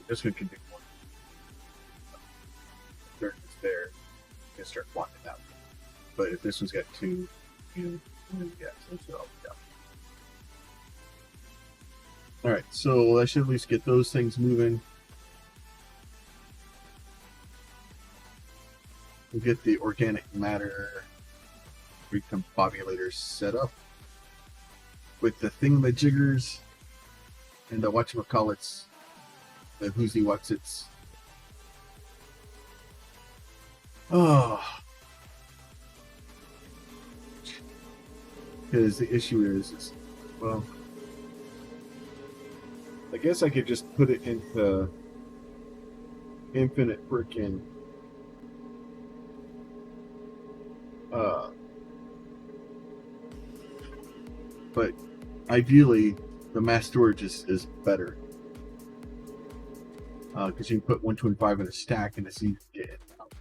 This one can do more. Dirt is there. You can start blocking that one. But if this one's got 2, yeah, that's what I'll do. Alright, so I should at least get those things moving. We'll get the organic matter recombobulator set up with the thingamajiggers and the whatchamacallits, the whoozy whatsits. Oh. Because the issue is, well, I guess I could just put it into infinite freaking but ideally the mass storage is better because you can put 125 in a stack and it's easy to get it out.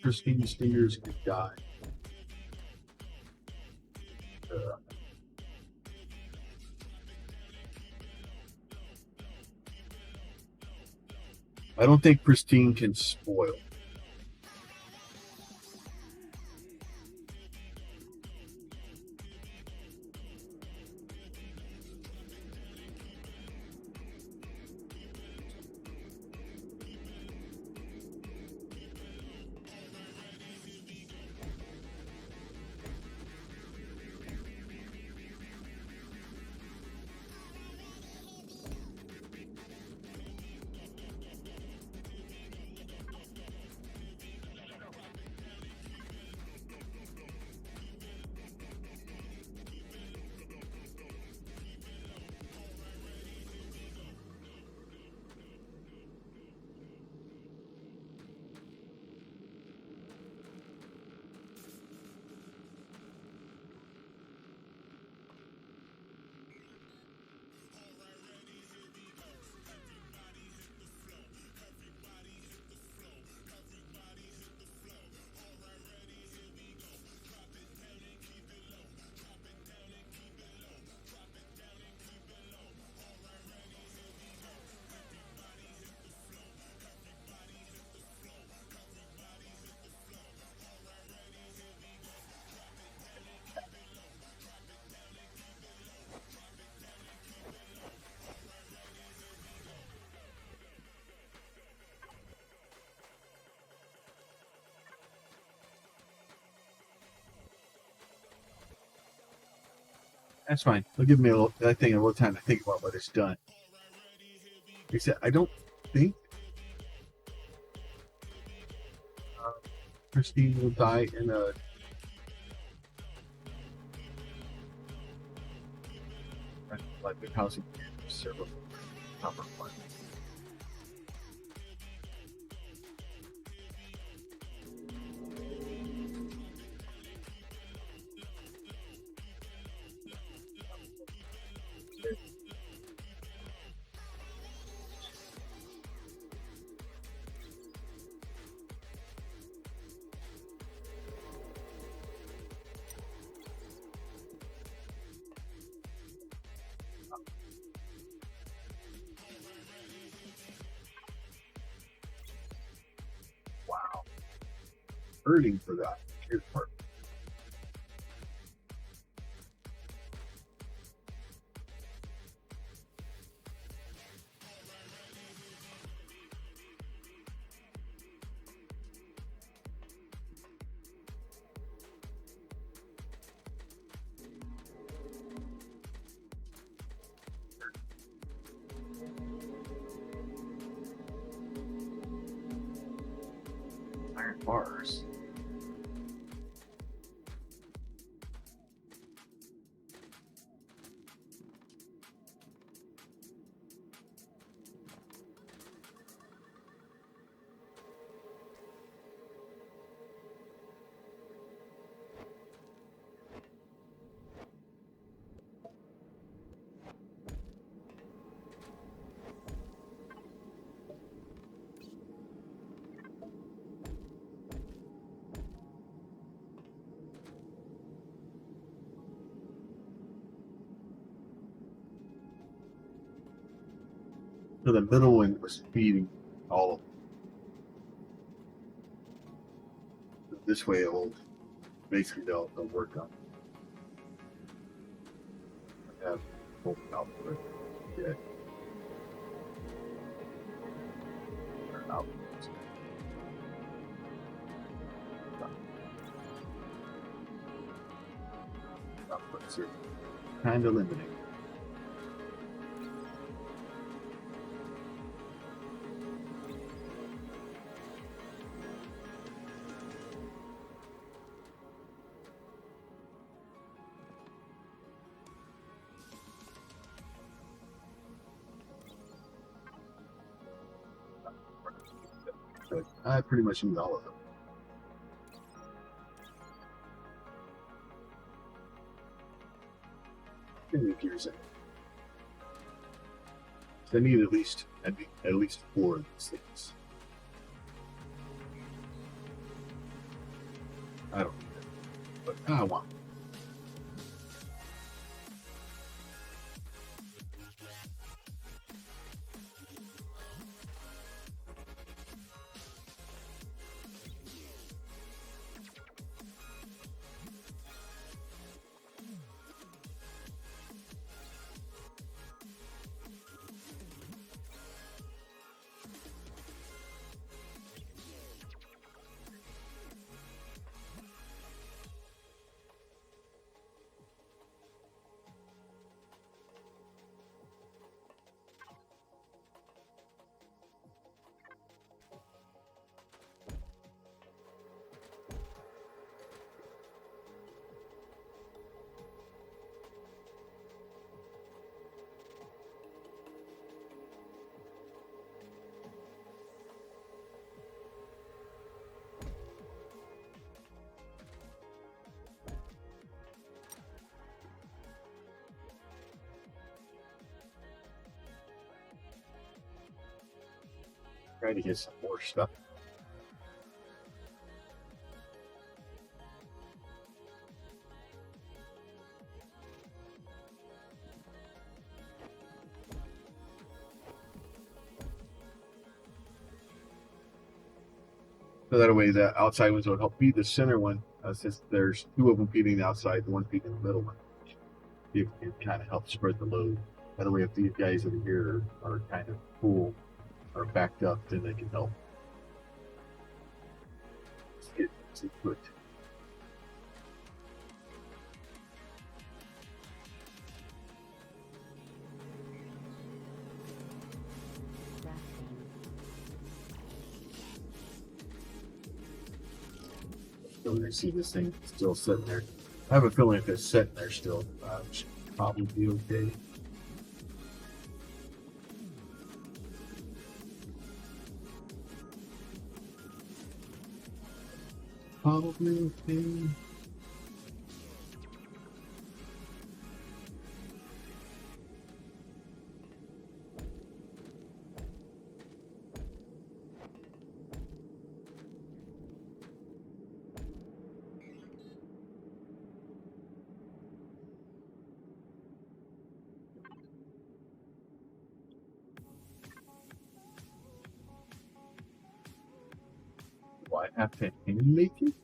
Christine's fingers could die. I don't think Christine can spoil. That's fine. They'll give me a little time to think about what it's done. Except I don't think Christine will die in a like the housing server proper one. hurting for that. Here's part. Iron bars. So the middle one was feeding all of them. This way it will basically they'll work on. I have open output yet. Or output. Outputs are kind of limiting. But I pretty much need all of them. Give me a second. I need at least 4 of these things. I don't need it, but I want it. Trying to get some more stuff. So that way the outside ones will help feed the center one, since there's 2 of them feeding the outside, the one feeding the middle one. It kind of helps spread the load. By the way, if these guys over here are kind of full or backed up, then they can help. Let's get some foot. So we see this thing still sitting there. I have a feeling if it's sitting there still, it should probably be okay. Probably okay. I have to animate it?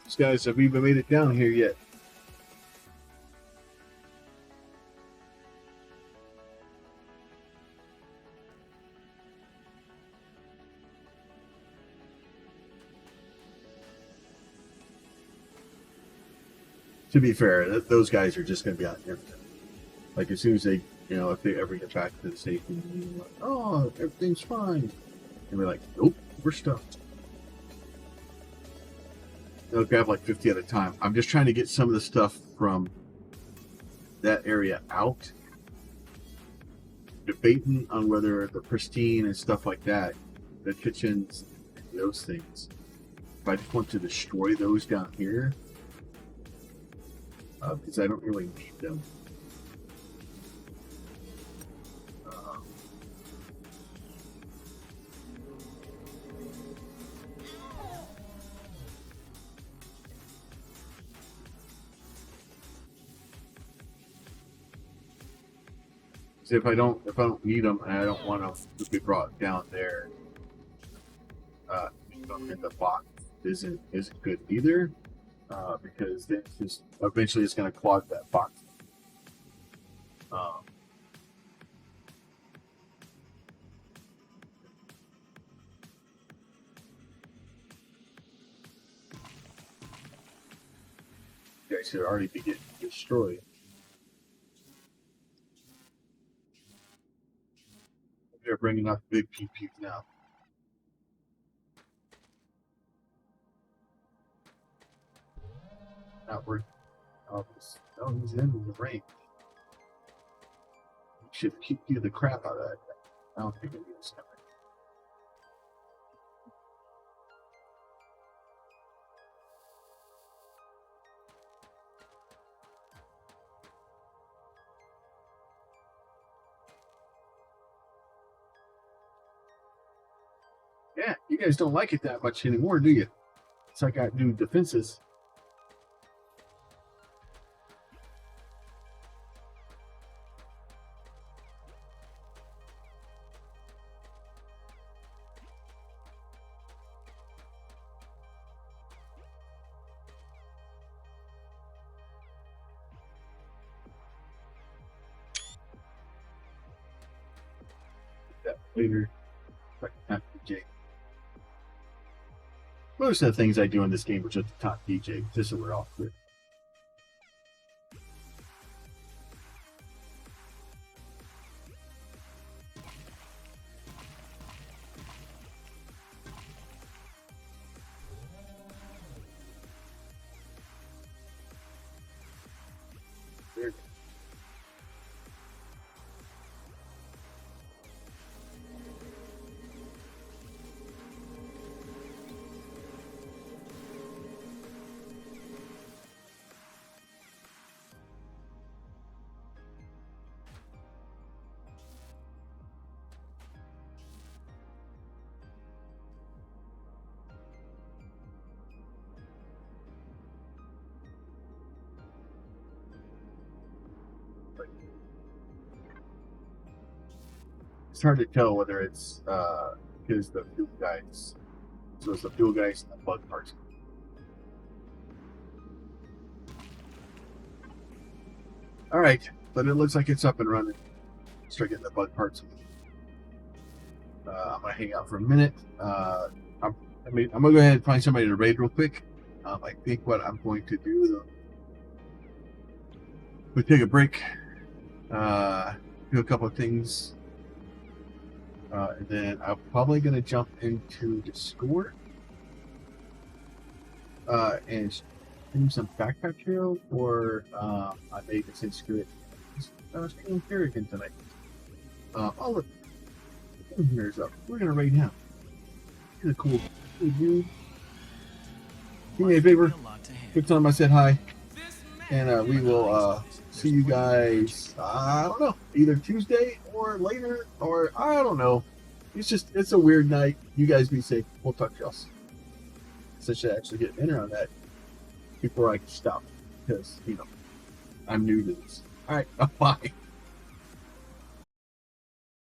These guys have even made it down here yet. To be fair, those guys are just going to be out here. Like as soon as they, if they ever get back to the station, like, oh, everything's fine. And we're like, nope, we're stuck. They'll grab like 50 at a time. I'm just trying to get some of the stuff from that area out. Debating on whether the pristine and stuff like that, the kitchens, those things, if I just want to destroy those down here, because I don't really need them. If I don't need them, and I don't want them to be brought down there, in the box isn't good either, because then just eventually it's going to clog that box. You guys should already be getting destroyed. They're bringing up big PP now. Not working. Oh, he's in the range. Should keep the crap out of that guy. I don't think it is. Yeah, you guys don't like it that much anymore, do you? It's like I do defenses. That later, like DJ. Most of the things I do in this game are just the top DJ, just so we're all clear. it's hard to tell whether it's because the fuel guides. So it's the fuel guides and the bug parts. All right, but it looks like it's up and running. Start getting the bug parts. I'm gonna hang out for a minute. I'm gonna go ahead and find somebody to raid real quick. I think what I'm going to do, though, we'll take a break, do a couple of things, and then I'm probably gonna jump into Discord and do some backpack trail, or I may just say screw it. Stream Kerrigan tonight. All the here's up. We're gonna raid now. He's a cool dude. Do me a favor. Quick time I said hi, and we will see you guys. I don't know, either Tuesday or later, or I don't know. It's a weird night. You guys be safe. We'll talk to y'all. So I should actually get enter on that before I stop, because I'm new to this. All right, bye.